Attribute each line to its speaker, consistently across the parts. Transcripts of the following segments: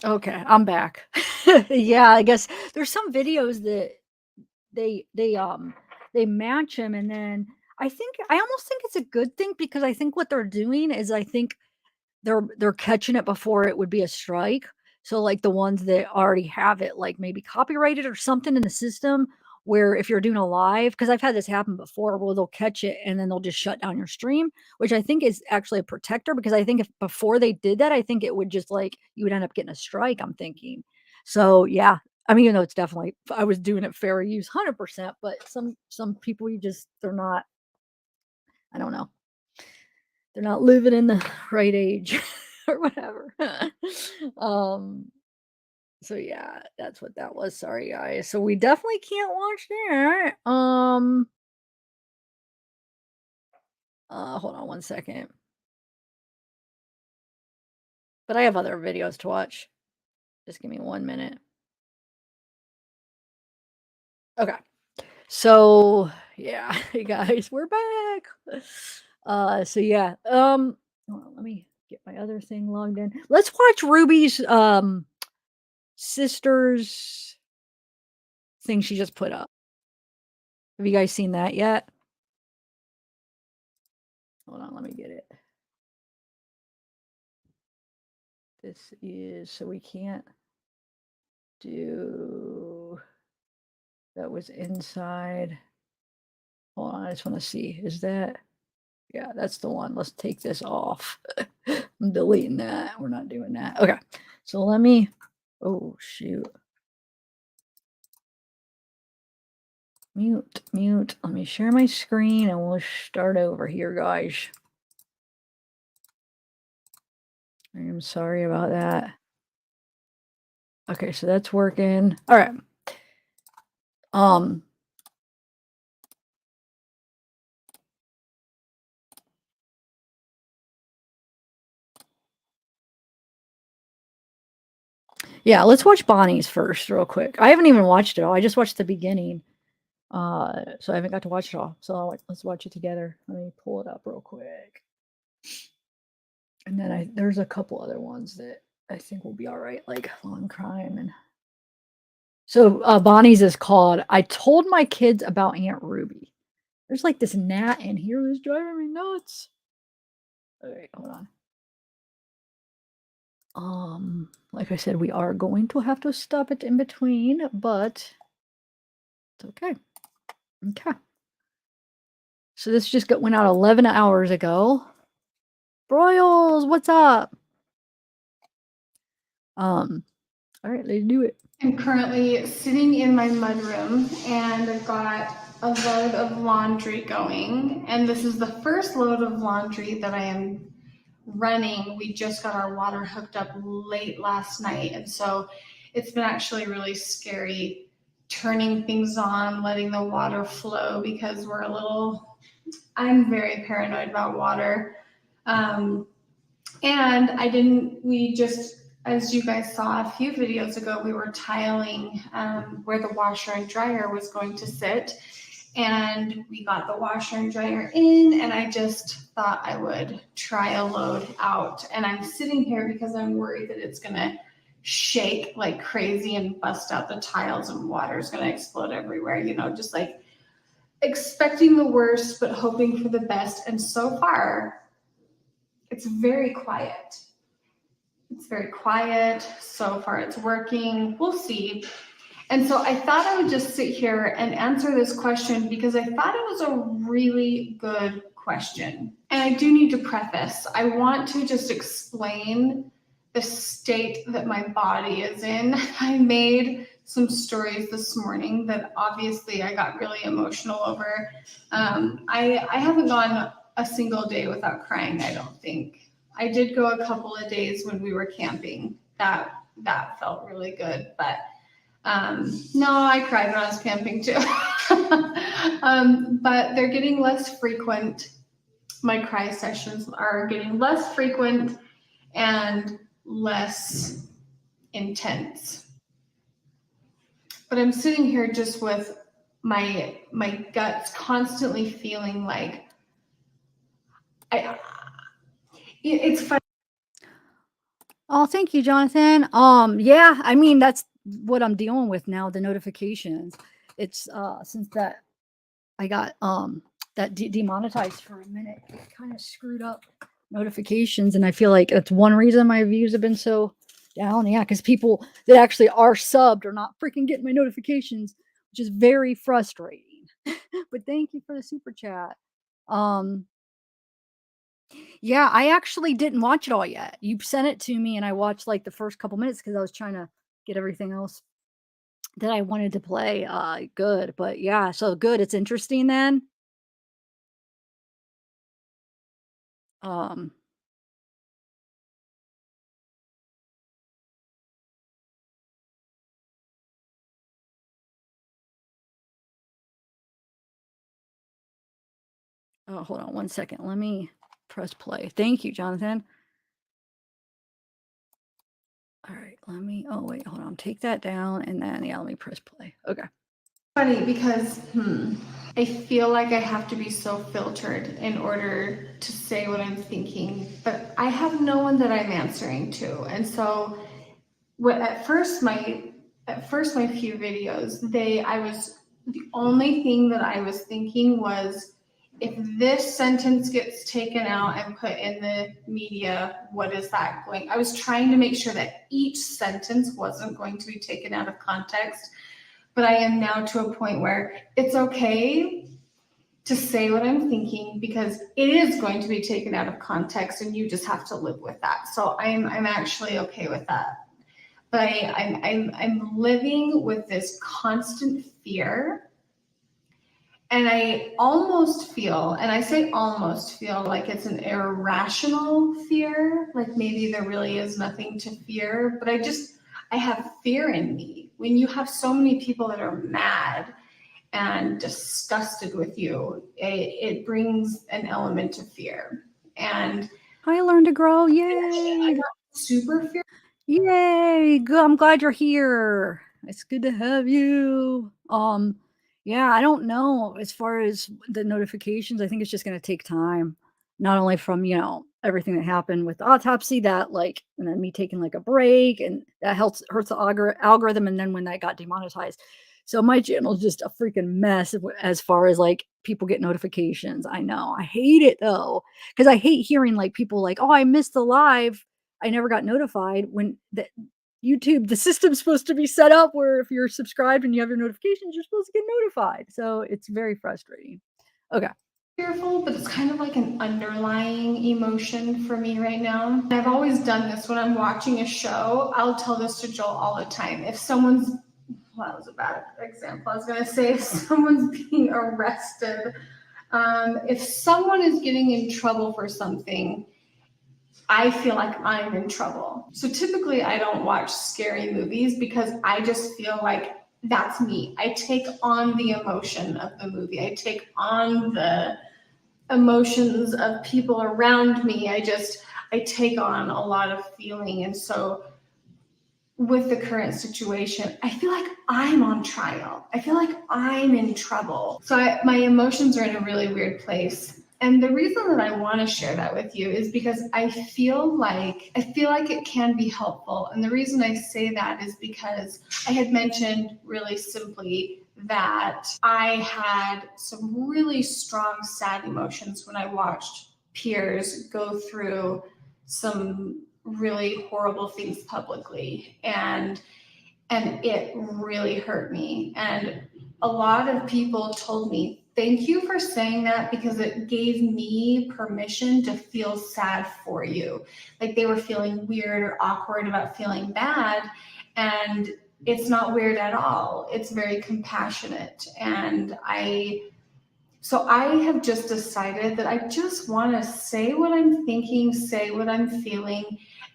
Speaker 1: Okay, I'm back. Yeah, I guess there's some videos that they they um they match him, and then I almost think it's a good thing because I think what they're doing is I think they're catching it before it would be a strike. So, like, the ones that already have it, like, maybe copyrighted or something in the system where if you're doing a live, because 'cause I've had this happen before where they'll catch it and then they'll just shut down your stream, which I think is actually a protector because I think if before they did that, I think it would just, like you would end up getting a strike, I'm thinking. So, yeah, I mean, even though it's definitely I was doing it fair use 100%, but some people you just they're not I don't know. They're not living in the right age or whatever. Um, so yeah, that's what that was. Sorry, guys. So we definitely can't watch that. Hold on one second. But I have other videos to watch. Just give me 1 minute. Okay. So yeah, hey guys, we're back. So yeah, hold on, let me get my other thing logged in. Let's watch Ruby's sister's thing she just put up. Have you guys seen that yet? Hold on, let me get it. This is so we can't do that was inside. Hold on, I just want to see. Is that yeah, that's the one. Let's take this off. I'm deleting that. We're not doing that. Okay. So let me oh shoot. Mute, mute. Let me share my screen and we'll start over here, guys. I am sorry about that. Okay, so that's working. All right. Um, yeah, let's watch Bonnie's first real quick. I haven't even watched it all. I just watched the beginning. So I haven't got to watch it all. So let's watch it together. Let me pull it up real quick. And then there's a couple other ones that I think will be all right, like Law Crime and so Bonnie's is called I Told My Kids About Aunt Ruby. There's like this gnat in here that's driving me nuts. All right, hold on. Like I said, we are going to have to stop it in between, but it's okay. Okay. So this just went out 11 hours ago. Broyles, what's up? All right, let's do it.
Speaker 2: I'm currently sitting in my mudroom and I've got a load of laundry going. And this is the first load of laundry that I am running. We just got our water hooked up late last night. And so it's been actually really scary turning things on, letting the water flow because I'm very paranoid about water. And we just, as you guys saw a few videos ago, we were tiling where the washer and dryer was going to sit. And we got the washer and dryer in, and I just thought I would try a load out. And I'm sitting here because I'm worried that it's going to shake like crazy and bust out the tiles and water's going to explode everywhere, just like expecting the worst, but hoping for the best. And so far, it's very quiet. It's very quiet. So far, it's working. We'll see. And so I thought I would just sit here and answer this question because I thought it was a really good question. And I do need to preface, I want to just explain the state that my body is in. I made some stories this morning that obviously I got really emotional over. I haven't gone a single day without crying, I don't think. I did go a couple of days when we were camping. That felt really good, but no, I cried when I was camping too. But they're getting less frequent. My cry sessions are getting less frequent and less intense. But I'm sitting here just with my guts constantly feeling like it's fun.
Speaker 1: Oh, thank you, Jonathan. Yeah, I mean, that's what I'm dealing with now, the notifications. It's, since that I got, that demonetized for a minute, it kinda screwed up notifications, and I feel like that's one reason my views have been so down. Yeah, because people that actually are subbed are not freaking getting my notifications, which is very frustrating. But thank you for the super chat. Um, yeah, I actually didn't watch it all yet. You sent it to me and I watched like the first couple minutes because I was trying to get everything else that I wanted to play good. But yeah, so good. It's interesting then. Um oh, hold on one second. Let me press play. Thank you, Jonathan. All right, let me oh wait, hold on. Take that down and then yeah, let me press play. Okay.
Speaker 2: Funny because I feel like I have to be so filtered in order to say what I'm thinking, but I have no one that I'm answering to. And so what at first my few videos, I was the only thing that I was thinking was if this sentence gets taken out and put in the media, what is that going? I was trying to make sure that each sentence wasn't going to be taken out of context, but I am now to a point where it's okay to say what I'm thinking because it is going to be taken out of context and you just have to live with that. So I'm actually okay with that. But I'm living with this constant fear. And I almost feel, and I say almost feel like it's an irrational fear, like maybe there really is nothing to fear, but I have fear in me. When you have so many people that are mad and disgusted with you, it brings an element of fear. And
Speaker 1: I learned to grow.
Speaker 2: I'm
Speaker 1: Yay.
Speaker 2: not super fearful.
Speaker 1: Yay! Good. I'm glad you're here. It's good to have you. Yeah, I don't know as far as the notifications. I think it's just going to take time, not only from everything that happened with the autopsy, that like, and then me taking like a break, and that helps hurts the algorithm, and then when that got demonetized, so my channel's just a freaking mess as far as like people get notifications. I know I hate it though because I hate hearing like people like, oh, I missed the live, I never got notified when the YouTube, the system's supposed to be set up where if you're subscribed and you have your notifications, you're supposed to get notified. So it's very frustrating. Okay.
Speaker 2: Fearful, but it's kind of like an underlying emotion for me right now. I've always done this when I'm watching a show. I'll tell this to Joel all the time. If someone's, well, that was a bad example. I was going to say if someone's being arrested, if someone is getting in trouble for something, I feel like I'm in trouble. So typically I don't watch scary movies because I just feel like that's me. I take on the emotion of the movie. I take on the emotions of people around me. I take on a lot of feeling. And so with the current situation, I feel like I'm on trial. I feel like I'm in trouble. So my emotions are in a really weird place. And the reason that I want to share that with you is because I feel like it can be helpful. And the reason I say that is because I had mentioned really simply that I had some really strong sad emotions when I watched peers go through some really horrible things publicly, and it really hurt me. And a lot of people told me, thank you for saying that because it gave me permission to feel sad for you. Like they were feeling weird or awkward about feeling bad. And it's not weird at all. It's very compassionate. So I have just decided that I just want to say what I'm thinking, say what I'm feeling.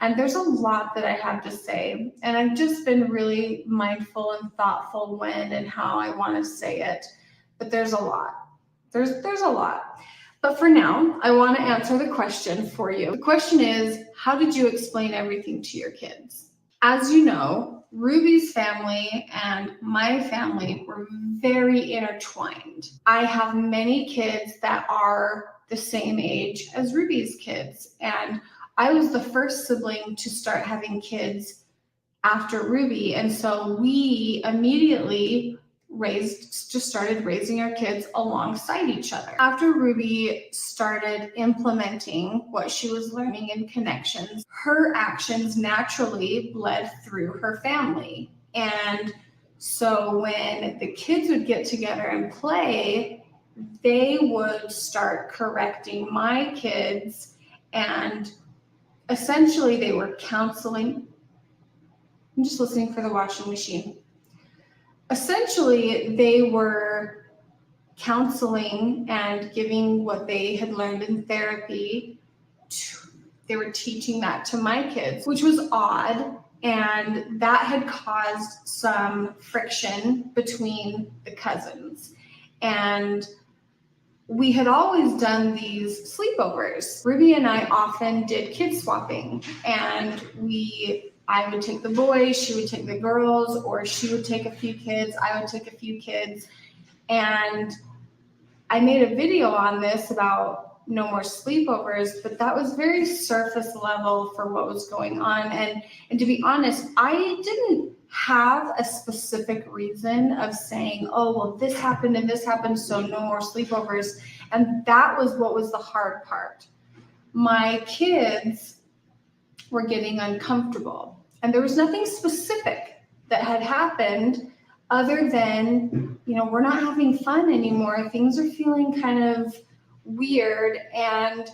Speaker 2: And there's a lot that I have to say. And I've just been really mindful and thoughtful when and how I want to say it. But there's a lot. There's a lot. But for now, I want to answer the question for you. The question is, how did you explain everything to your kids? As you know, Ruby's family and my family were very intertwined. I have many kids that are the same age as Ruby's kids, and I was the first sibling to start having kids after Ruby. And so we immediately started raising our kids alongside each other. After Ruby started implementing what she was learning in Connections, her actions naturally bled through her family. And so when the kids would get together and play, they would start correcting my kids, and essentially they were counseling. I'm just listening for the washing machine. Essentially, they were counseling and giving what they had learned in therapy. They were teaching that to my kids, which was odd. And that had caused some friction between the cousins. And we had always done these sleepovers. Ruby and I often did kid swapping, and I would take the boys, she would take the girls, or she would take a few kids, I would take a few kids. And I made a video on this about no more sleepovers, but that was very surface level for what was going on. And to be honest, I didn't have a specific reason of saying, oh, well, this happened and this happened, so no more sleepovers. And that was what was the hard part. My kids were getting uncomfortable, and there was nothing specific that had happened other than, we're not having fun anymore. Things are feeling kind of weird, and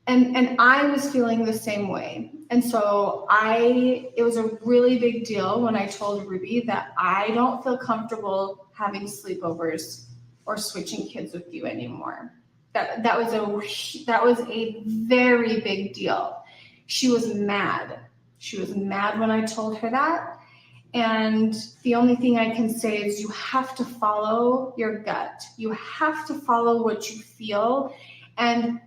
Speaker 2: I was feeling the same way. And so it was a really big deal when I told Ruby that I don't feel comfortable having sleepovers or switching kids with you anymore. That was a very big deal. She was mad. She was mad when I told her that. And the only thing I can say is you have to follow your gut. You have to follow what you feel. And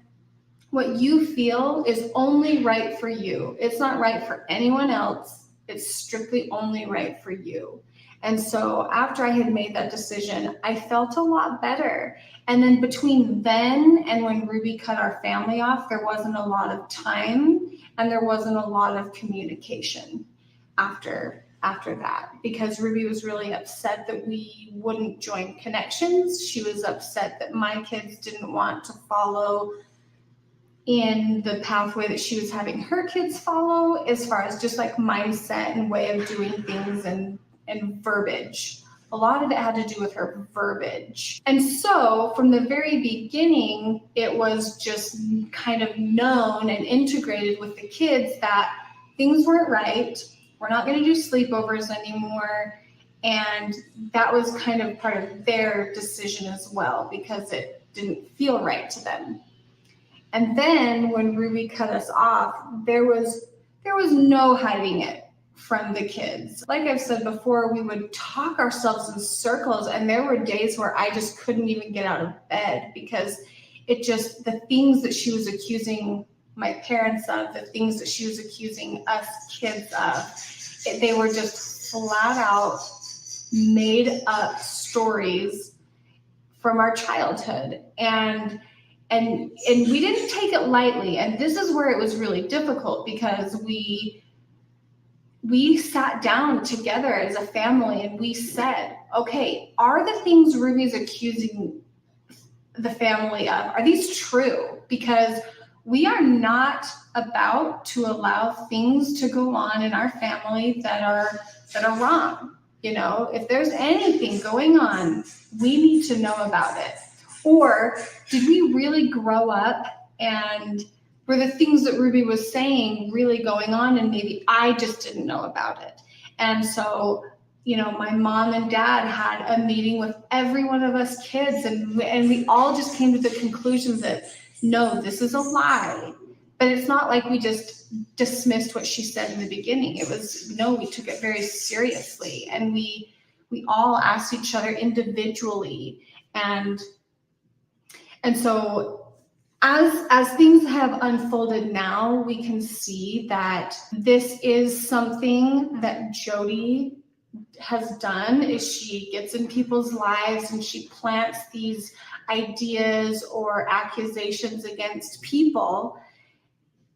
Speaker 2: what you feel is only right for you. It's not right for anyone else. It's strictly only right for you. And so after I had made that decision, I felt a lot better. And then between then and when Ruby cut our family off, there wasn't a lot of time and there wasn't a lot of communication after that, because Ruby was really upset that we wouldn't join Connections. She was upset that my kids didn't want to follow in the pathway that she was having her kids follow, as far as just like mindset and way of doing things and verbiage. A lot of it had to do with her verbiage. And so from the very beginning, it was just kind of known and integrated with the kids that things weren't right. We're not going to do sleepovers anymore. And that was kind of part of their decision as well, because it didn't feel right to them. And then when Ruby cut us off, there was no hiding it from the kids. Like I've said before, we would talk ourselves in circles, and there were days where I just couldn't even get out of bed, because the things that she was accusing my parents of, the things that she was accusing us kids of, they were just flat out made up stories from our childhood. And we didn't take it lightly. And this is where it was really difficult, because we sat down together as a family and we said, okay, are the things Ruby's accusing the family of, are these true? Because we are not about to allow things to go on in our family that are wrong. If there's anything going on, we need to know about it. Or did we really grow up and were the things that Ruby was saying really going on, and maybe I just didn't know about it? And so, my mom and dad had a meeting with every one of us kids, and we all just came to the conclusion that, no, this is a lie. But it's not like we just dismissed what she said in the beginning. It was, no, we took it very seriously, and we all asked each other individually. And so as things have unfolded now, we can see that this is something that Jodi has done, is she gets in people's lives and she plants these ideas or accusations against people.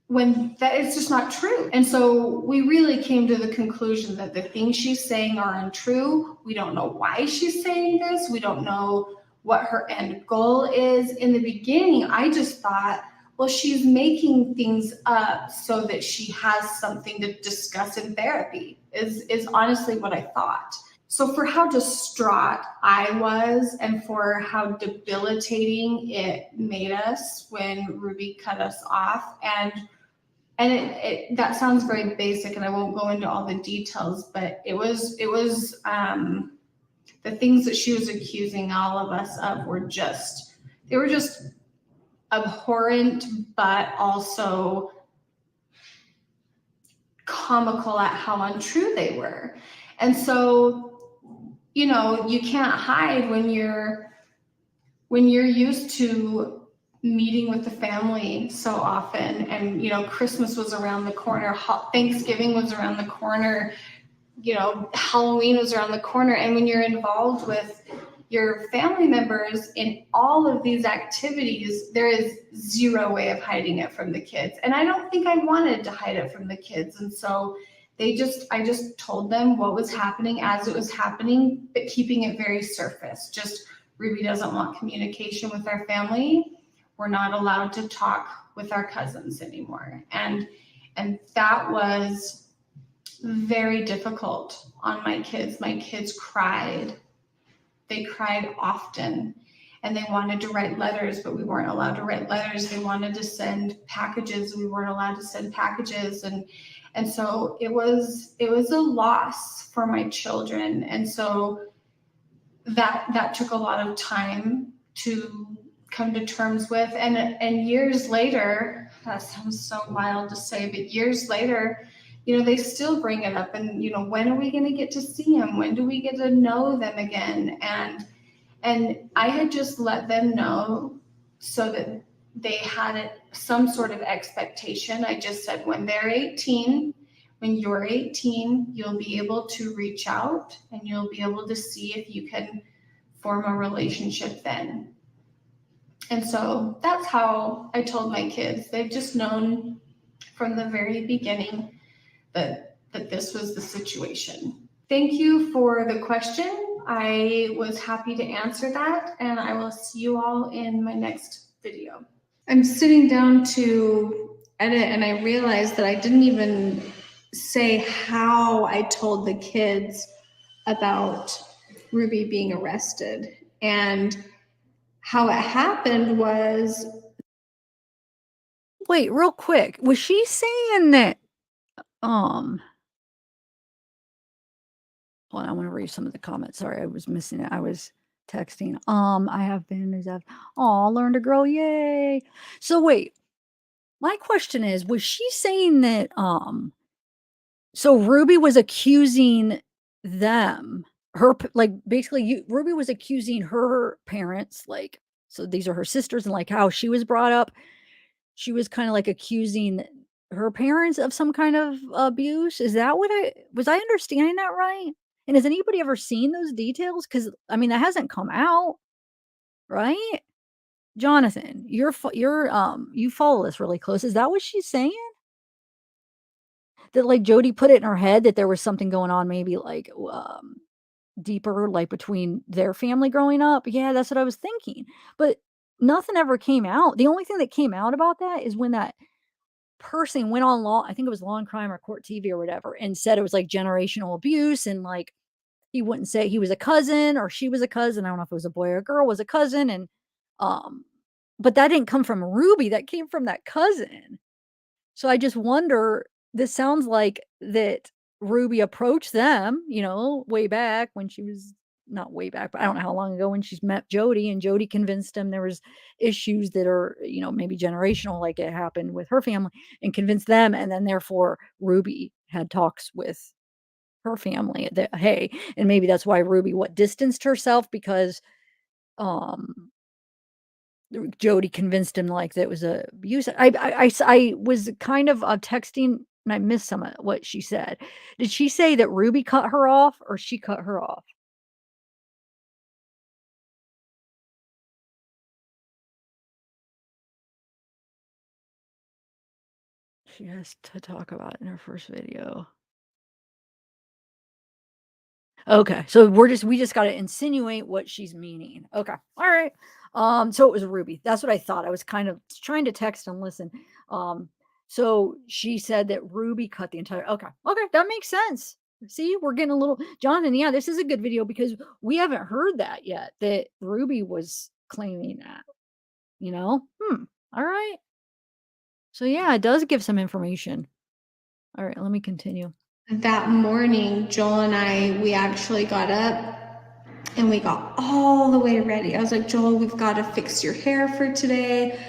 Speaker 2: when that is just not true. And so we really came to the conclusion that the things she's saying are untrue. We don't know why she's saying this. We don't know what her end goal is. In the beginning, I just thought, well, she's making things up so that she has something to discuss in therapy, is honestly what I thought. So for how distraught I was and for how debilitating it made us when Ruby cut us off, and that sounds very basic, and I won't go into all the details, but it was the things that she was accusing all of us of were just, they were just abhorrent, but also comical at how untrue they were. And so, you know, you can't hide when you're used to meeting with the family so often, and you know, Christmas was around the corner, Thanksgiving was around the corner, you know, Halloween was around the corner, and when you're involved with your family members in all of these activities, there is zero way of hiding it from the kids. And I don't think I wanted to hide it from the kids. And so I just told them what was happening as it was happening, but keeping it very surface. Just, Ruby doesn't want communication with our family. We're not allowed to talk with our cousins anymore. And that was very difficult on my kids. My kids cried. They cried often, and they wanted to write letters, but we weren't allowed to write letters. They wanted to send packages. We weren't allowed to send packages. And so it was a loss for my children. And so that took a lot of time to come to terms with. And years later, that sounds so wild to say, but years later, you know, they still bring it up. And, you know, when are we going to get to see them? When do we get to know them again? And I had just let them know so that they had some sort of expectation. I just said, when they're 18, when you're 18, you'll be able to reach out and you'll be able to see if you can form a relationship then. And so that's how I told my kids. They've just known from the very beginning that this was the situation. Thank you for the question. I was happy to answer that, and I will see you all in my next video. I'm sitting down to edit, and I realized that I didn't even say how I told the kids about Ruby being arrested. And how it happened was,
Speaker 1: Wait, real quick. Was she saying that well, I want to read some of the comments. Sorry, I was missing it. I was texting. I have been as I've learn to grow. Yay. So wait, my question is, was she saying that so Ruby was accusing them, like basically Ruby was accusing her parents, like, so these are her sisters, and like how she was brought up, she was kind of like accusing her parents of some kind of abuse. Is that what I was I understanding that right? And has anybody ever seen those details? Because I mean, that hasn't come out, right? Jonathan, you follow this really close. Is that what she's saying? That like Jodi put it in her head that there was something going on, maybe like deeper, like between their family growing up. Yeah, that's what I was thinking. But nothing ever came out. The only thing that came out about that is when that person went on law, I think it was Law and Crime or Court TV or whatever, and said it was like generational abuse, and like he wouldn't say he was a cousin or she was a cousin. I don't know if it was a boy or a girl was a cousin, and um, but that didn't come from Ruby. That came from that cousin. So I just wonder, this sounds like that Ruby approached them, way back when she was not way back, but I don't know how long ago when she's met Jodi, and Jodi convinced him there was issues that are, maybe generational, like it happened with her family, and convinced them. And then therefore Ruby had talks with her family that, hey, and maybe that's why Ruby distanced herself, because um Jodi convinced him like that was a abuse. I was kind of texting and I missed some of what she said. Did she say that Ruby cut her off or she cut her off? she has to talk about in her first video. Okay, so we just gotta insinuate what she's meaning. Okay, all right. So it was Ruby. That's what I thought. I was kind of trying to text and listen. Um, so she said that Ruby cut the entire. Okay, okay, that makes sense. See, we're getting a little Jonathan. Yeah, this is a good video because we haven't heard that yet. That Ruby was claiming that. You know. All right. So yeah, it does give some information. All right, let me continue.
Speaker 2: That morning, Joel and we actually got up and we got all the way ready. I was like, Joel, we've got to fix your hair for today.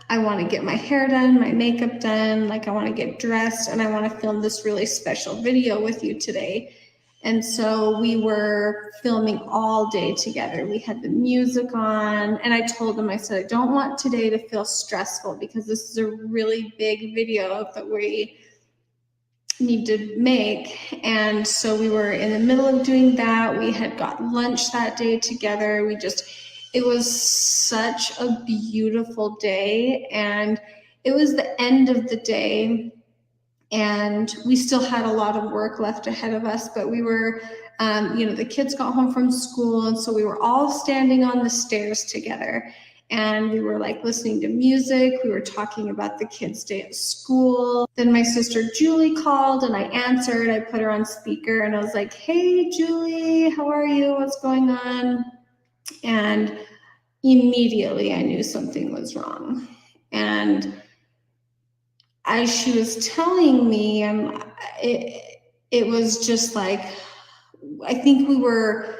Speaker 2: I want to get my hair done, my makeup done. Like, I want to get dressed and I want to film this really special video with you today. And so we were filming all day together. We had the music on, and I told him, I said, I don't want today to feel stressful because this is a really big video that we need to make. And so we were in the middle of doing that. We had got lunch that day together. It was such a beautiful day. And it was the end of the day. And we still had a lot of work left ahead of us, but we were, the kids got home from school. And so we were all standing on the stairs together. And we were like listening to music. We were talking about the kids' day at school. Then my sister Julie called and I answered. I put her on speaker and I was like, hey, Julie, how are you? What's going on? And immediately I knew something was wrong. And as she was telling me, it was just like, I think we were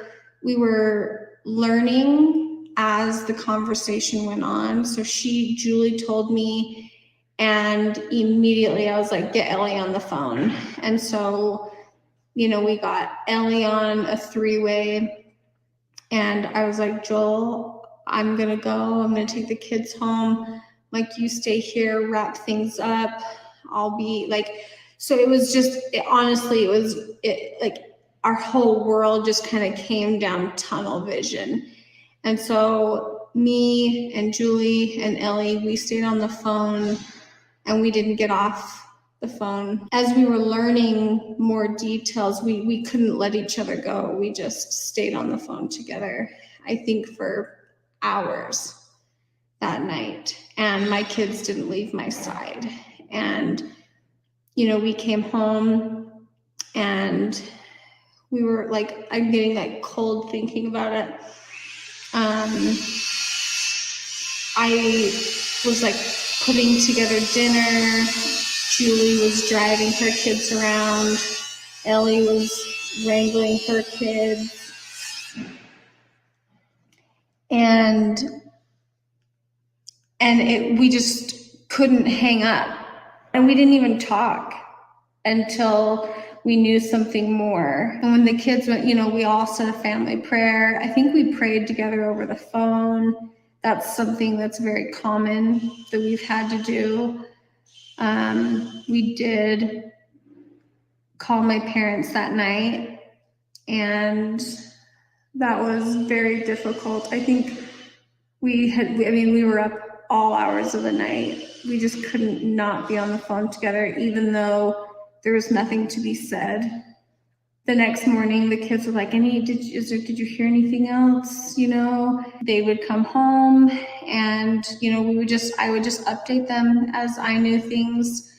Speaker 2: learning as the conversation went on. So Julie told me, and immediately I was like, get Ellie on the phone. And so, we got Ellie on a 3-way, and I was like, Joel, I'm gonna go. I'm gonna take the kids home. Like, you stay here, wrap things up. I'll be like, so it was just, honestly, like our whole world just kind of came down tunnel vision. And so me and Julie and Ellie, we stayed on the phone and we didn't get off the phone. As we were learning more details, we couldn't let each other go. We just stayed on the phone together, I think for hours that night. And my kids didn't leave my side. And, we came home and we were like, I'm getting like cold thinking about it. I was like putting together dinner. Julie was driving her kids around. Ellie was wrangling her kids. And we just couldn't hang up. And we didn't even talk until we knew something more. And when the kids went, we all said a family prayer. I think we prayed together over the phone. That's something that's very common that we've had to do. We did call my parents that night, and that was very difficult. I think we were up all hours of the night. We just couldn't not be on the phone together, even though there was nothing to be said. The next morning, the kids were like, did you hear anything else? They would come home and, I would just update them as I knew things.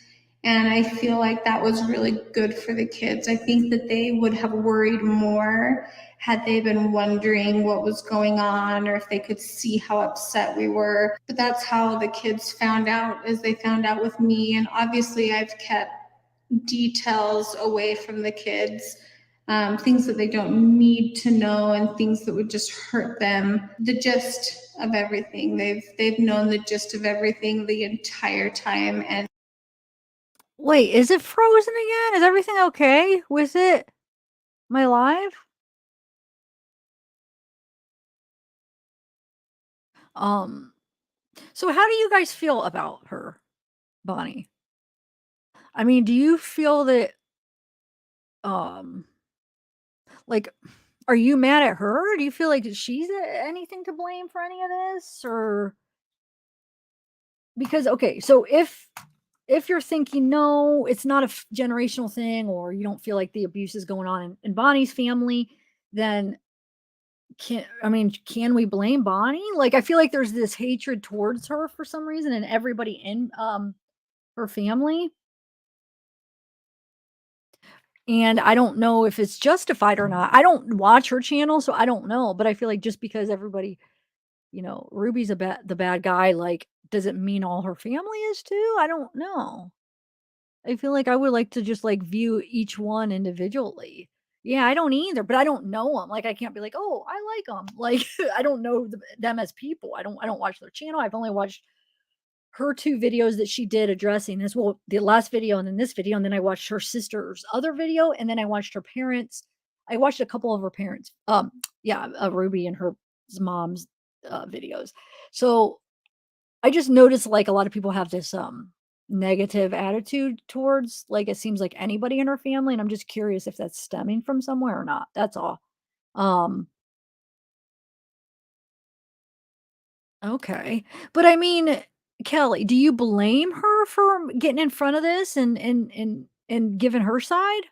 Speaker 2: And I feel like that was really good for the kids. I think that they would have worried more had they been wondering what was going on or if they could see how upset we were. But that's how the kids found out, is they found out with me. And obviously I've kept details away from the kids, things that they don't need to know and things that would just hurt them. The gist of everything. They've known the gist of everything the entire time. And
Speaker 1: wait, is it frozen again? Is everything okay with it? Am I live? So how do you guys feel about her, Bonnie? I mean, do you feel that, um, like, are you mad at her? Do you feel like she's anything to blame for any of this? Or because, okay, so if if you're thinking, no, it's not a generational thing, or you don't feel like the abuse is going on in Bonnie's family, then can we blame Bonnie? Like, I feel like there's this hatred towards her for some reason and everybody in her family. And I don't know if it's justified or not. I don't watch her channel, so I don't know. But I feel like just because everybody, Ruby's the bad guy, like, does it mean all her family is too? I don't know. I feel like I would like to just, like, view each one individually. Yeah, I don't either, but I don't know them. Like, I can't be like, "Oh, I like them." Like, I don't know them as people. I don't watch their channel. I've only watched her 2 videos that she did addressing this. Well, the last video and then this video, and then I watched her sister's other video, and then I watched her parents. I watched a couple of her parents, yeah, Ruby and her mom's, videos. So I just noticed, like, a lot of people have this, negative attitude towards, like, it seems like anybody in her family, and I'm just curious if that's stemming from somewhere or not, that's all. Um, okay. But I mean, Kelly, do you blame her for getting in front of this and giving her side?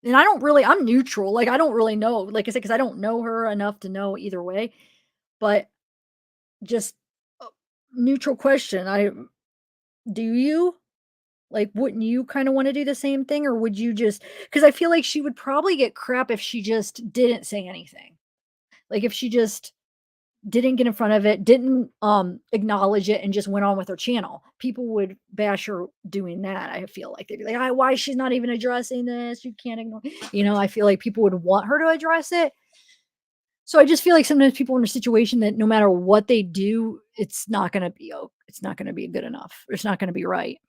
Speaker 1: And I'm neutral, like, I don't really know, like I said, because I don't know her enough to know either way, but just, uh, neutral question, do you? Like, wouldn't you kinda wanna do the same thing, or would you just? Because I feel like she would probably get crap if she just didn't say anything. Like, if she just didn't get in front of it, didn't, acknowledge it, and just went on with her channel. People would bash her doing that, I feel like. They'd be like, "Ah, why she's not even addressing this? You can't ignore." I feel like people would want her to address it. So I just feel like sometimes people in a situation that no matter what they do, it's not gonna be good enough. It's not gonna be right.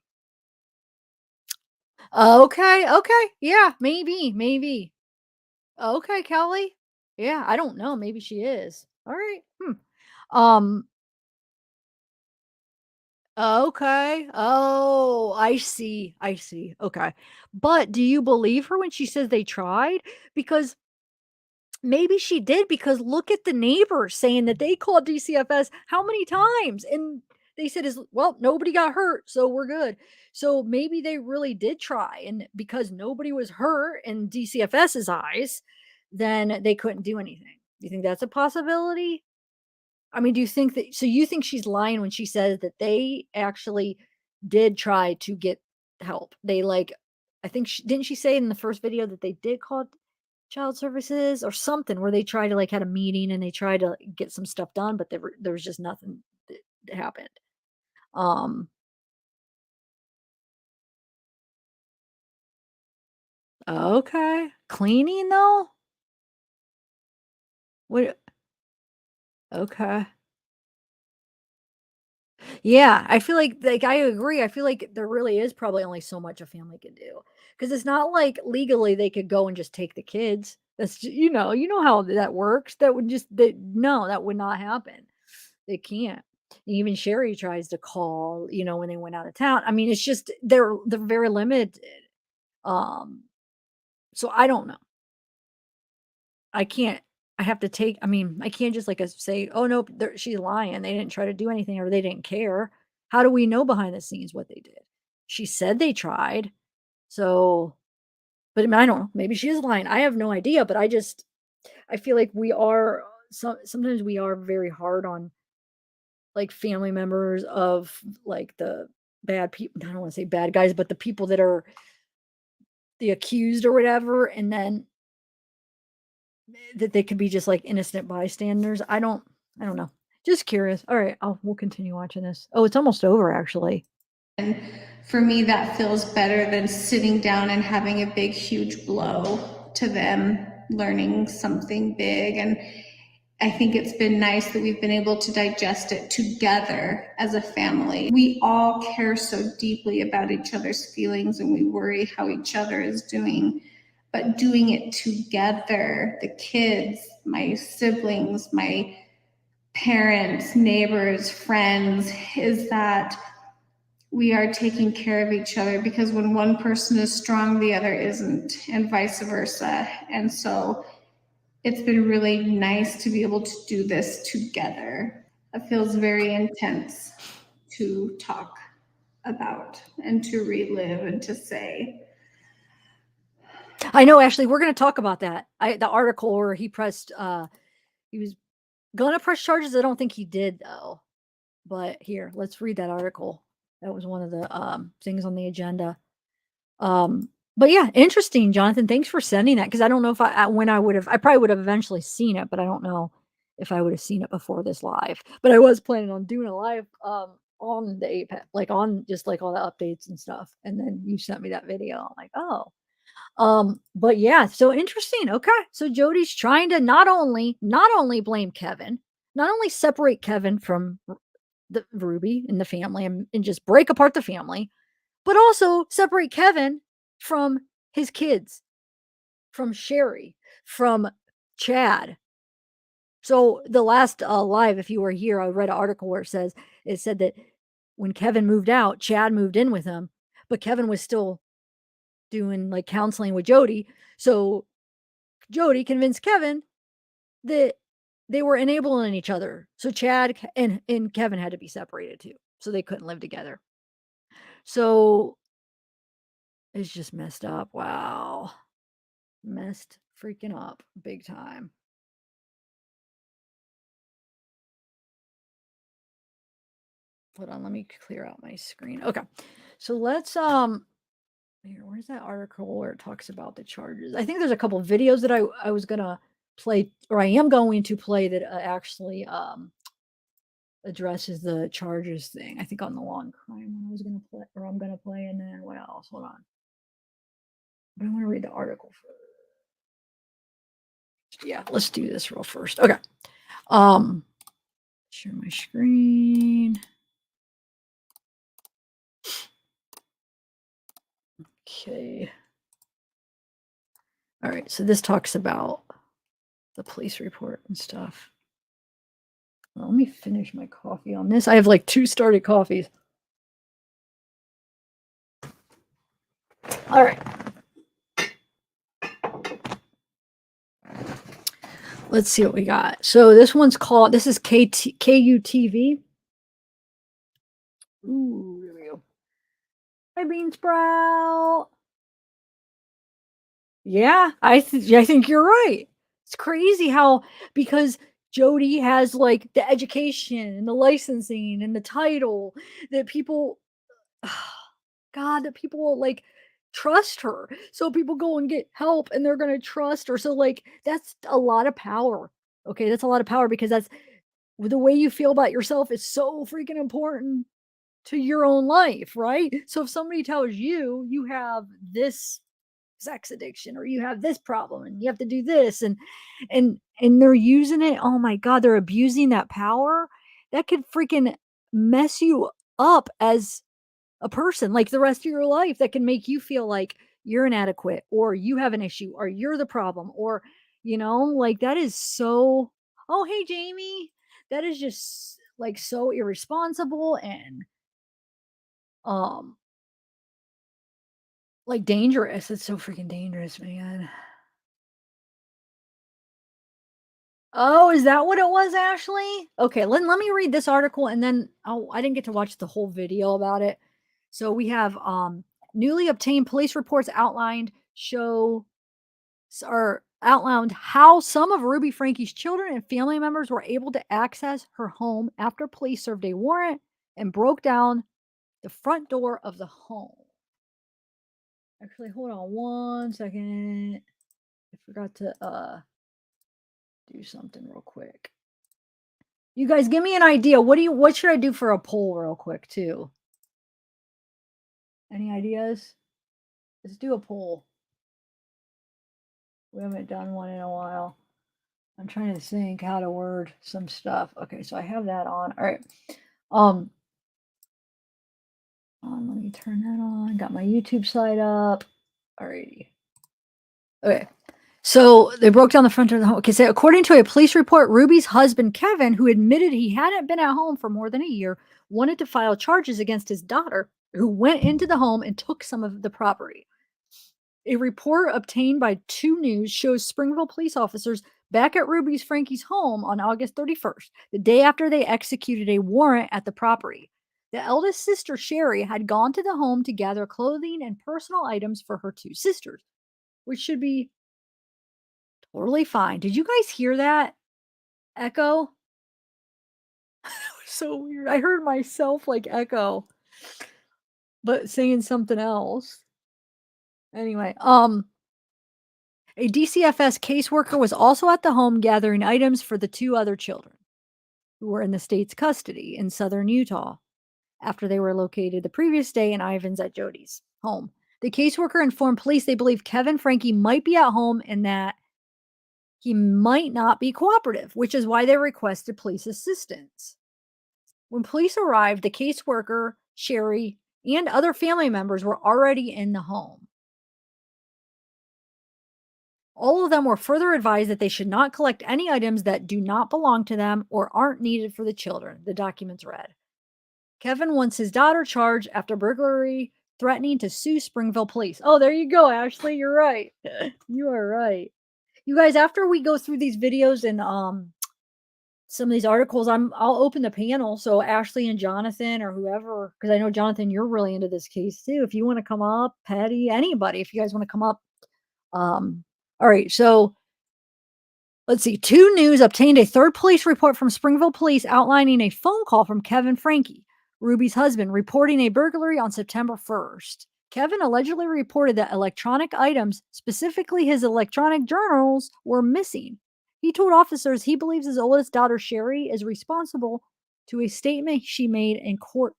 Speaker 1: Okay, okay. Yeah, maybe, maybe. Okay, Kelly. Yeah, I don't know. Maybe she is. All right. Um, okay. Oh, I see. I see. Okay. But do you believe her when she says they tried? Because maybe she did, because look at the neighbors saying that they called DCFS how many times? And they said, "Is well, nobody got hurt, so we're good." So maybe they really did try. And because nobody was hurt in DCFS's eyes, then they couldn't do anything. Do you think that's a possibility? I mean, do you think that, so you think she's lying when she says that they actually did try to get help? They like, I think didn't she say in the first video that they did call child services or something, where they tried to, like, had a meeting and they tried to get some stuff done, but there was just nothing that happened. Um, okay. Cleaning though? What? Okay. Yeah, I feel like I agree. I feel like there really is probably only so much a family can do, because it's not like legally they could go and just take the kids. You know how that works. No, that would not happen. They can't. Even Sherry tries to call, when they went out of town. I mean, it's just they're very limited. Um, so I don't know. I can't. I have to take. I mean, I can't just like say, "Oh no, she's lying. They didn't try to do anything, or they didn't care." How do we know behind the scenes what they did? She said they tried. So, but I mean, I don't know. Maybe she is lying. I have no idea. But I feel like sometimes we are very hard on, like, family members of, like, the bad people. I don't want to say bad guys, but the people that are the accused or whatever, and then that they could be just like innocent bystanders. I don't know. Just curious. All right, we'll continue watching this. Oh, it's almost over actually.
Speaker 2: And for me, that feels better than sitting down and having a big, huge blow to them learning something big. And I think it's been nice that we've been able to digest it together as a family. We all care so deeply about each other's feelings and we worry how each other is doing. But doing it together, the kids, my siblings, my parents, neighbors, friends, is that we are taking care of each other, because when one person is strong, the other isn't, and vice versa. And so it's been really nice to be able to do this together. It feels very intense to talk. about and to relive and to say.
Speaker 1: I know, Ashley, we're gonna talk about that. The article where he was gonna press charges. I don't think he did though. But here, let's read that article. That was one of the things on the agenda. But yeah, interesting, Jonathan. Thanks for sending that because I don't know if when I would have, I probably would have eventually seen it, but I don't know if I would have seen it before this live. But I was planning on doing a live on the APEC, like on just like all the updates and stuff. And then you sent me that video. I'm like, oh, but yeah, so interesting. Okay. So Jodi's trying to not only blame Kevin, not only separate Kevin from the Ruby and the family and just break apart the family, but also separate Kevin from his kids, from Sherry, from Chad. So the last live, if you were here, I read an article where it said that when Kevin moved out, Chad moved in with him, but Kevin was still doing like counseling with Jodi. So Jodi convinced Kevin that they were enabling each other. So Chad and Kevin had to be separated too. So they couldn't live together. So it's just messed up. Wow. Messed freaking up big time. Hold on, let me clear out my screen. Okay. So let's here, where's that article where it talks about the charges? I think there's a couple of videos that I was gonna play, or I am going to play that actually addresses the charges thing. I think on the law and crime one I was gonna play, or I'm gonna play, and then what else? Hold on. But I want to read the article first. Yeah, let's do this real first. Okay. Share my screen. Okay. All right, so this talks about the police report and stuff. Well, let me finish my coffee on this. I have like 2 started coffees. All right. Let's see what we got. So this one's called, this is KUTV. Ooh, there we go. Hi, Bean Sprout. Yeah, I think you're right. It's crazy how, because Jodi has like the education and the licensing and the title, that people, God, that people will like trust her. So people go and get help and they're gonna trust her. So like that's a lot of power. Okay, that's a lot of power because that's the way you feel about yourself is so freaking important to your own life, right? So if somebody tells you you have this sex addiction or you have this problem and you have to do this and they're using it, oh my god, they're abusing that power, that could freaking mess you up as a person like the rest of your life. That can make you feel like you're inadequate or you have an issue or you're the problem, or like that is so, oh hey Jamie, that is just like so irresponsible and um like dangerous. It's so freaking dangerous, man. Oh, is that what it was, Ashley? Okay, let me read this article and then I didn't get to watch the whole video about it. So we have newly obtained police reports outlined how some of Ruby Franke's children and family members were able to access her home after police served a warrant and broke down the front door of the home. Actually, hold on one second. I forgot to do something real quick. You guys give me an idea. What should I do for a poll real quick too? Any ideas? Let's do a poll. We haven't done one in a while. I'm trying to think how to word some stuff. Okay, so I have that on. All right. Let me turn that on. Got my YouTube side up. Alrighty. Okay. So they broke down the front door of the home. Okay, so according to a police report, Ruby's husband, Kevin, who admitted he hadn't been at home for more than a year, wanted to file charges against his daughter, who went into the home and took some of the property. A report obtained by 2 News shows Springville police officers back at Ruby's Frankie's home on August 31st, the day after they executed a warrant at the property. The eldest sister, Sherry, had gone to the home to gather clothing and personal items for her two sisters, which should be totally fine. Did you guys hear that echo? So weird. I heard myself like echo, but saying something else. Anyway, a DCFS caseworker was also at the home gathering items for the two other children who were in the state's custody in southern Utah after they were located the previous day in Ivins at Jodi's home. The caseworker informed police they believe Kevin Franke might be at home and that he might not be cooperative, which is why they requested police assistance. When police arrived, the caseworker, Sherry, and other family members were already in the home. All of them were further advised that they should not collect any items that do not belong to them or aren't needed for the children, the documents read. Kevin wants his daughter charged after burglary, threatening to sue Springville police. Oh, there you go, Ashley. You're right. You are right. You guys, after we go through these videos and some of these articles, I'll open the panel so Ashley and Jonathan or whoever, because I know Jonathan, you're really into this case too. If you want to come up, Patty, anybody, if you guys want to come up. All right, so let's see. 2 News obtained a third police report from Springville police outlining a phone call from Kevin Franke, Ruby's husband, reporting a burglary on September 1st. Kevin allegedly reported that electronic items, specifically his electronic journals, were missing. He told officers he believes his oldest daughter, Sherry, is responsible to a statement she made in court.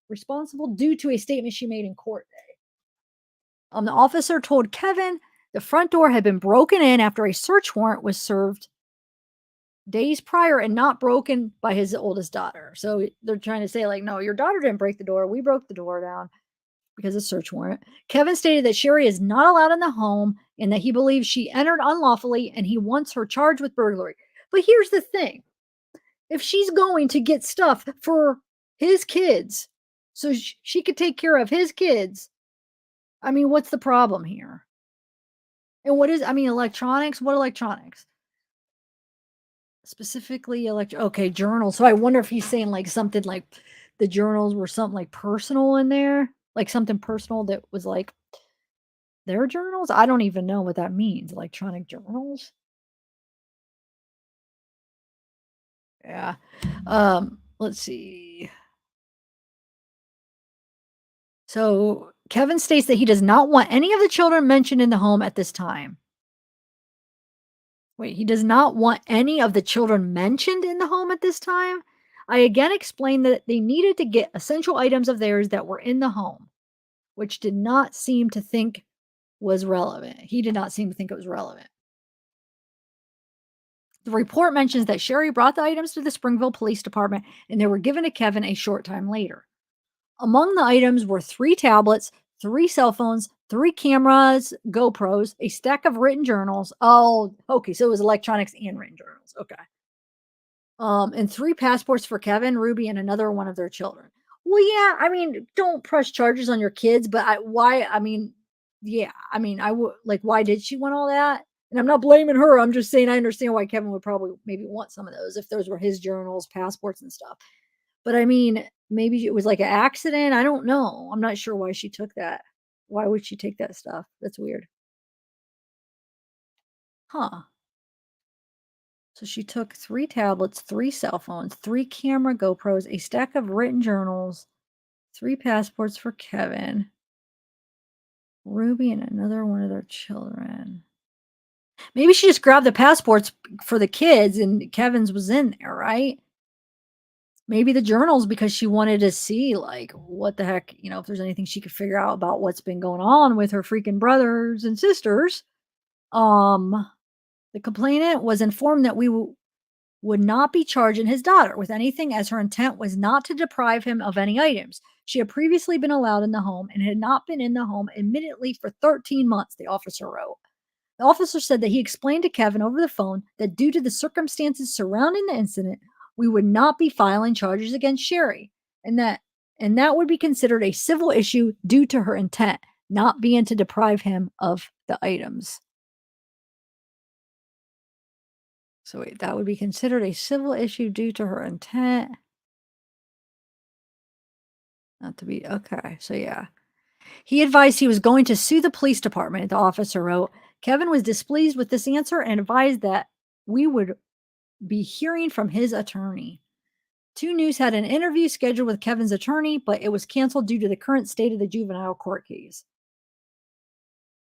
Speaker 1: Responsible due to a statement she made in court. The officer told Kevin the front door had been broken in after a search warrant was served days prior and not broken by his oldest daughter. So they're trying to say, like, no, your daughter didn't break the door. We broke the door down because of search warrant. Kevin stated that Sherry is not allowed in the home and that he believes she entered unlawfully and he wants her charged with burglary. But here's the thing. If she's going to get stuff for his kids so she could take care of his kids, I mean, what's the problem here? And electronics? What electronics? Specifically okay, journals. So I wonder if he's saying like something like the journals were something like personal in there, like something personal that was like their journals. I don't even know what that means. Electronic journals. Yeah. Let's see. So Kevin states that he does not want any of the children mentioned in the home at this time. Wait, he does not want any of the children mentioned in the home at this time? I again explained that they needed to get essential items of theirs that were in the home, which did not seem to think was relevant. He did not seem to think it was relevant. The report mentions that Sherry brought the items to the Springville Police Department and they were given to Kevin a short time later. Among the items were 3 tablets, 3 cell phones, 3 cameras, GoPros, a stack of written journals. Oh, okay. So it was electronics and written journals. Okay. And 3 passports for Kevin, Ruby, and another one of their children. Well, yeah, don't press charges on your kids, but yeah, I would like, why did she want all that? And I'm not blaming her. I'm just saying I understand why Kevin would probably maybe want some of those if those were his journals, passports, and stuff. But maybe it was like an accident. I don't know. I'm not sure why she took that. Why would she take that stuff? That's weird. Huh. So she took 3 tablets, 3 cell phones, 3 camera GoPros, a stack of written journals, 3 passports for Kevin, Ruby, and another one of their children. Maybe she just grabbed the passports for the kids and Kevin's was in there, right? Maybe the journals because she wanted to see, like, what the heck, if there's anything she could figure out about what's been going on with her freaking brothers and sisters. The complainant was informed that we would not be charging his daughter with anything as her intent was not to deprive him of any items. She had previously been allowed in the home and had not been in the home admittedly for 13 months, the officer wrote. The officer said that he explained to Kevin over the phone that due to the circumstances surrounding the incident, we would not be filing charges against Sherry and that would be considered a civil issue due to her intent, not being to deprive him of the items. So wait, that would be considered a civil issue due to her intent. Not to be okay, so yeah. He advised he was going to sue the police department, the officer wrote. Kevin was displeased with this answer and advised that we would be hearing from his attorney. 2 News had an interview scheduled with Kevin's attorney, but it was canceled due to the current state of the juvenile court case.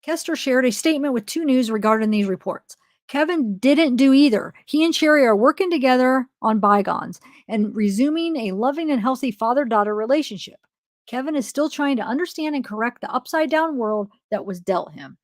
Speaker 1: Kester shared a statement with 2 News regarding these reports. Kevin didn't do either. He and Sherry are working together on bygones and resuming a loving and healthy father daughter relationship. Kevin is still trying to understand and correct the upside down world that was dealt him.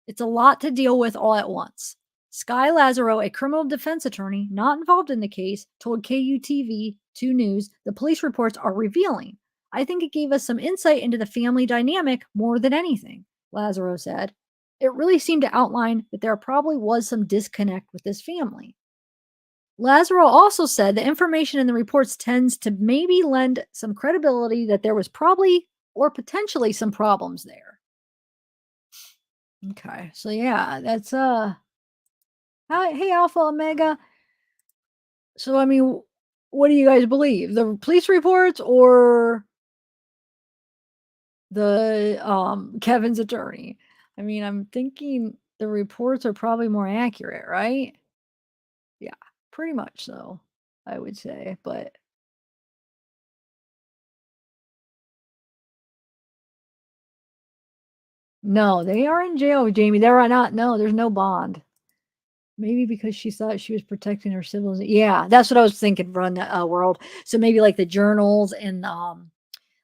Speaker 1: It's a lot to deal with all at once. Sky Lazaro, a criminal defense attorney not involved in the case, told KUTV 2 News the police reports are revealing. I think it gave us some insight into the family dynamic more than anything, Lazaro said. It really seemed to outline that there probably was some disconnect with this family. Lazaro also said the information in the reports tends to maybe lend some credibility that there was probably or potentially some problems there. Okay, so yeah, that's hi, hey Alpha Omega. So I mean, what do you guys believe? The police reports or the Kevin's attorney? I mean, I'm thinking the reports are probably more accurate, right? Yeah, pretty much so, I would say. But no, they are in jail, Jamie. They're not. No, there's no bond. Maybe because she thought she was protecting her siblings. Yeah, that's what I was thinking. Run the world. So maybe like the journals and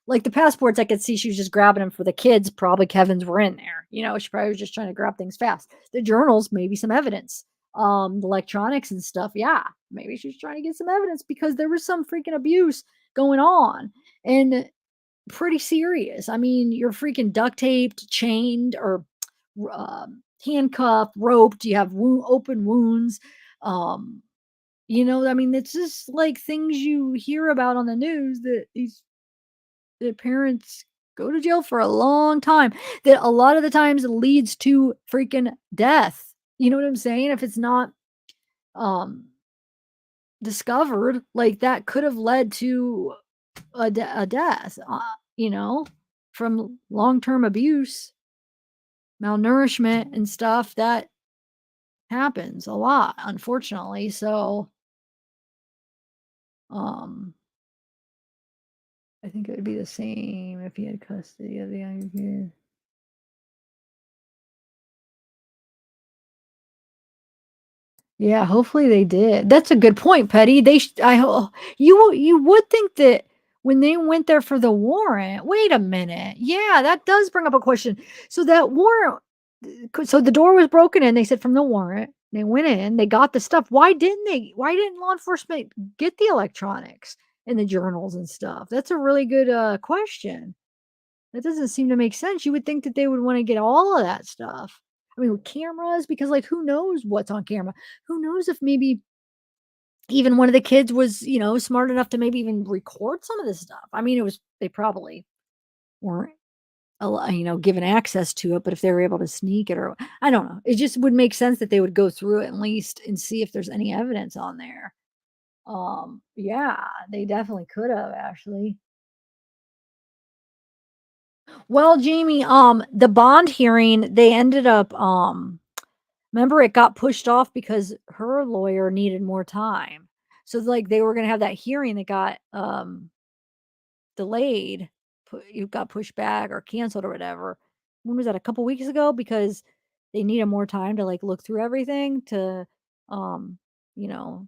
Speaker 1: like the passports, I could see she was just grabbing them for the kids. Probably Kevin's were in there. She probably was just trying to grab things fast. The journals, maybe some evidence. The electronics and stuff. Yeah, maybe she's trying to get some evidence because there was some freaking abuse going on and pretty serious. I mean, you're freaking duct taped, chained, or handcuffed, roped. You have open wounds. Um, I mean, it's just like things you hear about on the news that the parents go to jail for a long time that a lot of the times leads to freaking death. You know what I'm saying? If it's not um discovered, like that could have led to a death, from long-term abuse, malnourishment and stuff that happens a lot, unfortunately. So, um I think it would be the same if he had custody of the younger kid. Yeah, hopefully they did. That's a good point, Petty. You would think that when they went there for the warrant. Wait a minute. Yeah, that does bring up a question. So that warrant, so the door was broken in. They said from the warrant. They went in. They got the stuff. Why didn't they? Why didn't law enforcement get the electronics and the journals and stuff? That's a really good question. That doesn't seem to make sense. You would think that they would wanna get all of that stuff. I mean, with cameras, because, like, who knows what's on camera? Who knows if maybe even one of the kids was, smart enough to maybe even record some of this stuff. I mean, they probably weren't given access to it, but if they were able to sneak it or I don't know. It just would make sense that they would go through it at least and see if there's any evidence on there. Yeah, they definitely could have actually. Well, Jamie, the bond hearing, they ended up, remember it got pushed off because her lawyer needed more time. So, like, they were gonna have that hearing that got, delayed, it got pushed back or canceled or whatever. When was that? A couple weeks ago? Because they needed more time to, like, look through everything to, um, you know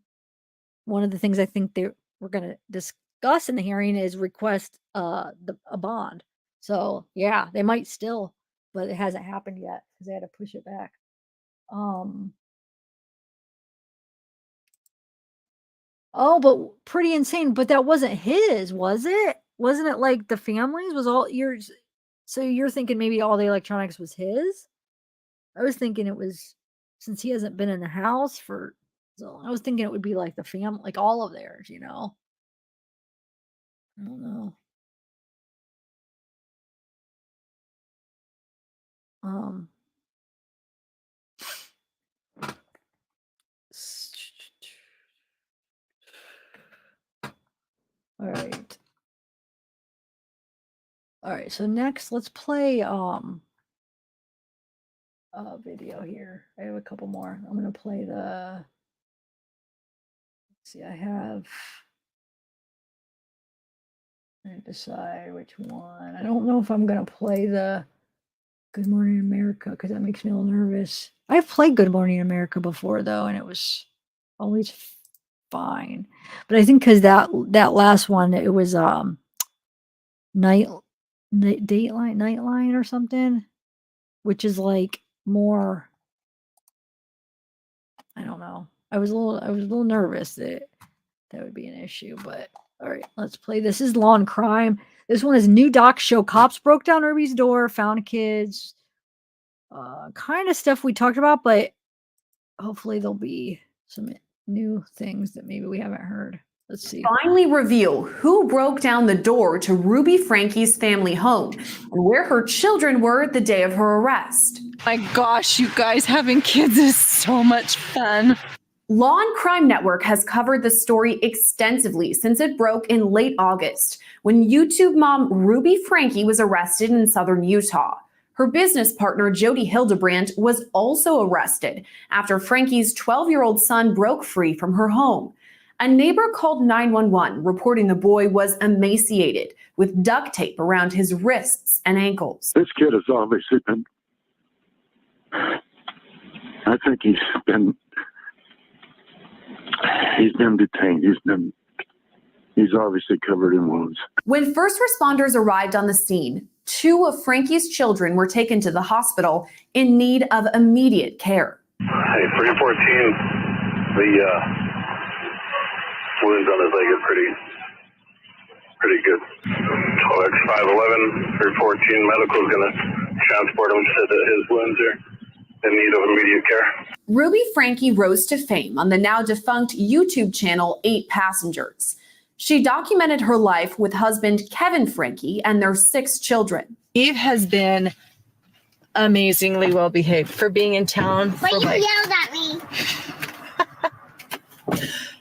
Speaker 1: one of the things I think they were gonna discuss in the hearing is request, a bond. So, yeah, they might still, but it hasn't happened yet because they had to push it back. Um, oh, but pretty insane, but that wasn't his, was it? Wasn't it, like, the family's? Was all yours so you're thinking maybe all the electronics was his? I was thinking it was since he hasn't been in the house for so long, I was thinking it would be, like, the family, like, all of theirs, you know? I don't know. Um All right. All right, so next let's play a video here. I have a couple more. I'm gonna play the. Let's see, I have. I decide which one. I don't know if I'm gonna play the Good Morning America because that makes me a little nervous. I've played Good Morning America before though, and it was always fine. But I think because that last one, it was night Dateline Nightline or something, which is like more. I don't know. I was a little nervous that that would be an issue, but all right, let's play. This is Law and Crime. This one is new doc show cops broke down Irby's door, found kids. Kind of stuff we talked about, but hopefully there'll be some new things that maybe we haven't heard. Let's see.
Speaker 3: Finally reveal who broke down the door to Ruby Franke's family home and where her children were the day of her arrest.
Speaker 4: My gosh, you guys, having kids is so much fun.
Speaker 3: Law and Crime Network has covered the story extensively since it broke in late August when YouTube mom Ruby Franke was arrested in southern Utah. Her business partner, Jodi Hildebrandt, was also arrested after Franke's 12-year-old son broke free from her home. A neighbor called 911 reporting the boy was emaciated with duct tape around his wrists and ankles.
Speaker 5: This kid has obviously been, I think he's been detained. He's obviously covered in wounds.
Speaker 3: When first responders arrived on the scene, 2 of Franke's children were taken to the hospital in need of immediate care.
Speaker 6: Hey, 314, the wounds on his leg are pretty good. 12X511, 314, medical's gonna transport him, said that his wounds are in need of immediate care.
Speaker 3: Ruby Franke rose to fame on the now defunct YouTube channel 8 Passengers. She documented her life with husband Kevin Franke and their 6 children.
Speaker 4: Eve has been amazingly well behaved for being in town.
Speaker 7: But you
Speaker 4: like,
Speaker 7: yelled at me.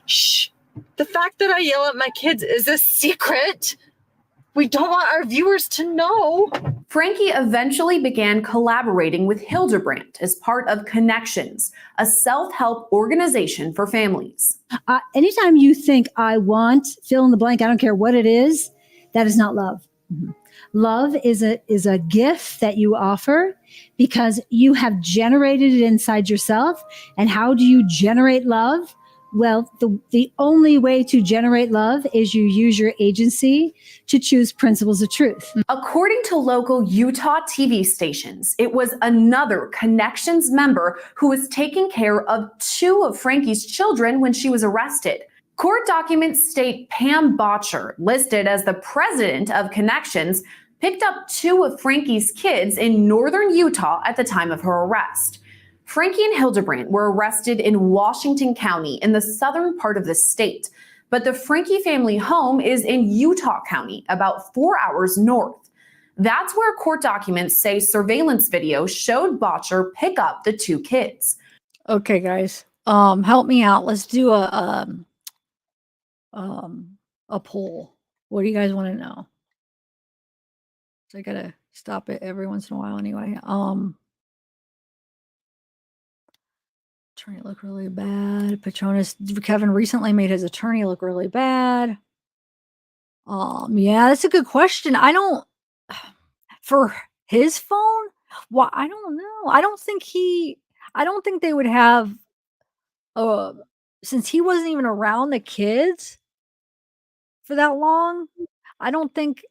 Speaker 4: shh. The fact that I yell at my kids is a secret. We don't want our viewers to know.
Speaker 3: Franke eventually began collaborating with Hildebrandt as part of Connections, a self-help organization for families.
Speaker 8: Anytime you think I want fill in the blank, I don't care what it is, that is not love. Mm-hmm. Love is a gift that you offer because you have generated it inside yourself. And how do you generate love? Well, the only way to generate love is you use your agency to choose principles of truth.
Speaker 3: According to local Utah TV stations, it was another Connections member who was taking care of 2 of Franke's children when she was arrested. Court documents state Pam Botcher, listed as the president of Connections, picked up 2 of Franke's kids in northern Utah at the time of her arrest. Franke and Hildebrandt were arrested in Washington County in the southern part of the state, but the Franke family home is in Utah County, about 4 hours north. That's where court documents say surveillance video showed Botcher pick up the 2 kids.
Speaker 1: Okay, guys, help me out. Let's do a poll. What do you guys want to know? So I gotta stop it every once in a while anyway. Attorney look really bad. Patronus Kevin recently made his attorney look really bad. Yeah, that's a good question. I don't for his phone. Well, I don't know. I don't think they would have. Since he wasn't even around the kids for that long, I think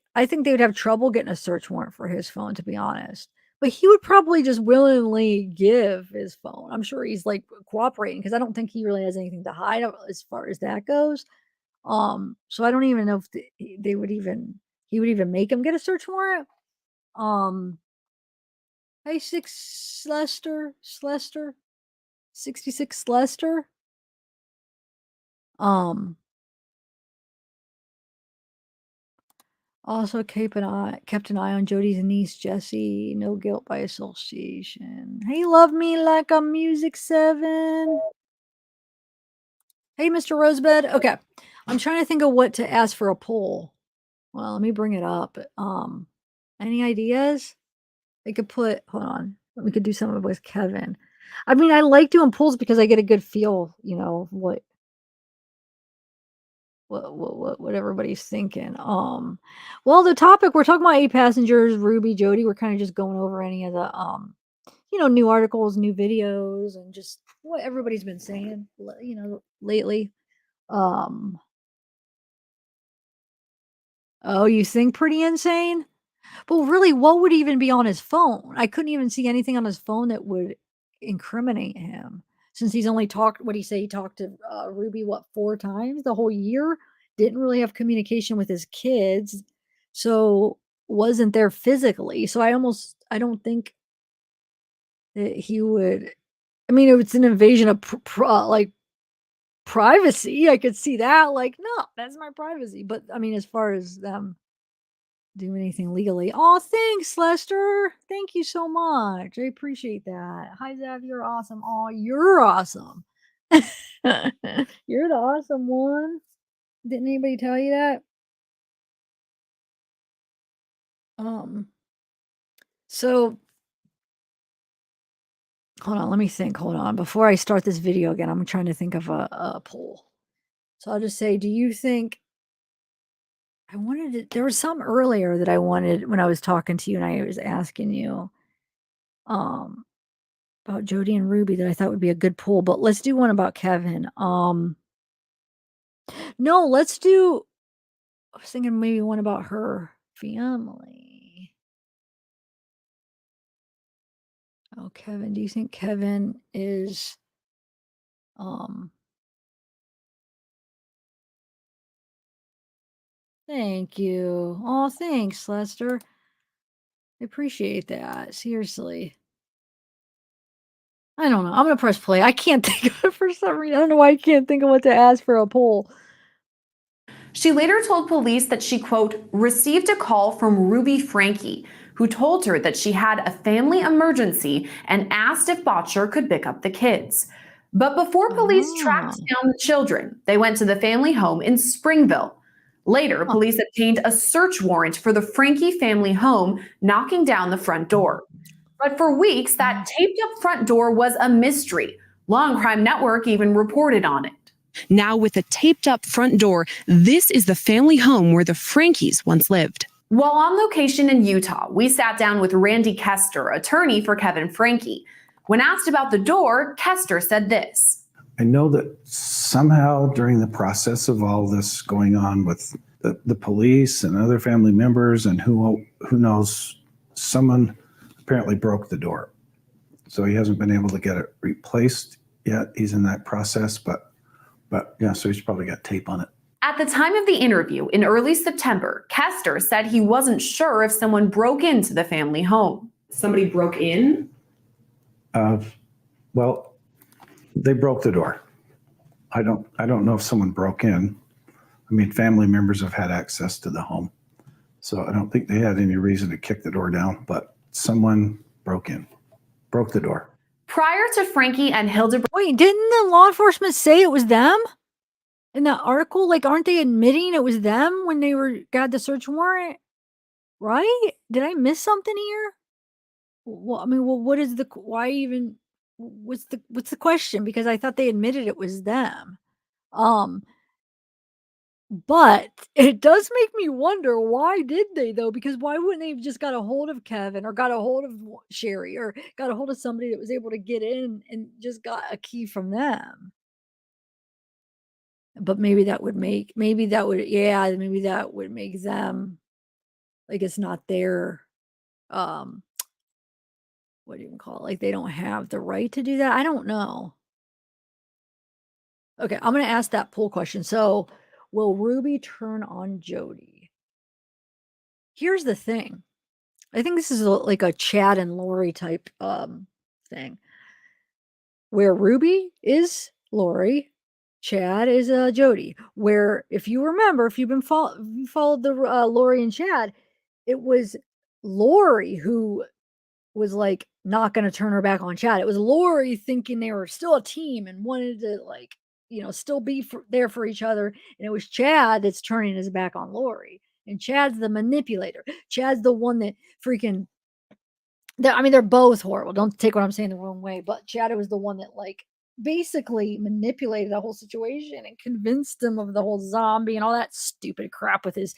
Speaker 1: they would have trouble getting a search warrant for his phone, to be honest. But he would probably just willingly give his phone. I'm sure he's like cooperating because I don't think he really has anything to hide as far as that goes. So I don't even know if he would even make him get a search warrant. Hey, 66 Lester. Also kept an eye on Jodi's niece, Jessie. No guilt by association. Hey, love me like a music 7. Hey, Mr. Rosebud. Okay. I'm trying to think of what to ask for a poll. Well, let me bring it up. Any ideas? I could put hold on. We could do some with Kevin. I mean, I like doing polls because I get a good feel, what everybody's thinking. Well, the topic we're talking about 8 passengers, Ruby, Jodi. We're kind of just going over any of the new articles, new videos, and just what everybody's been saying, lately. Um, oh, you think pretty insane? But really, what would even be on his phone? I couldn't even see anything on his phone that would incriminate him since he's only talked, what did he say? He talked to Ruby, what, 4 times the whole year? Didn't really have communication with his kids. So wasn't there physically. So I don't think that he would. I mean, it's an invasion of like privacy. I could see that. Like, no, that's my privacy. But I mean, as far as them do anything legally. Oh, thanks, Lester. Thank you so much. I appreciate that. Hi, Zev. You're awesome. Oh, you're awesome. You're the awesome one. Didn't anybody tell you that? So hold on, let me think. Hold on. Before I start this video again, I'm trying to think of a poll. So I'll just say, do you think there was some earlier that I wanted when I was talking to you and I was asking you about Jodi and Ruby that I thought would be a good poll, but let's do one about Kevin. No, let's do I was thinking maybe one about her family. Oh, Kevin, do you think Kevin is thank you. Oh, thanks, Lester. I appreciate that. Seriously. I don't know. I'm gonna press play. I can't think of it for some reason. I don't know why I can't think of what to ask for a poll.
Speaker 3: She later told police that she, quote, received a call from Ruby Franke, who told her that she had a family emergency and asked if Botcher could pick up the kids. But before police tracked down the children, they went to the family home in Springville. Later, police obtained a search warrant for the Franke family home, knocking down the front door. But for weeks, that taped up front door was a mystery. Law and Crime Network even reported on it.
Speaker 7: Now with a taped up front door, this is the family home where the Frankes once lived.
Speaker 3: While on location in Utah, we sat down with Randy Kester, attorney for Kevin Franke. When asked about the door, Kester said this.
Speaker 9: I know that somehow during the process of all this going on with the police and other family members and who knows, someone apparently broke the door. So he hasn't been able to get it replaced yet. He's in that process, but yeah, so he's probably got tape on it.
Speaker 3: At the time of the interview in early September, Kester said he wasn't sure if someone broke into the family home. Somebody broke in?
Speaker 9: Well, they broke the door. I don't know if someone broke in. I mean, family members have had access to the home. So I don't think they had any reason to kick the door down, but someone broke the door.
Speaker 3: Prior to Franke and Hildebrandt.
Speaker 1: Wait, didn't the law enforcement say it was them? In that article, like, aren't they admitting it was them when they got the search warrant? Right? Did I miss something here? Well, I mean, what is why even, what's the question? Because I thought they admitted it was them. But it does make me wonder, why did they though? Because why wouldn't they have just got a hold of Kevin or got a hold of Sherry or got a hold of somebody that was able to get in and just got a key from them? But maybe that would make them like it's not their what do you even call it? Like they don't have the right to do that. I don't know. Okay, I'm gonna ask that poll question. So will Ruby turn on Jodi? Here's the thing. I think this is like a Chad and Lori type thing. Where Ruby is Lori, Chad is Jodi. Where if you remember, if you've been you followed the Lori and Chad, it was Lori who was like not going to turn her back on Chad. It was Lori thinking they were still a team and wanted to like, still be there for each other. And it was Chad that's turning his back on Lori. and Chad's the manipulator. Chad's the one that freaking I mean, they're both horrible. Don't take what I'm saying the wrong way, but Chad was the one that like basically manipulated the whole situation and convinced him of the whole zombie and all that stupid crap with his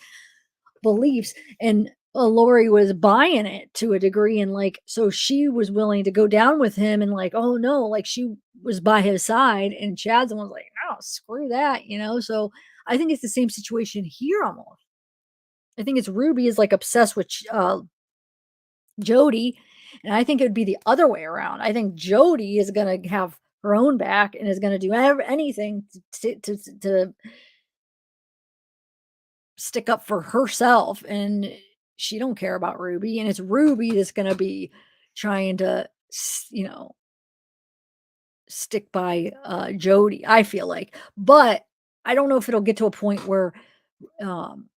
Speaker 1: beliefs. And Lori was buying it to a degree, and like so she was willing to go down with him, and like, oh no, like she was by his side, and Chad's the one was like, no, screw that, you know. So I think it's the same situation here almost. I think it's Ruby is like obsessed with Jodi, and I think it would be the other way around. I think Jodi is going to have her own back and is going to do anything to stick up for herself, and she don't care about Ruby, and it's Ruby that's going to be trying to, you know, stick by Jodi, I feel like. But I don't know if it'll get to a point where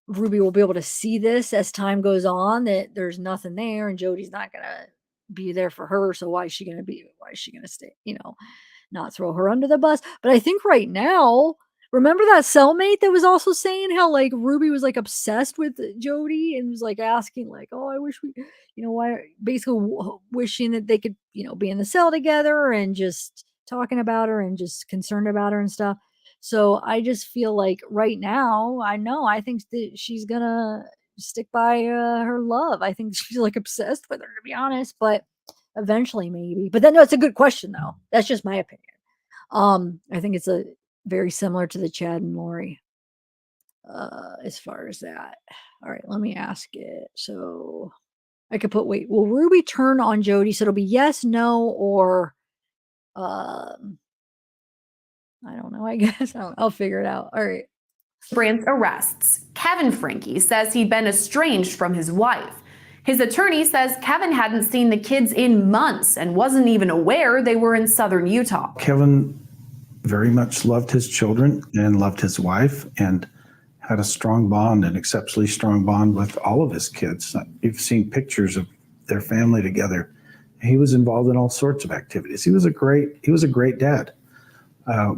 Speaker 1: Ruby will be able to see this as time goes on, that there's nothing there and Jodi's not gonna be there for her. So why is she gonna stay, you know, not throw her under the bus? But I think right now, remember that cellmate that was also saying how like Ruby was like obsessed with Jodi and was like asking like, oh, I wish we, you know, why, basically wishing that they could, you know, be in the cell together and just talking about her and just concerned about her and stuff. So I just feel like right now, I think that she's gonna stick by her love. I think she's like obsessed with her, to be honest, but eventually maybe. But then no, it's a good question though. That's just my opinion. I think it's a very similar to the Chad and Lori as far as that. All right, let me ask it. So I could put, wait, will Ruby turn on Jodi? So it'll be yes, no, or I don't know. I guess I'll figure it out. All right.
Speaker 3: Brandt's arrests. Kevin Franke says he'd been estranged from his wife. His attorney says Kevin hadn't seen the kids in months and wasn't even aware they were in southern Utah.
Speaker 9: Kevin very much loved his children and loved his wife and had a strong bond, an exceptionally strong bond with all of his kids. You've seen pictures of their family together. He was involved in all sorts of activities. He was a great dad.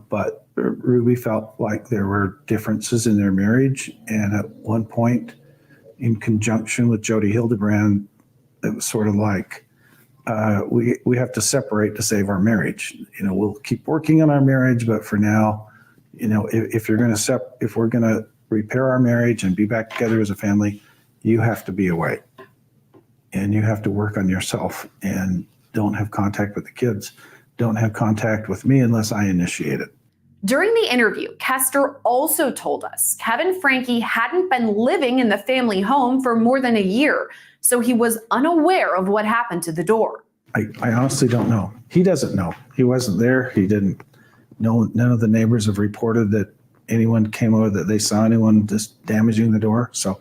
Speaker 9: But Ruby felt like there were differences in their marriage. And at one point, in conjunction with Jodi Hildebrandt, it was sort of like, we have to separate to save our marriage. You know, we'll keep working on our marriage, but for now, you know, if we're going to repair our marriage and be back together as a family, you have to be away. And you have to work on yourself and don't have contact with the kids. Don't have contact with me unless I initiate it.
Speaker 3: During the interview, Kester also told us Kevin Franke hadn't been living in the family home for more than a year, so he was unaware of what happened to the door.
Speaker 9: I honestly don't know. He doesn't know. He wasn't there. He didn't know. None of the neighbors have reported that anyone came over, that they saw anyone just damaging the door. So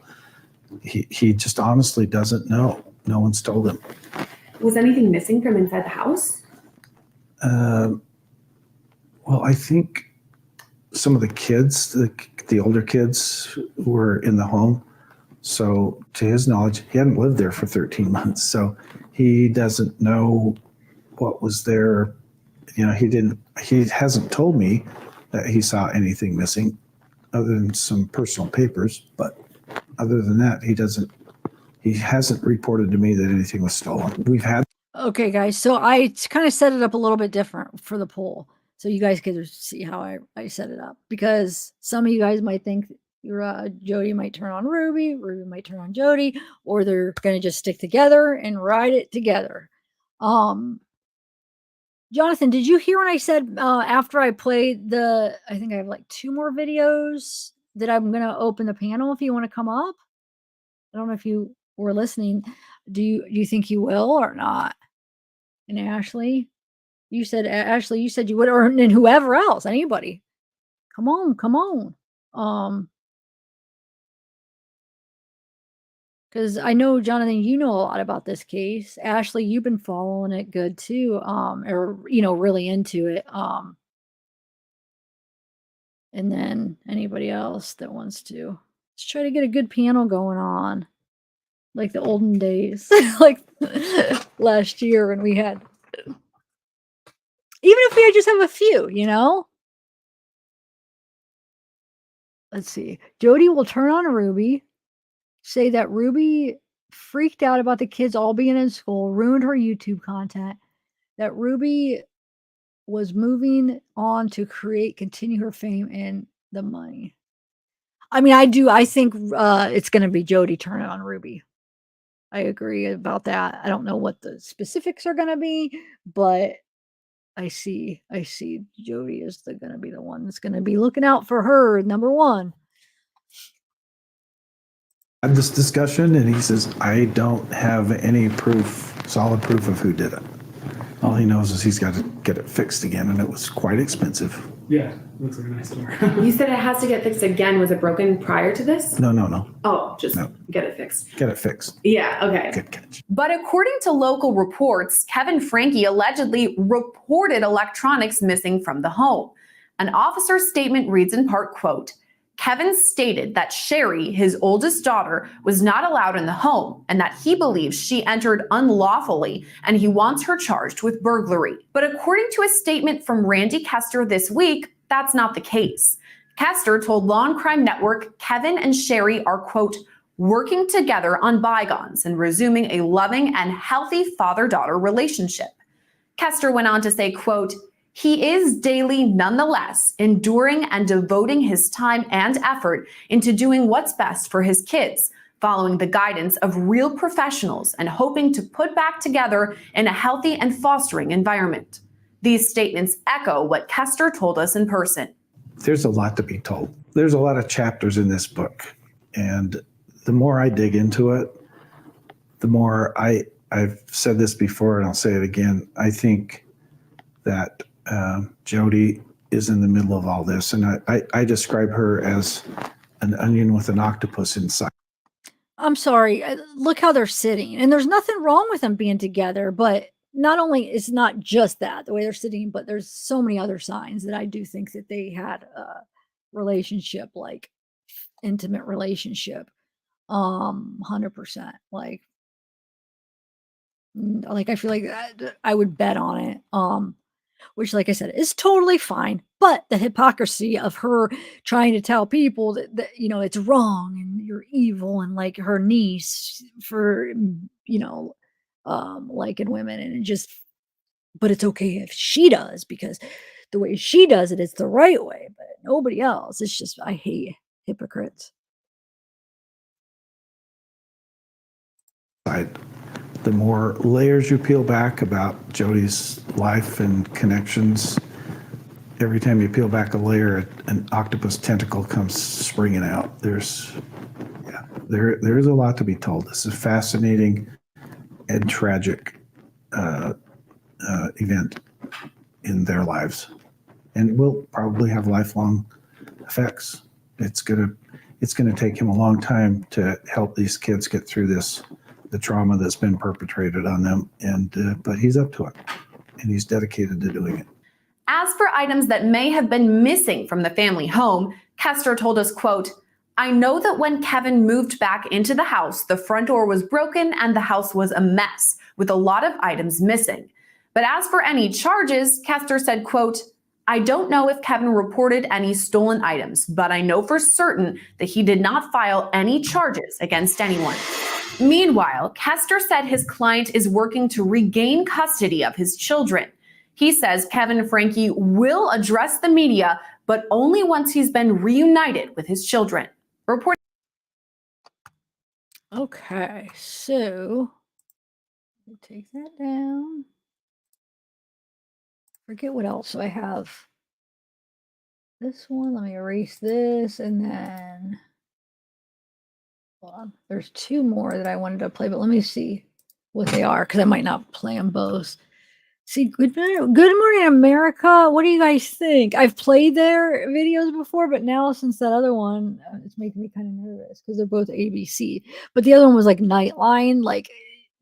Speaker 9: he just honestly doesn't know. No one's told him.
Speaker 3: Was anything missing from inside the house?
Speaker 9: Well, I think some of the kids, the older kids, were in the home. So to his knowledge, he hadn't lived there for 13 months. So he doesn't know what was there. You know, he hasn't told me that he saw anything missing other than some personal papers. But other than that, he hasn't reported to me that anything was stolen. We've had.
Speaker 1: Okay, guys. So I kind of set it up a little bit different for the poll. So you guys can see how I set it up, because some of you guys might think Jodi might turn on Ruby might turn on Jodi, or they're going to just stick together and ride it together. Jonathan, did you hear when I said after I played I think I have like 2 more videos that I'm going to open the panel if you want to come up? I don't know if you were listening. Do you think you will or not? And Ashley, you said you would, or and whoever else, anybody. Come on. Because I know, Jonathan, you know a lot about this case. Ashley, you've been following it good too, or you know, really into it. And then anybody else that wants to, let's try to get a good panel going on, like the olden days, like last year when we had. Even if we just have a few, you know. Let's see. Jodi will turn on Ruby. say that Ruby freaked out about the kids all being in school, ruined her YouTube content, that Ruby was moving on to continue her fame and the money. I mean, I think it's going to be Jodi turning on Ruby. I agree about that. I don't know what the specifics are going to be, but I see Jodi is going to be the one that's going to be looking out for her, number one.
Speaker 9: Had this discussion and he says, I don't have any solid proof of who did it. All he knows is he's got to get it fixed again, and it was quite expensive.
Speaker 10: Yeah, looks like a nice door.
Speaker 3: You said it has to get fixed again. Was it broken prior to this?
Speaker 9: No.
Speaker 3: Oh, just get it fixed.
Speaker 9: Get it fixed.
Speaker 3: Yeah, okay.
Speaker 9: Good catch.
Speaker 3: But according to local reports, Kevin Franke allegedly reported electronics missing from the home. An officer's statement reads in part, quote, Kevin stated that Sherry, his oldest daughter, was not allowed in the home and that he believes she entered unlawfully and he wants her charged with burglary. But according to a statement from Randy Kester this week, that's not the case. Kester told Law and Crime Network Kevin and Sherry are, quote, working together on bygones and resuming a loving and healthy father-daughter relationship. Kester went on to say, quote, he is daily, nonetheless, enduring and devoting his time and effort into doing what's best for his kids, following the guidance of real professionals and hoping to put back together in a healthy and fostering environment. These statements echo what Kester told us in person.
Speaker 9: There's a lot to be told. There's a lot of chapters in this book, and the more I dig into it, the more I've said this before and I'll say it again, I think that Jodi is in the middle of all this, and I describe her as an onion with an octopus inside.
Speaker 1: I'm sorry. Look how they're sitting, and there's nothing wrong with them being together. But not only it's not just that the way they're sitting, but there's so many other signs that I do think that they had a relationship, like intimate relationship, 100%. Like I feel like I would bet on it. Which, like I said, is totally fine. But the hypocrisy of her trying to tell people that it's wrong and you're evil, and like her niece for, liking women, and but it's okay if she does, because the way she does it's the right way, but nobody else. It's just, I hate hypocrites.
Speaker 9: The more layers you peel back about Jodi's life and connections, every time you peel back a layer, an octopus tentacle comes springing out. There's a lot to be told. This is a fascinating and tragic event in their lives, and will probably have lifelong effects. It's gonna take him a long time to help these kids get through the trauma that's been perpetrated on them, but he's up to it, and he's dedicated to doing it.
Speaker 3: As for items that may have been missing from the family home, Kester told us, quote, I know that when Kevin moved back into the house, the front door was broken and the house was a mess with a lot of items missing. But as for any charges, Kester said, quote, I don't know if Kevin reported any stolen items, but I know for certain that he did not file any charges against anyone. Meanwhile, Kester said his client is working to regain custody of his children. He says Kevin Franke will address the media, but only once he's been reunited with his children.
Speaker 1: Okay, so take that down. Forget what else I have. This one, let me erase this, and then hold on. There's two more that I wanted to play, but let me see what they are, because I might not play them both. See, Good Morning America. What do you guys think? I've played their videos before, but now since that other one, it's making me kind of nervous because they're both ABC. But the other one was like Nightline. Like,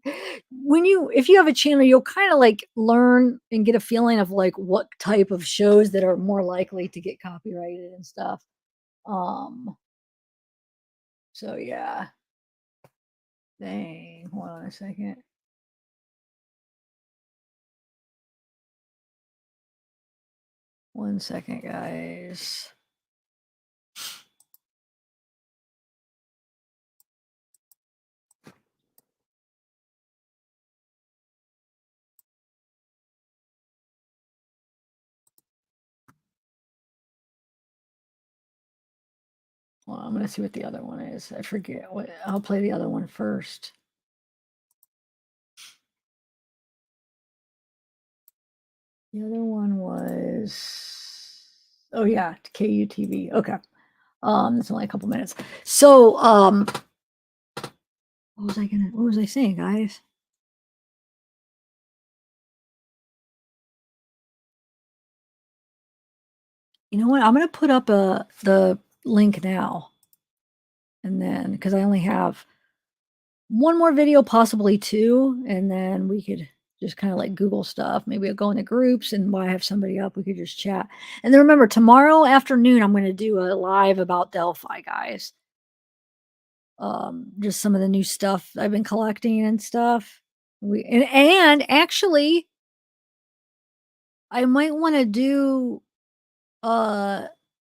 Speaker 1: if you have a channel, you'll kind of like learn and get a feeling of like what type of shows that are more likely to get copyrighted and stuff. So yeah. Dang, hold on a second. One second, guys. Well, I'm gonna see what the other one is. I forget what. I'll play the other one first. The other one was, oh yeah, KUTV. Okay. It's only a couple minutes. So, what was I saying, guys? You know what? I'm gonna put up the link now. And then, because I only have one more video, possibly two, and then we could just kind of like Google stuff. Maybe I'll go in the groups, and while I have somebody up, we could just chat. And then remember, tomorrow afternoon, I'm going to do a live about Delphi, guys. Just some of the new stuff I've been collecting and stuff. And actually, I might want to do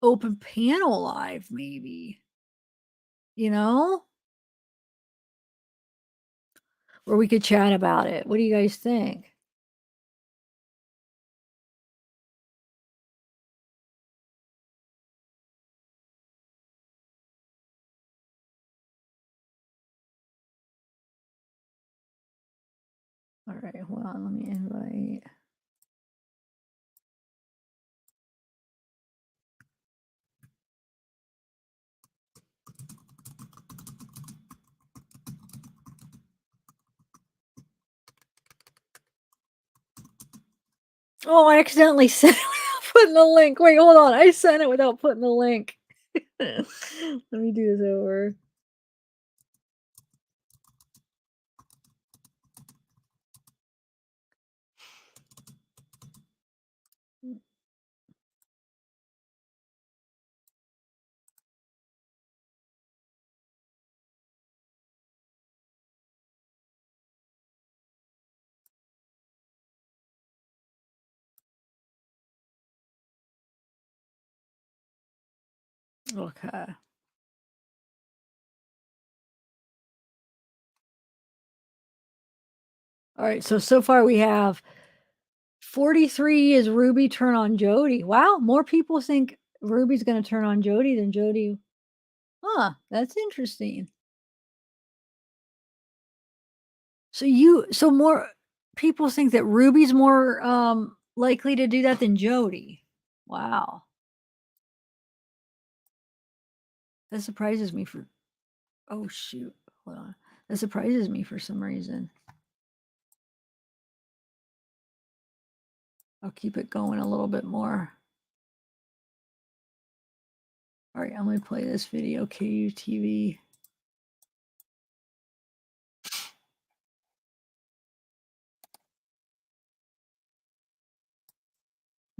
Speaker 1: open panel live, maybe. You know? Where we could chat about it. What do you guys think? All right, hold on, let me invite. Oh, I accidentally sent it without putting the link. Wait, hold on. I sent it without putting the link. Let me do this over. Okay. All right, so far we have 43 is Ruby turn on Jodi. Wow, more people think Ruby's going to turn on Jodi than Jodi. Huh, that's interesting. So more people think that Ruby's more likely to do that than Jodi. Wow. That surprises me for, oh shoot, hold on. That surprises me for some reason. I'll keep it going a little bit more. All right, I'm gonna play this video, KUTV.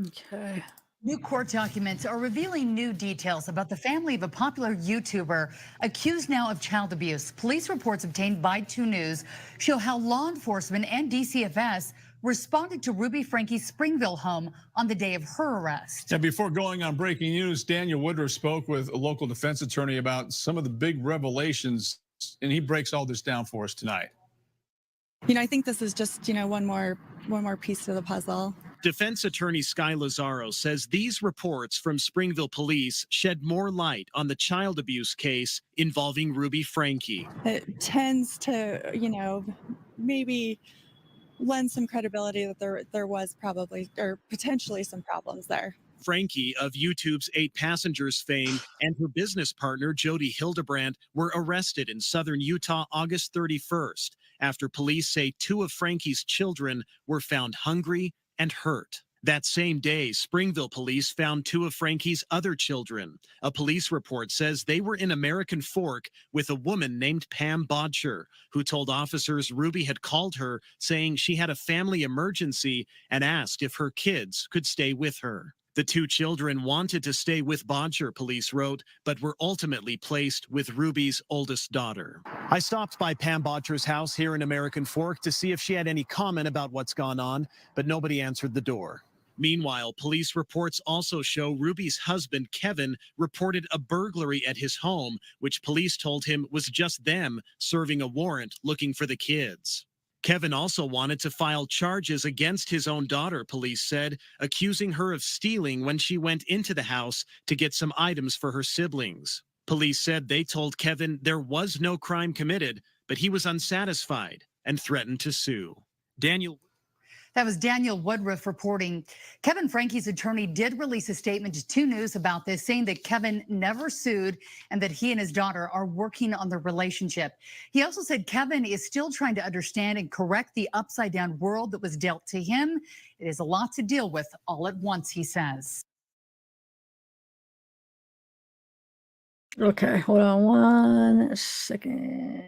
Speaker 1: Okay.
Speaker 11: New court documents are revealing new details about the family of a popular YouTuber accused now of child abuse. Police reports obtained by 2 News show how law enforcement and DCFS responded to Ruby Franke's Springville home on the day of her arrest.
Speaker 12: And before going on breaking news, Daniel Woodruff spoke with a local defense attorney about some of the big revelations, and he breaks all this down for us tonight.
Speaker 13: You know, I think this is just, one more piece to the puzzle.
Speaker 14: Defense attorney Sky Lazaro says these reports from Springville police shed more light on the child abuse case involving Ruby Franke.
Speaker 13: It tends to, maybe lend some credibility that there was probably or potentially some problems there.
Speaker 14: Franke of YouTube's 8 Passengers fame and her business partner Jodi Hildebrandt were arrested in southern Utah August 31st after police say 2 of Franke's children were found hungry and hurt. That same day, Springville police found 2 of Franke's other children. A police report says they were in American Fork with a woman named Pam Bodger, who told officers Ruby had called her saying she had a family emergency and asked if her kids could stay with her. The 2 children wanted to stay with Bodger, police wrote, but were ultimately placed with Ruby's oldest daughter. I stopped by Pam Bodger's house here in American Fork to see if she had any comment about what's gone on, but nobody answered the door. Meanwhile, police reports also show Ruby's husband, Kevin, reported a burglary at his home, which police told him was just them serving a warrant looking for the kids. Kevin also wanted to file charges against his own daughter, police said, accusing her of stealing when she went into the house to get some items for her siblings. Police said they told Kevin there was no crime committed, but he was unsatisfied and threatened to sue. Daniel.
Speaker 11: That was Daniel Woodruff reporting. Kevin Franke's attorney did release a statement to 2 News about this, saying that Kevin never sued and that he and his daughter are working on their relationship. He also said Kevin is still trying to understand and correct the upside-down world that was dealt to him. It is a lot to deal with all at once, he says.
Speaker 1: Okay, hold on 1 second.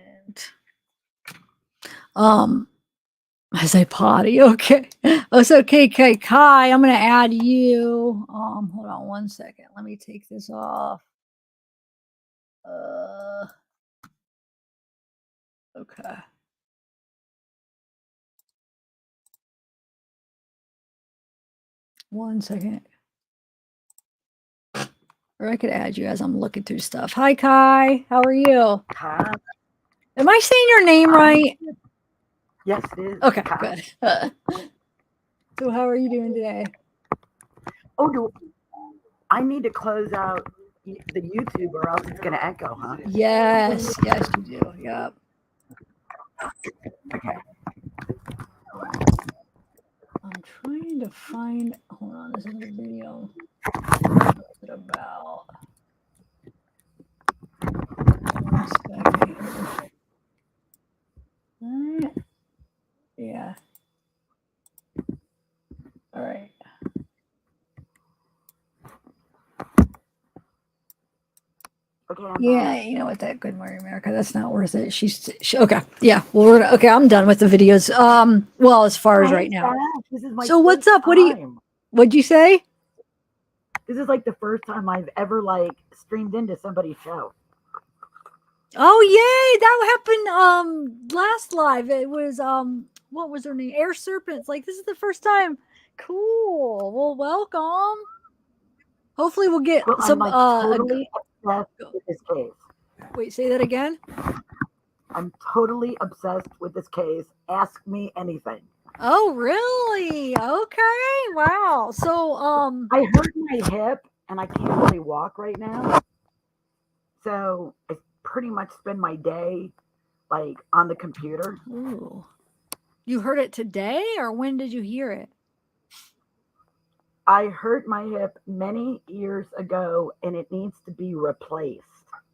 Speaker 1: As I potty, okay. Oh, it's okay, Kai. I'm gonna add you. Hold on 1 second. Let me take this off. Okay. One second. Or I could add you as I'm looking through stuff. Hi, Kai. How are you?
Speaker 15: Hi.
Speaker 1: Am I saying your name right?
Speaker 15: Yes, it is.
Speaker 1: Okay,
Speaker 15: Hi.
Speaker 1: good. So how are you doing today?
Speaker 15: Oh, I need to close out the YouTube or else it's going to echo, huh?
Speaker 1: Yes, yes, you do. Yep.
Speaker 15: Okay.
Speaker 1: I'm trying to find. Hold on, this is a video. What's it about? 1 second. Yeah. All right.
Speaker 15: Okay.
Speaker 1: Yeah, you know what? That Good Morning America. That's not worth it. Okay. Yeah. Well, we're gonna. Okay, I'm done with the videos. Well, as far as right now.
Speaker 15: This is my
Speaker 1: So what's
Speaker 15: first
Speaker 1: up? What do you?
Speaker 15: time.
Speaker 1: What'd you say?
Speaker 15: This is like the first time I've ever like streamed into somebody's show.
Speaker 1: Oh yay! That happened last live. It was what was her name? Air Serpents. Like this is the first time. Cool. Well, welcome. Hopefully we'll get
Speaker 15: Well,
Speaker 1: some
Speaker 15: I'm like totally obsessed with this case.
Speaker 1: Wait, say that again.
Speaker 15: I'm totally obsessed with this case. Ask me anything.
Speaker 1: Oh, really? Okay. Wow. So
Speaker 15: I hurt my hip and I can't really walk right now. So I pretty much spend my day like on the computer.
Speaker 1: Ooh. You heard it today or when did you hear it?
Speaker 15: I hurt my hip many years ago and it needs to be replaced.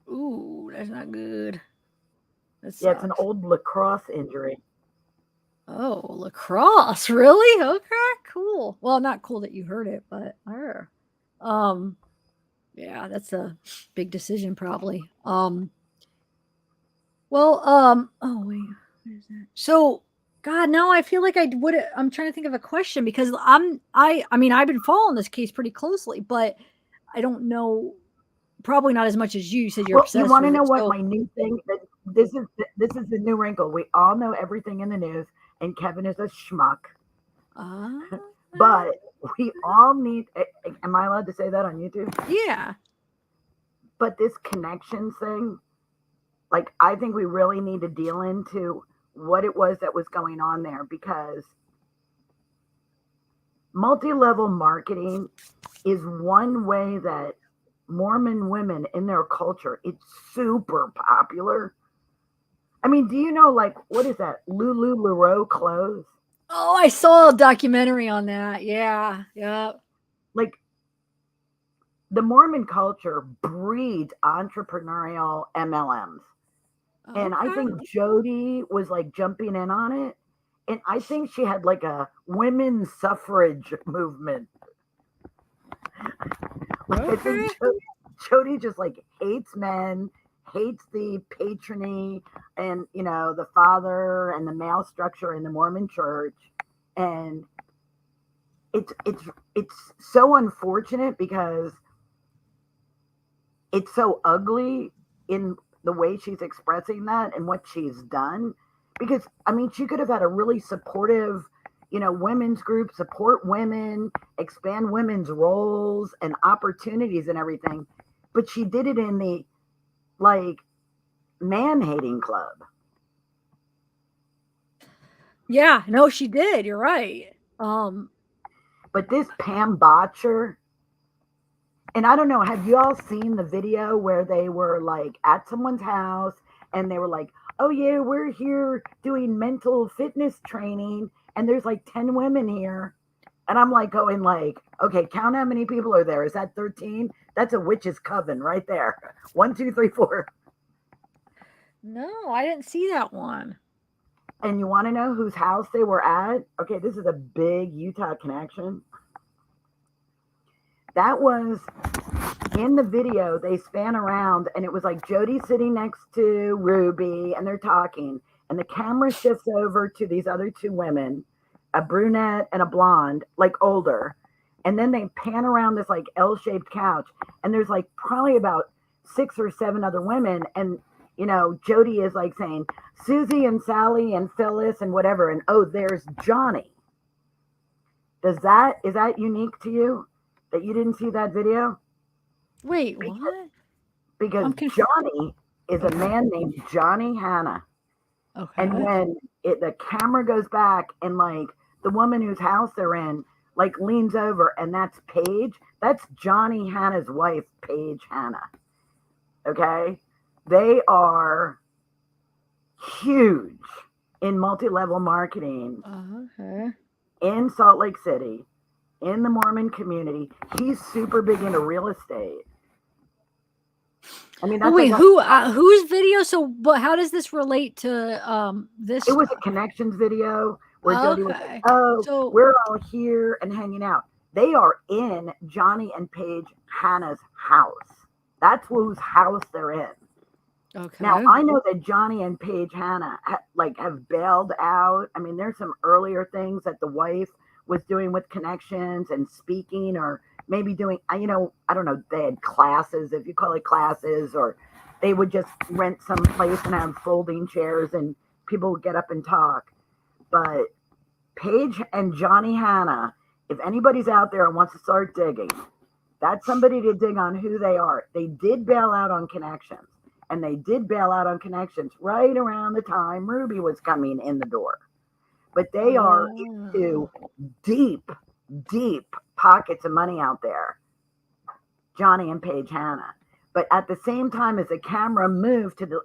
Speaker 1: Ooh, that's not good.
Speaker 15: Yeah, it's an old lacrosse injury.
Speaker 1: Oh, lacrosse. Really? Okay, cool. Well, not cool that you heard it, but yeah, that's a big decision probably. Oh wait, what is that? So God, no, I feel like I'm trying to think of a question because I mean, I've been following this case pretty closely, but I don't know, probably not as much as you said you're
Speaker 15: Well,
Speaker 1: obsessed
Speaker 15: you want to
Speaker 1: with
Speaker 15: know
Speaker 1: it.
Speaker 15: what
Speaker 1: So,
Speaker 15: my new thing? This is the new wrinkle. We all know everything in the news, and Kevin is a schmuck. But we all need. Am I allowed to say that on YouTube?
Speaker 1: Yeah.
Speaker 15: But this connections thing, like, I think we really need to deal into what it was that was going on there, because multi-level marketing is one way that Mormon women in their culture, it's super popular. I mean, do you know, like, what is that? Lululemon clothes?
Speaker 1: oh, I saw a documentary on that. Yeah. Yeah.
Speaker 15: Like, the Mormon culture breeds entrepreneurial MLMs. And I think Jodi was like jumping in on it. And I think she had like a women's suffrage movement. Like, I think Jodi just like hates men, hates the patrony and, you know, the father and the male structure in the Mormon church. And it's so unfortunate because it's so ugly in the way she's expressing that and what she's done. Because, I mean, she could have had a really supportive, you know, women's group, support women, expand women's roles and opportunities and everything. But she did it in the, like, man-hating club.
Speaker 1: Yeah, no, she did. You're right.
Speaker 15: But this Pam Botcher, And I don't know, have you all seen the video where they were like at someone's house and they were like, oh yeah, we're here doing mental fitness training and there's like 10 women here. And I'm like going like, okay, count how many people are there. Is that 13? That's a witch's coven right there. 1, 2, 3, 4.
Speaker 1: No, I didn't see that one.
Speaker 15: And you want to know whose house they were at? Okay, this is a big Utah connection. That was in the video. They span around and it was like Jodi sitting next to Ruby and they're talking. And the camera shifts over to these other 2 women, a brunette and a blonde, like older. And then they pan around this like L-shaped couch. And there's like probably about 6 or 7 other women. And, you know, Jodi is like saying, Susie and Sally and Phyllis and whatever. And oh, there's Johnny. Is that unique to you that you didn't see that video?
Speaker 1: Wait, what?
Speaker 15: Because Johnny is a man named Johnny Hanna.
Speaker 1: Okay.
Speaker 15: And when the camera goes back and like the woman whose house they're in like leans over and that's Paige. That's Johnny Hanna's wife, Paige Hanna. Okay. They are huge in multi-level marketing
Speaker 1: Okay.
Speaker 15: in Salt Lake City, in the Mormon community. He's super big into real estate. I mean, that's
Speaker 1: wait,
Speaker 15: like
Speaker 1: whose video? So, but how does this relate to this?
Speaker 15: it was a connections video where Jodi was
Speaker 1: Okay.
Speaker 15: like, oh,
Speaker 1: So-
Speaker 15: we're all here and hanging out. They are in Johnny and Paige Hanna's house. That's whose house they're in.
Speaker 1: Okay.
Speaker 15: Now, I know that Johnny and Paige Hanna have bailed out. I mean, there's some earlier things that the wife was doing with connections and speaking, or maybe doing, you know, I don't know, they had classes, if you call it classes, or they would just rent some place and have folding chairs and people would get up and talk. But Paige and Johnny Hanna, if anybody's out there and wants to start digging, that's somebody to dig on who they are. They did bail out on connections, and they did bail out on connections right around the time Ruby was coming in the door. But they are into deep, deep pockets of money out there, Johnny and Paige Hanna. But at the same time as the camera moved to the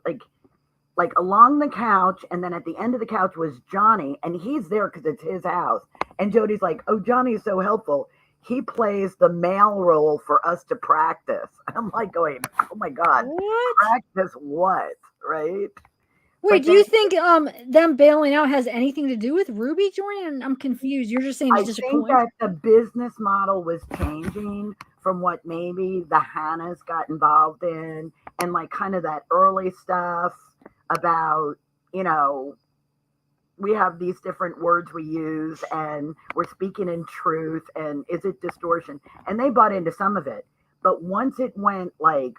Speaker 15: like along the couch, and then at the end of the couch was Johnny, and he's there because it's his house. And Jodi's like, oh, Johnny's so helpful. He plays the male role for us to practice. And I'm like going, oh my God,
Speaker 1: what?
Speaker 15: Practice what? Right?
Speaker 1: Wait, do you think them bailing out has anything to do with Ruby joining? I'm confused. You're just saying
Speaker 15: I
Speaker 1: it's just a
Speaker 15: think
Speaker 1: coincidence.
Speaker 15: that the business model was changing from what maybe the Hannas got involved in, and like kind of that early stuff about, you know, we have these different words we use and we're speaking in truth, and is it distortion? And they bought into some of it. But once it went like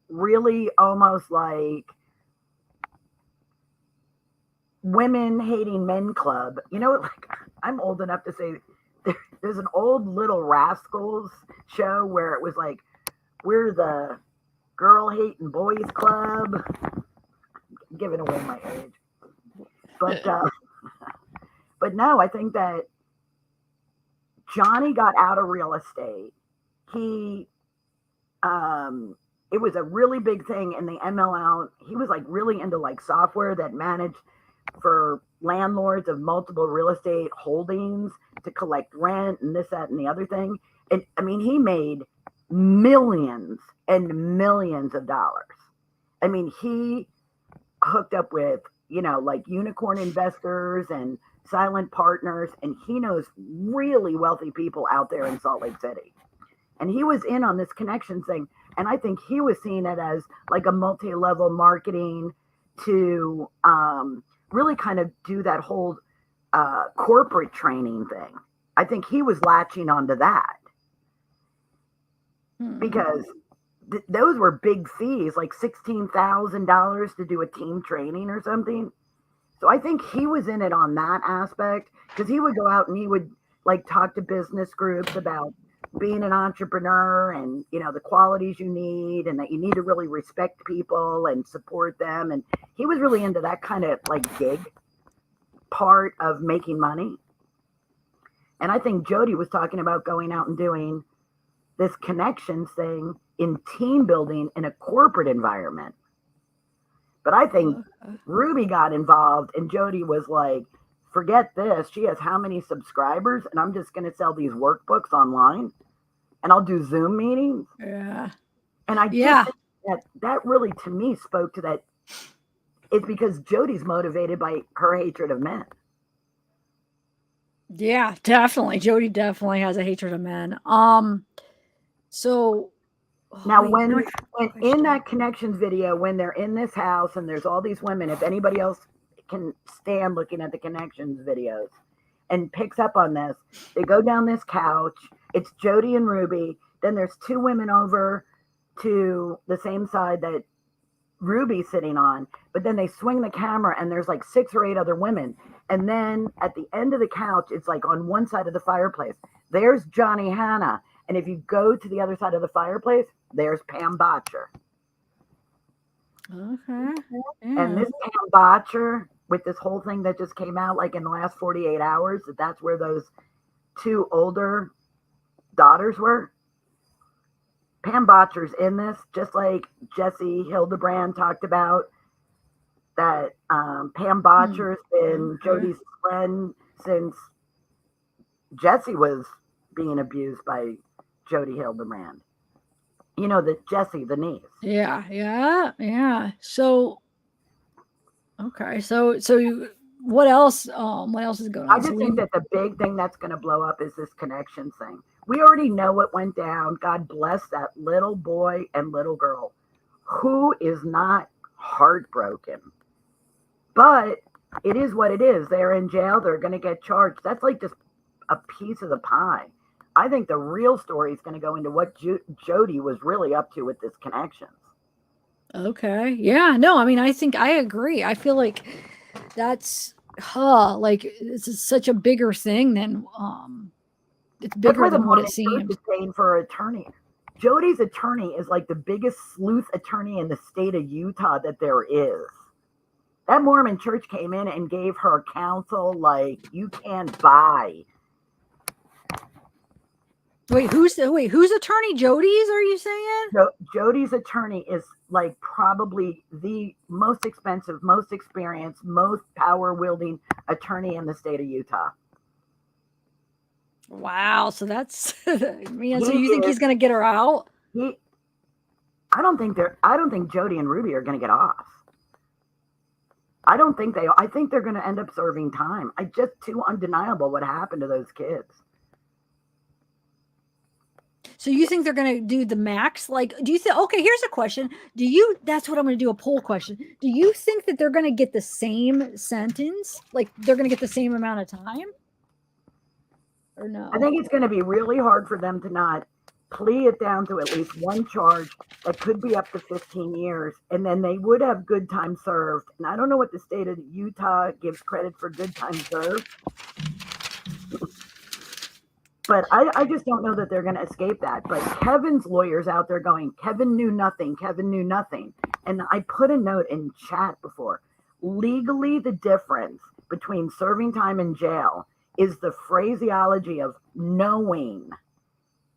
Speaker 15: really almost like women hating men club, you know, like I'm old enough to say there's an old Little Rascals show where it was like, we're the girl hating boys club. I'm giving away my age. But no, I think that Johnny got out of real estate. He, it was a really big thing in the MLL. He was like really into like software that managed for landlords of multiple real estate holdings to collect rent and this, that, and the other thing. And I mean, he made millions and millions of dollars. I mean, he hooked up with, you know, like unicorn investors and silent partners, and he knows really wealthy people out there in Salt Lake City. And he was in on this connection thing. And I think he was seeing it as like a multi-level marketing to really kind of do that whole corporate training thing. I think he was latching onto that because those were big fees, like $16,000 to do a team training or something. So I think he was in it on that aspect, because he would go out and he would like talk to business groups about being an entrepreneur and, you know, the qualities you need and that you need to really respect people and support them. And he was really into that kind of like gig part of making money. And I think Jodi was talking about going out and doing this connections thing in team building in a corporate environment. But I think Ruby got involved and Jodi was like, forget this. She has how many subscribers? And I'm just going to sell these workbooks online and I'll do Zoom meetings.
Speaker 1: Yeah.
Speaker 15: And I just think that really to me spoke to that. It's because Jodi's motivated by her hatred of men.
Speaker 1: Yeah, definitely. Jodi definitely has a hatred of men. So
Speaker 15: now when in that connections video, when they're in this house and there's all these women, if anybody else can stand looking at the connections videos and picks up on this, they go down this couch. It's Jodi and Ruby. Then there's two women over to the same side that Ruby's sitting on, but then they swing the camera and there's like 6 or 8 other women. And then at the end of the couch, it's like on one side of the fireplace, there's Johnny Hanna. And if you go to the other side of the fireplace, there's Pam Botcher.
Speaker 1: Okay.
Speaker 15: And this Pam Botcher, with this whole thing that just came out like in the last 48 hours, that's where those 2 older daughters were. Pam Botcher's in this, just like Jesse Hildebrandt talked about, that Pam Botcher's been Jodi's friend since Jesse was being abused by Jodi Hildebrandt. You know, the Jesse, the niece.
Speaker 1: Yeah. So, okay. So what else? What else is going on?
Speaker 15: I just think that the big thing that's going to blow up is this connections thing. We already know what went down. God bless that little boy and little girl who is not heartbroken. But it is what it is. They're in jail. They're going to get charged. That's like just a piece of the pie. I think the real story is going to go into what Jodi was really up to with this connections.
Speaker 1: Okay. Yeah. No, I mean, I think I agree. I feel like that's like it's such a bigger thing than it's bigger than what it seems.
Speaker 15: Paying for an attorney. Jodi's attorney is like the biggest sleuth attorney in the state of Utah that there is. That Mormon church came in and gave her counsel like you can't buy.
Speaker 1: Who's attorney? Jodi's, are you saying?
Speaker 15: Jodi's attorney is like probably the most expensive, most experienced, most power wielding attorney in the state of Utah.
Speaker 1: Wow. So that's man. So you think he's going to get her out?
Speaker 15: I don't think Jodi and Ruby are going to get off. I think they're going to end up serving time. It's just too undeniable what happened to those kids.
Speaker 1: So you think they're going to do the max? Like, do you think, okay, here's a question. That's what I'm going to do, a poll question. Do you think that they're going to get the same sentence? Like they're going to get the same amount of time? Or no?
Speaker 15: I think it's going to be really hard for them to not plea it down to at least one charge that could be up to 15 years. And then they would have good time served. And I don't know what the state of Utah gives credit for good time served. But I just don't know that they're going to escape that. But Kevin's lawyer's out there going, Kevin knew nothing. Kevin knew nothing. And I put a note in chat before. Legally, the difference between serving time in jail is the phraseology of knowing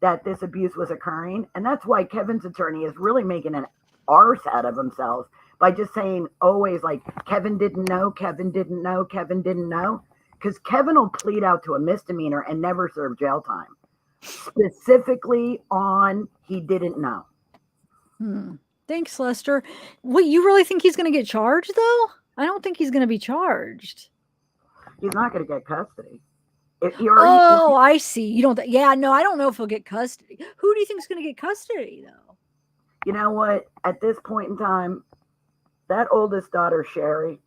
Speaker 15: that this abuse was occurring. And that's why Kevin's attorney is really making an arse out of himself by just saying always like, Kevin didn't know, Kevin didn't know, Kevin didn't know. Because Kevin will plead out to a misdemeanor and never serve jail time. Specifically on he didn't know.
Speaker 1: Thanks, Lester. What, you really think he's going to get charged, though? I don't think he's going to be charged.
Speaker 15: He's not going to get custody.
Speaker 1: I see. You don't. Yeah, no, I don't know if he'll get custody. Who do you think is going to get custody, though?
Speaker 15: You know what? At this point in time, that oldest daughter, Sherry,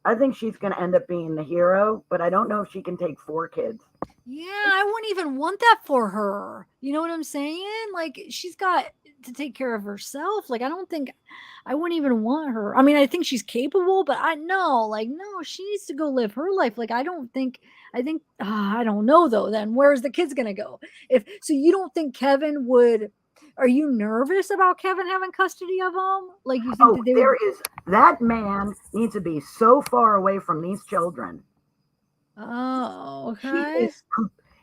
Speaker 15: I think she's going to end up being the hero, but I don't know if she can take 4 kids.
Speaker 1: Yeah, I wouldn't even want that for her. You know what I'm saying? Like, she's got to take care of herself. Like, I wouldn't even want her. I mean, I think she's capable, but no, she needs to go live her life. Like, I don't know though, then where's the kids going to go? So you don't think Kevin would, are you nervous about Kevin having custody of him? Like, you think
Speaker 15: that man needs to be so far away from these children.
Speaker 1: Oh, okay.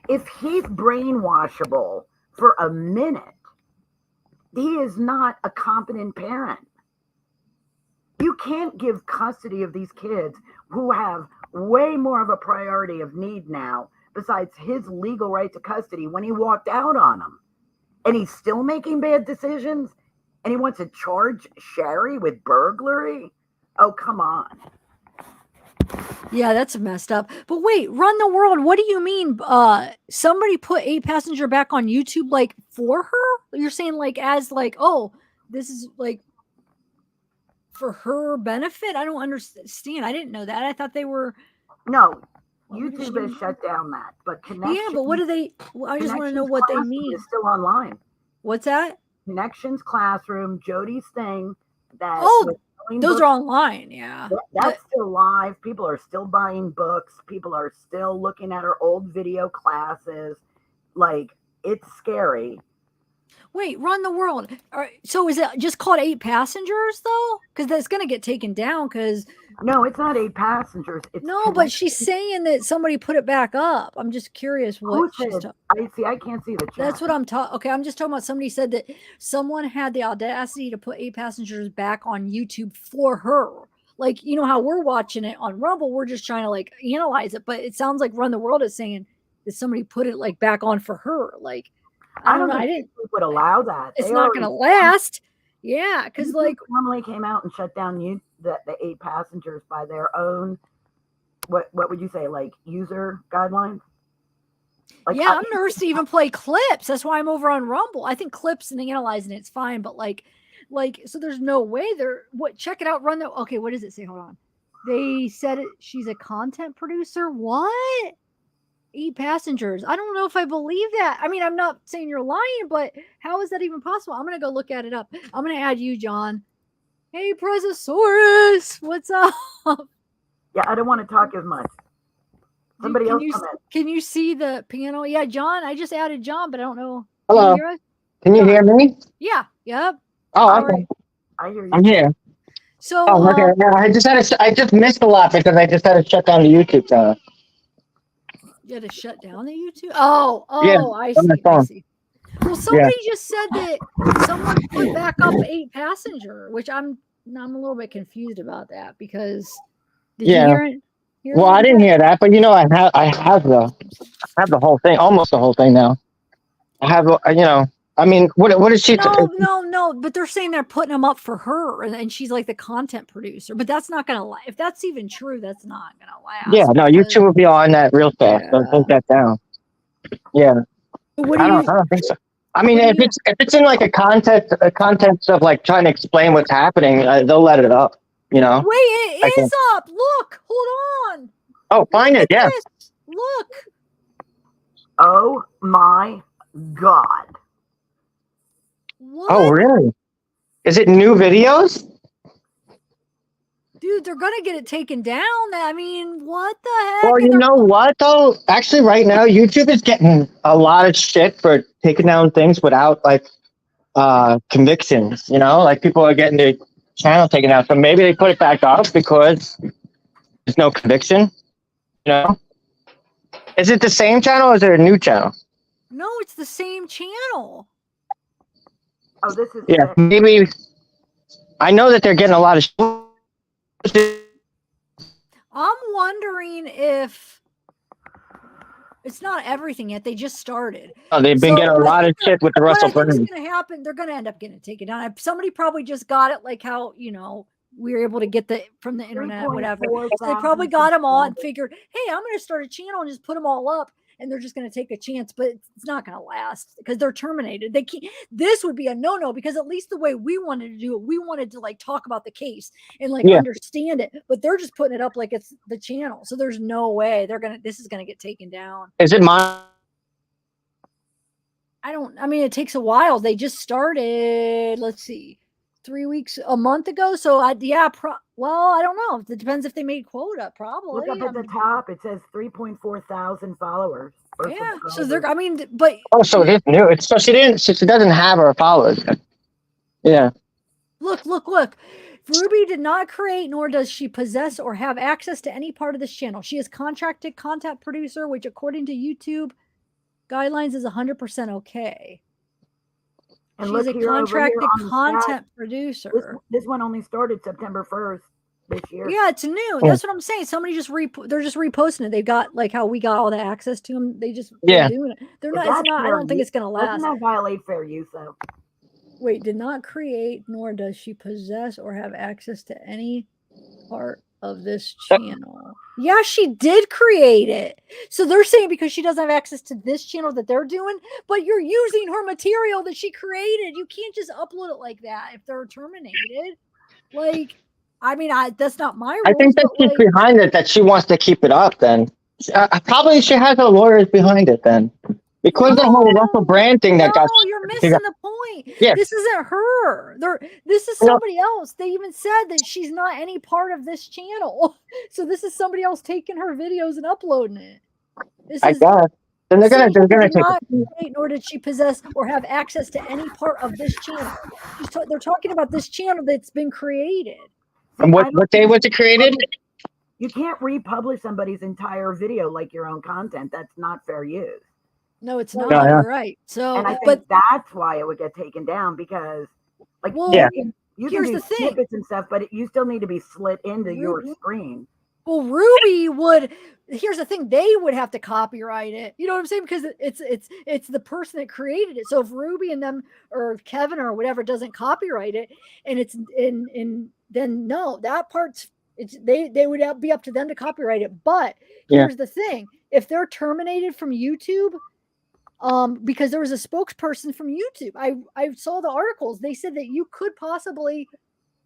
Speaker 15: If he's brainwashable for a minute. He is not a competent parent. You can't give custody of these kids who have way more of a priority of need now besides his legal right to custody when he walked out on them. And he's still making bad decisions? And he wants to charge Sherry with burglary? Oh, come on.
Speaker 1: Yeah, that's messed up. But wait, Run the World, what do you mean? Somebody put 8Passenger back on YouTube like for her? You're saying like as like, oh, this is like for her benefit? I don't understand. I didn't know that. I thought they were.
Speaker 15: No, YouTube has shut down that. But Connections.
Speaker 1: Yeah, but what do they? I just want to know what they mean.
Speaker 15: It's still online.
Speaker 1: What's that?
Speaker 15: Connections Classroom, Jodi's thing. That
Speaker 1: those are online. Yeah,
Speaker 15: that's still live. People are still buying books. People are still looking at her old video classes. Like, it's scary.
Speaker 1: Wait, Run the World. So is it just called 8Passengers though? Because that's going to get taken down. Because
Speaker 15: no, it's not 8Passengers. It's
Speaker 1: no, but she's saying that somebody put it back up. I'm just curious what she's talking.
Speaker 15: I can't see the chat.
Speaker 1: That's what I'm talking. Okay, I'm just talking about. Somebody said that someone had the audacity to put 8Passengers back on YouTube for her. Like, you know how we're watching it on Rumble, we're just trying to like analyze it. But it sounds like Run the World is saying that somebody put it like back on for her. Like, I don't know. I didn't
Speaker 15: would allow that.
Speaker 1: It's not going to last. Yeah, because like
Speaker 15: normally came out and shut down the 8Passengers by their own. What would you say? Like user guidelines? Like,
Speaker 1: yeah, I'm nervous to even play clips. That's why I'm over on Rumble. I think clips and analyzing it's fine, but like so there's no way they're check it out. Run the okay. What does it say? Hold on. They said it. She's a content producer. What? 8Passengers. I don't know if I believe that. I mean, I'm not saying you're lying, but how is that even possible? I'm gonna go look at it up. I'm gonna add you, John. Hey, Prezosaurus, what's up?
Speaker 15: Yeah, I don't want to talk as much. Somebody else come in.
Speaker 1: Can you see the panel? Yeah, John. I just added John, but I don't know.
Speaker 16: Hello. Can you hear me?
Speaker 1: Yeah. Yep.
Speaker 16: Oh, okay.
Speaker 15: I hear you.
Speaker 16: I'm here.
Speaker 1: So.
Speaker 16: Oh, okay. Yeah, I just missed a lot because I just had to shut down the YouTube channel.
Speaker 1: You had to shut down the YouTube? Oh,
Speaker 16: yeah,
Speaker 1: I see. Well, somebody just said that someone put back up 8Passenger, which I'm a little bit confused about that because did you hear it?
Speaker 16: Well, I didn't hear that, but you know, I have the whole thing, almost the whole thing now. I have, I mean, what is she?
Speaker 1: No, but they're saying they're putting them up for her, and she's like the content producer. But that's not gonna if that's even true, that's not gonna last.
Speaker 16: Yeah, no, YouTube will be on that real fast. Don't take that down. Yeah. I don't think so. I mean, if it's in like a context of like trying to explain what's happening, they'll let it up. You know.
Speaker 1: Wait, it is up. Look, hold on.
Speaker 16: Oh, find it. Yeah.
Speaker 1: Look.
Speaker 15: Oh my God.
Speaker 1: What?
Speaker 16: Oh, really? Is it new videos?
Speaker 1: Dude, they're gonna get it taken down. I mean, what the heck?
Speaker 16: Well, you know what though? Actually, right now, YouTube is getting a lot of shit for taking down things without like convictions. You know, like people are getting their channel taken down. So maybe they put it back up because there's no conviction. You know, is it the same channel or is it a new channel?
Speaker 1: No, it's the same channel.
Speaker 15: Oh, this is
Speaker 16: maybe. I know that they're getting a lot of.
Speaker 1: I'm wondering if it's not everything yet. They just started.
Speaker 16: Oh, they've been getting a lot of shit with the Russell Brand.
Speaker 1: What's going to happen? They're going to end up getting it taken down. Somebody probably just got it, like how we were able to get from the internet, whatever. So they probably got them all and figured, hey, I'm going to start a channel and just put them all up. And they're just going to take a chance, but it's not going to last because they're terminated. They can't. This would be a no-no because at least the way we wanted to do it, we wanted to like talk about the case and like understand it. But they're just putting it up like it's the channel, so there's no way this is gonna get taken down.
Speaker 16: Is it mine?
Speaker 1: I mean, it takes a while. They just started. Let's see, 3 weeks, a month ago. So well, I don't know. It depends if they made quota. Probably.
Speaker 15: Look up at the top. It says 3.4 thousand followers.
Speaker 1: Yeah. So but
Speaker 16: oh, so it is new. So she doesn't have her followers. Yeah.
Speaker 1: Look. Ruby did not create, nor does she possess or have access to any part of this channel. She is contracted content producer, which according to YouTube guidelines is 100% okay.
Speaker 15: And
Speaker 1: She's
Speaker 15: look
Speaker 1: a
Speaker 15: here over here
Speaker 1: contracted
Speaker 15: on the
Speaker 1: content
Speaker 15: stat,
Speaker 1: producer.
Speaker 15: This one only started September 1st this year.
Speaker 1: Yeah, it's new. That's what I'm saying. Somebody just they're just reposting it. They've got like how we got all the access to them. They're doing it. They're not. It's not. I don't think it's gonna last.
Speaker 15: Doesn't that violate fair use though?
Speaker 1: Wait, did not create nor does she possess or have access to any part of this channel. Yeah, she did create it. So they're saying because she doesn't have access to this channel that they're doing, but you're using her material that she created. You can't just upload it like that if they're terminated. Like, I mean, that's not my rules.
Speaker 16: I think that she's behind it, that she wants to keep it up then. Probably she has her lawyers behind it then. Because of the whole Russell Brand thing that got...
Speaker 1: No, you're missing the point.
Speaker 16: Yeah.
Speaker 1: This isn't her. This is somebody else. They even said that she's not any part of this channel. So this is somebody else taking her videos and uploading it.
Speaker 16: I guess. Then they're gonna take
Speaker 1: it. Nor did she possess or have access to any part of this channel. They're talking about this channel that's been created.
Speaker 16: And what day was it created?
Speaker 15: You can't republish somebody's entire video like your own content. That's not fair use.
Speaker 1: No, it's not. You're right. So,
Speaker 15: and I think that's why it would get taken down because, like, you can do snippets and stuff, but you still need to be slit into your screen.
Speaker 1: Well, Ruby would. Here's the thing: they would have to copyright it. You know what I'm saying? Because it's the person that created it. So if Ruby and them or Kevin or whatever doesn't copyright it, and it's then no, that part's they would be up to them to copyright it. But here's the thing: if they're terminated from YouTube. Because there was a spokesperson from YouTube. I saw the articles. They said that you could possibly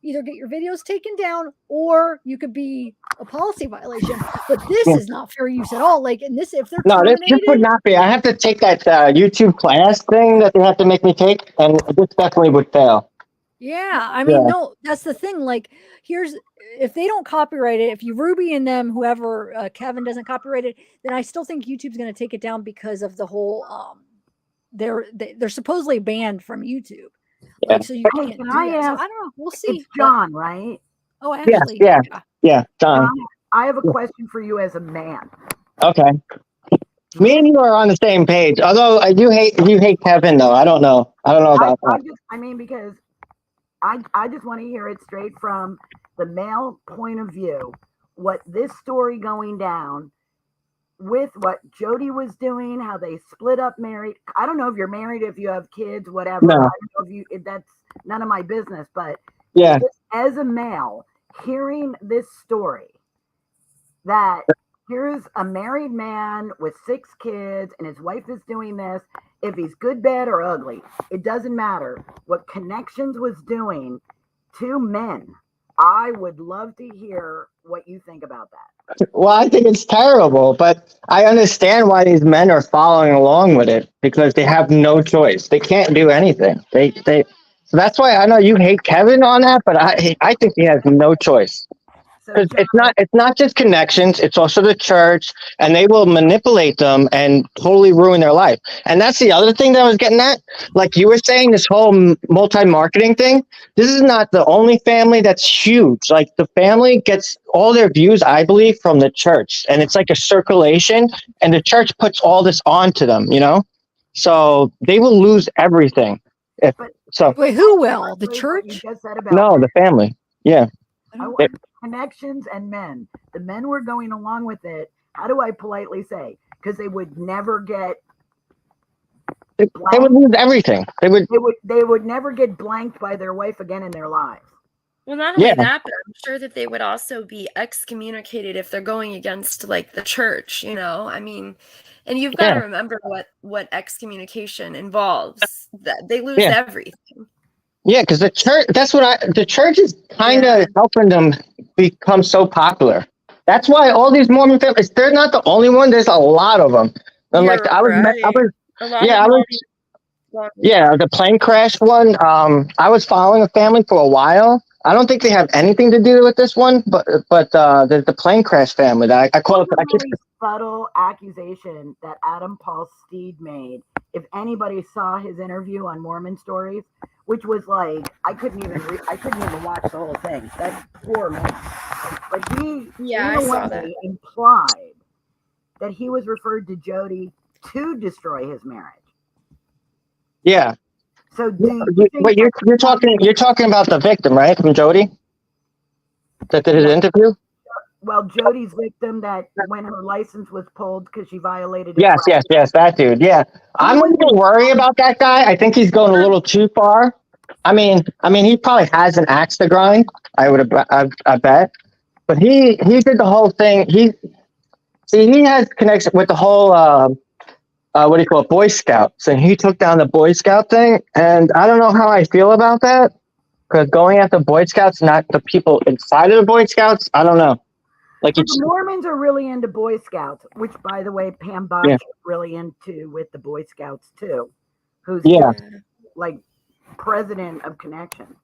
Speaker 1: either get your videos taken down or you could be a policy violation. But this is not fair use at all. Like, and this, if they're terminated,
Speaker 16: this would not be. I have to take that YouTube class thing that they have to make me take, and this definitely would fail.
Speaker 1: Yeah, I mean, no, that's the thing. Like, if they don't copyright it, if you Ruby and them, whoever Kevin doesn't copyright it, then I still think YouTube's going to take it down because of the whole. They're supposedly banned from YouTube.
Speaker 16: Yeah.
Speaker 1: Like, so you can't.
Speaker 15: Can I ask?
Speaker 1: So I don't know. We'll see.
Speaker 15: It's John, right?
Speaker 1: Oh, actually,
Speaker 16: yeah, John.
Speaker 15: I have a question for you as a man.
Speaker 16: Okay. Me and you are on the same page. Although you hate Kevin though. I don't know about that.
Speaker 15: I mean, because I just want to hear it straight from the male point of view. What this story going down with what Jodi was doing, how they split up married. I don't know if you're married, if you have kids, whatever.
Speaker 16: No.
Speaker 15: I don't know if that's none of my business. But
Speaker 16: yeah,
Speaker 15: as a male, hearing this story that here's a married man with 6 kids and his wife is doing this. If he's good, bad, or ugly, it doesn't matter. What Connections was doing to men, I would love to hear what you think about that.
Speaker 16: Well, I think it's terrible, but I understand why these men are following along with it because they have no choice. They can't do anything. So that's why I know you hate Kevin on that, but I think he has no choice. Because it's not just Connections, it's also the church, and they will manipulate them and totally ruin their life. And that's the other thing that I was getting at. Like you were saying, this whole multi-marketing thing, this is not the only family that's huge. Like the family gets all their views, I believe, from the church. And it's like a circulation, and the church puts all this onto them, you know? So they will lose everything.
Speaker 1: Wait, who will? The church?
Speaker 16: No, the family. Yeah.
Speaker 15: I want Connections and men. The men were going along with it. How do I politely say? Because they would never get.
Speaker 16: They would lose everything. They
Speaker 15: would never get blanked by their wife again in their lives.
Speaker 17: Well, not only that, but I'm sure that they would also be excommunicated if they're going against like the church, you know? I mean, and you've got to remember what excommunication involves. That they lose everything.
Speaker 16: Yeah, because the church, the church is kind of helping them become so popular. That's why all these Mormon families, they're not the only one. There's a lot of them. And like the plane crash one. I was following a family for a while. I don't think they have anything to do with this one, but there's the plane crash family that I call it.
Speaker 15: A really subtle accusation that Adam Paul Steed made. If anybody saw his interview on Mormon Stories, which was like I couldn't even watch the whole thing. That's 4 minutes. But he
Speaker 17: I saw that.
Speaker 15: implied that he was referred to Jodi to destroy his marriage.
Speaker 16: Yeah.
Speaker 15: So do you think
Speaker 16: Wait, you're talking about the victim, right? From Jodi? That did his interview?
Speaker 15: Well, Jodi's victim that when her license was pulled because she violated his
Speaker 16: Yes, that dude. Yeah. I'm a little worried about that guy. I think he's going a little too far. I mean, he probably has an axe to grind. I bet. But he did the whole thing. He has connection with the whole what do you call it, Boy Scouts, and he took down the Boy Scout thing. And I don't know how I feel about that, because going after Boy Scouts, not the people inside of the Boy Scouts, I don't know. Like,
Speaker 15: the Mormons are really into Boy Scouts, which, by the way, Pam Bosch is really into with the Boy Scouts too, who's like president of Connection.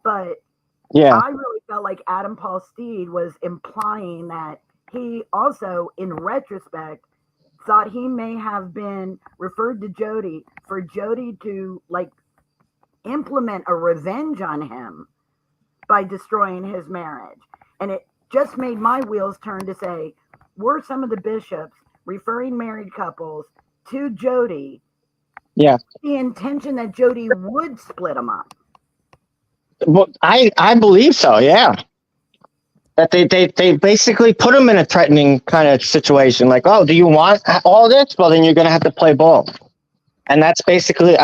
Speaker 15: But I really felt like Adam Paul Steed was implying that he also, in retrospect, thought he may have been referred to Jodi for Jodi to like implement a revenge on him by destroying his marriage. And it just made my wheels turn to say, were some of the bishops referring married couples to Jodi?
Speaker 16: Yeah.
Speaker 15: The intention that Jodi would split them up.
Speaker 16: Well, I believe so. Yeah. That they basically put him in a threatening kind of situation. Like, oh, do you want all this? Well, then you're going to have to play ball. And that's basically,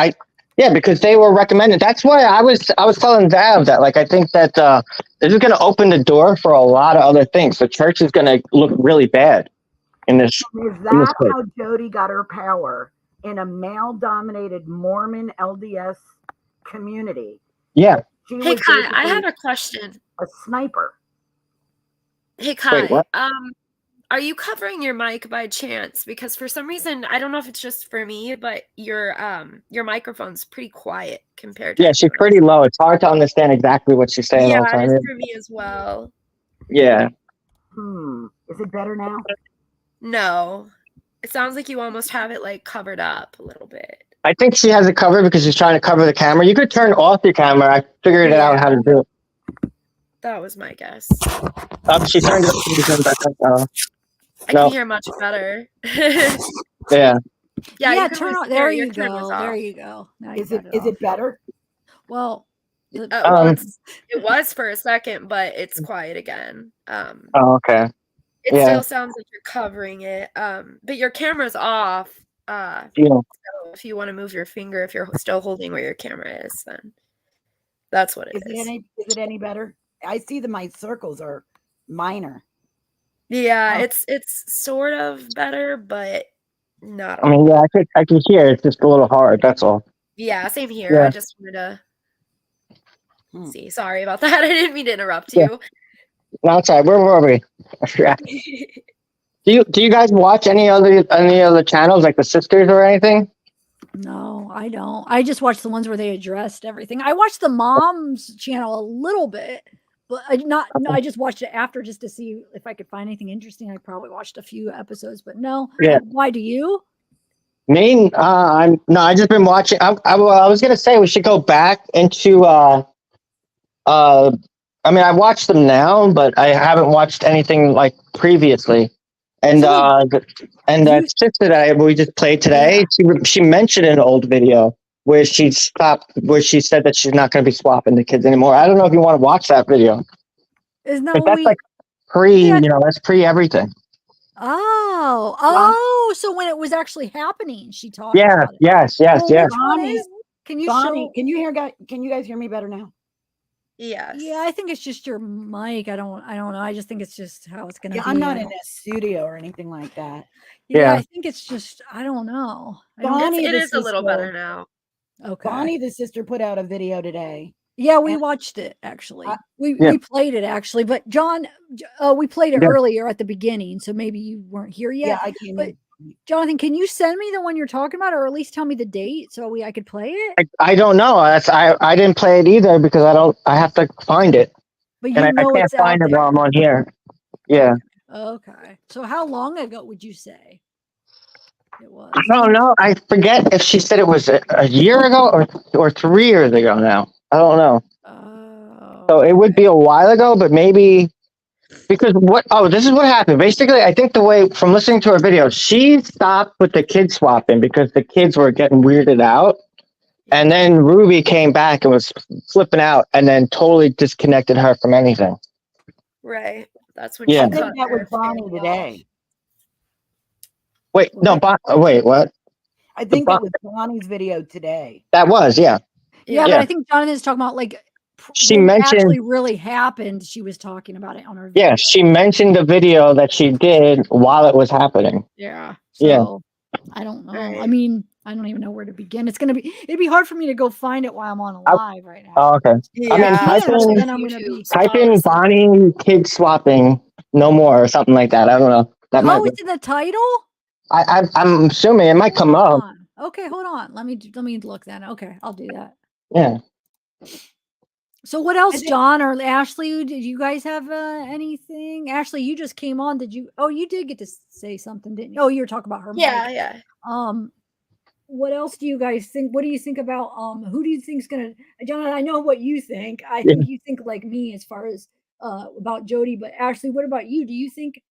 Speaker 16: because they were recommended. That's why I was telling Zav that, like, I think that this is going to open the door for a lot of other things. The church is going to look really bad in this.
Speaker 15: Is that how Jodi got her power in a male-dominated Mormon LDS community?
Speaker 16: Yeah.
Speaker 17: Hey, Kai, I have a question.
Speaker 15: A sniper.
Speaker 17: Hey, Kai,
Speaker 16: Wait, what?
Speaker 17: Are you covering your mic by chance? Because for some reason, I don't know if it's just for me, but your microphone's pretty quiet compared to.
Speaker 16: Yeah, she's pretty low. It's hard to understand exactly what she's saying all the time.
Speaker 17: Yeah, it is for me as well.
Speaker 16: Yeah.
Speaker 15: Is it better now?
Speaker 17: No. It sounds like you almost have it like covered up a little bit.
Speaker 16: I think she has it covered because she's trying to cover the camera. You could turn off your camera. I figured it out how to do it.
Speaker 17: That was my guess.
Speaker 16: She turned it off.
Speaker 17: I can hear much better.
Speaker 16: Yeah.
Speaker 1: Yeah, turn on. There you go. There you go. Now
Speaker 15: is it better?
Speaker 1: Well,
Speaker 17: it was for a second, but it's quiet again.
Speaker 16: Okay.
Speaker 17: It still sounds like you're covering it. But your camera's off. So if you want to move your finger, if you're still holding where your camera is, then that's what it is.
Speaker 15: Is it any better? I see that my circles are minor.
Speaker 17: Yeah, it's sort of better, but not.
Speaker 16: I mean, yeah, I can hear it's just a little hard. That's all.
Speaker 17: Yeah, same here.
Speaker 16: Yeah.
Speaker 17: I just wanted to see. Sorry about that. I didn't mean to interrupt you.
Speaker 16: No, it's all right. Where were we? I forgot. Do you guys watch any other channels like the Sisters or anything?
Speaker 1: No, I don't. I just watch the ones where they addressed everything. I watched the Mom's channel a little bit, but I just watched it after just to see if I could find anything interesting. I probably watched a few episodes, but no.
Speaker 16: Yeah.
Speaker 1: Why do you?
Speaker 16: Me? I just been watching. I was gonna say we should go back into I mean, I watched them now, but I haven't watched anything like previously. And that sister that we just played today, she mentioned an old video where she said that she's not going to be swapping the kids anymore. I don't know if you want to watch that video.
Speaker 1: That's
Speaker 16: like that's pre everything.
Speaker 1: Oh, so when it was actually happening, she talked.
Speaker 16: Yeah,
Speaker 1: about it.
Speaker 16: yes.
Speaker 1: Can you
Speaker 15: Bonnie, can you guys hear me better now?
Speaker 17: Yes.
Speaker 1: Yeah, I think it's just your mic. I don't know. I just think it's just how it's gonna be.
Speaker 15: I'm not in a studio or anything like that.
Speaker 1: Yeah, I think it's just I don't know.
Speaker 15: Bonnie,
Speaker 17: it is a little better now.
Speaker 1: Okay.
Speaker 15: Bonnie, the sister, put out a video today.
Speaker 1: Yeah, we watched it actually. We played it actually, but John, we played it earlier at the beginning, so maybe you weren't here yet.
Speaker 15: Yeah, I came in.
Speaker 1: Jonathan, can you send me the one you're talking about, or at least tell me the date so I could play it?
Speaker 16: I don't know. I didn't play it either because I have to find it.
Speaker 1: But
Speaker 16: I can't find it while I'm on here. Yeah.
Speaker 1: Okay. So how long ago would you say it was?
Speaker 16: I don't know. I forget if she said it was a year ago or 3 years ago now. I don't know. So it would be a while ago, but maybe because this is what happened. Basically, I think the way from listening to her video, she stopped with the kid swapping because the kids were getting weirded out. And then Ruby came back and was flipping out and then totally disconnected her from anything.
Speaker 17: Right. That's when
Speaker 16: Yeah.
Speaker 17: she
Speaker 15: I think
Speaker 17: cut
Speaker 15: that was
Speaker 17: her
Speaker 15: Bonnie
Speaker 17: family
Speaker 15: today.
Speaker 16: Wait, no, wait, what?
Speaker 15: I think that was Bonnie's video today.
Speaker 16: That was, yeah.
Speaker 1: Yeah, but I think Jonathan's talking about like
Speaker 16: She
Speaker 1: when it
Speaker 16: mentioned,
Speaker 1: actually really happened. She was talking about it on her.
Speaker 16: yeah, she mentioned the video that she did while it was happening.
Speaker 1: Yeah.
Speaker 16: Yeah.
Speaker 1: So I don't know. I mean, I don't even know where to begin. It'd be hard for me to go find it while I'm on a live right now.
Speaker 16: Oh, okay. I mean,
Speaker 1: I can, but then I'm gonna be.
Speaker 16: type in Bonnie kid swapping no more or something like that. I don't know. That might
Speaker 1: Oh,
Speaker 16: be.
Speaker 1: it's in the title?
Speaker 16: I'm assuming it might come up.
Speaker 1: Okay, hold on. Let me look then. Okay, I'll do that.
Speaker 16: Yeah.
Speaker 1: So what else, John or Ashley? Did you guys have anything? Ashley, you just came on. Did you? Oh, you did get to say something, didn't you? Oh, you were talking about her.
Speaker 17: Yeah,
Speaker 1: mic.
Speaker 17: yeah.
Speaker 1: What else do you guys think? What do you think about who do you think's gonna? John, I know what you think. I
Speaker 16: Yeah.
Speaker 1: think you think like me as far as about Jodi, but Ashley, what about you? Do you think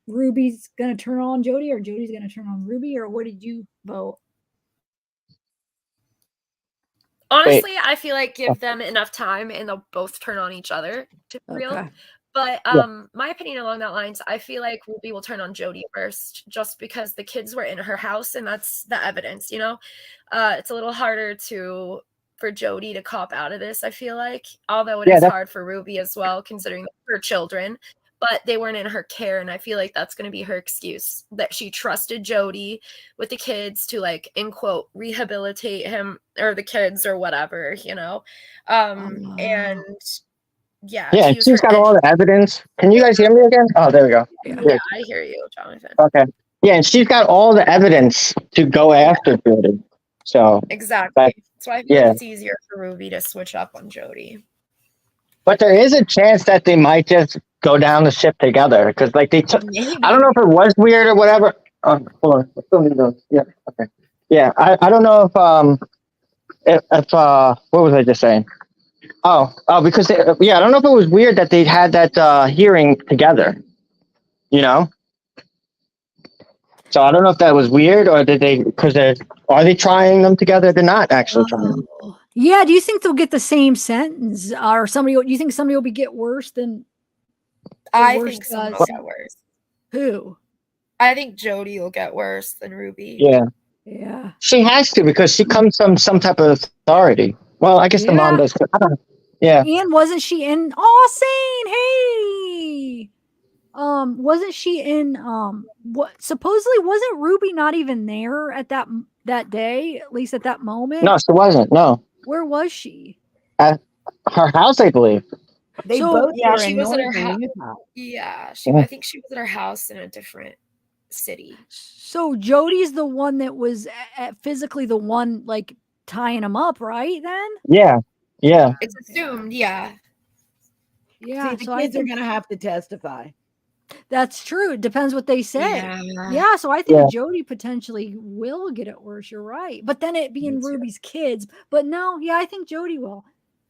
Speaker 1: Ruby's gonna turn on Jodi or Jodi's gonna turn on Ruby, or what did you vote?
Speaker 17: Honestly, I feel like give them enough time and they'll both turn on each other to be real.
Speaker 1: Okay.
Speaker 17: But my opinion along that lines, I feel like Ruby will turn on Jodi first, just because the kids were in her house and that's the evidence, you know. It's a little harder for Jodi to cop out of this, I feel like, although it is hard for Ruby as well, considering her children. But they weren't in her care, and I feel like that's going to be her excuse, that she trusted Jodi with the kids to, like, in quote, rehabilitate him or the kids or whatever, you know. And
Speaker 16: Yeah, she's got all the evidence. Can you guys hear me again? Oh, there we go.
Speaker 17: yeah, I hear you, Jonathan.
Speaker 16: Okay. Yeah, and she's got all the evidence to go after Jodi. So
Speaker 17: exactly. So I feel
Speaker 16: yeah.
Speaker 17: like it's easier for Ruby to switch up on Jodi.
Speaker 16: But there is a chance that they might just go down the ship together because, like, they took. I don't know if it was weird or whatever. Oh, hold on. I still need those. Yeah. Okay. Yeah. I don't know if what was I just saying? Oh, because I don't know if it was weird that they had that hearing together. You know. So I don't know if that was weird or did they? Because are they trying them together? They're not actually trying them.
Speaker 1: Yeah, do you think they'll get the same sentence, or do you think somebody will get worse than?
Speaker 17: I think someone will get worse.
Speaker 1: Who?
Speaker 17: I think Jodi will get worse than Ruby.
Speaker 16: Yeah.
Speaker 1: Yeah.
Speaker 16: She has to because she comes from some type of authority. Well, I guess the mom does. I don't know. Yeah.
Speaker 1: And wasn't she in? Oh, Sane, hey. Wasn't she in? What supposedly wasn't Ruby not even there at that day? At least at that moment.
Speaker 16: No, she wasn't. No.
Speaker 1: Where was she?
Speaker 16: At her house, I believe.
Speaker 15: They both
Speaker 17: yeah,
Speaker 15: were
Speaker 17: she
Speaker 15: in
Speaker 17: was at her
Speaker 15: Northern
Speaker 17: house.
Speaker 15: Utah.
Speaker 17: Yeah,
Speaker 16: Yeah.
Speaker 17: I think she was at her house in a different city.
Speaker 1: So Jodi's the one that was physically the one like tying him up, right? Then.
Speaker 16: Yeah. Yeah.
Speaker 17: It's assumed, yeah.
Speaker 1: Yeah.
Speaker 15: See,
Speaker 1: so
Speaker 15: the kids
Speaker 1: I
Speaker 15: are
Speaker 1: think
Speaker 15: going to have to testify.
Speaker 1: that's true. It depends what they say.
Speaker 17: Yeah.
Speaker 1: Yeah. So I think
Speaker 16: Yeah.
Speaker 1: Jodi potentially will get it worse. You're right. But then it being Ruby's kids. But no, yeah, I think Jodi will.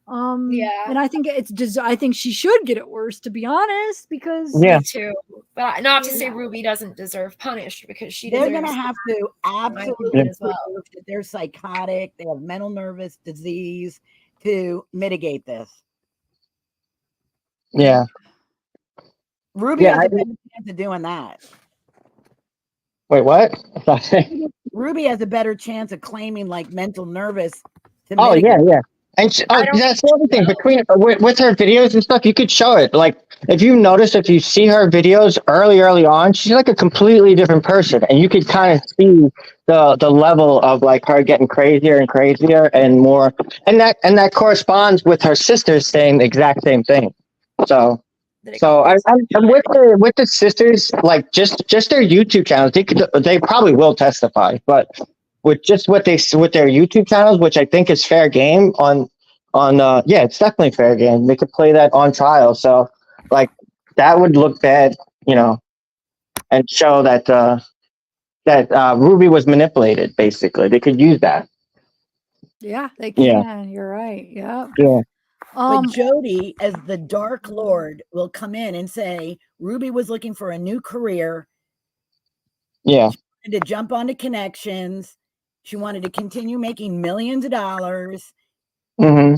Speaker 17: Yeah.
Speaker 1: And I think I think she should get it worse, to be honest, because
Speaker 16: Yeah.
Speaker 17: Me too. But not to say Ruby doesn't deserve punished, because she
Speaker 15: They're
Speaker 17: deserves
Speaker 15: going to have to absolutely
Speaker 17: opinion as well.
Speaker 15: prove that they're psychotic, they have mental nervous disease to mitigate this.
Speaker 16: Yeah.
Speaker 15: Ruby
Speaker 16: Yeah,
Speaker 15: has
Speaker 16: I
Speaker 15: a better chance of doing that.
Speaker 16: Wait, what?
Speaker 15: Ruby has a better chance of claiming like mental nervous. To
Speaker 16: Oh
Speaker 15: mitigate.
Speaker 16: yeah. And that's the other thing between with her videos and stuff. You could show it. Like if you notice, if you see her videos early on, she's like a completely different person, and you could kind of see the level of like her getting crazier and crazier and more, and that corresponds with her sisters saying the exact same thing. So I'm with the sisters, like just their YouTube channels. They probably will testify, but with just with their YouTube channels, which I think is fair game on yeah, it's definitely fair game. They could play that on trial, so like that would look bad, you know, and show that Ruby was manipulated. Basically, they could use that.
Speaker 1: yeah, they
Speaker 16: Yeah.
Speaker 1: can. You're right. Yeah.
Speaker 16: Yeah.
Speaker 15: But Jodi, as the Dark Lord, will come in and say Ruby was looking for a new career.
Speaker 16: Yeah.
Speaker 15: She wanted to jump onto connections. She wanted to continue making millions of dollars.
Speaker 16: Hmm.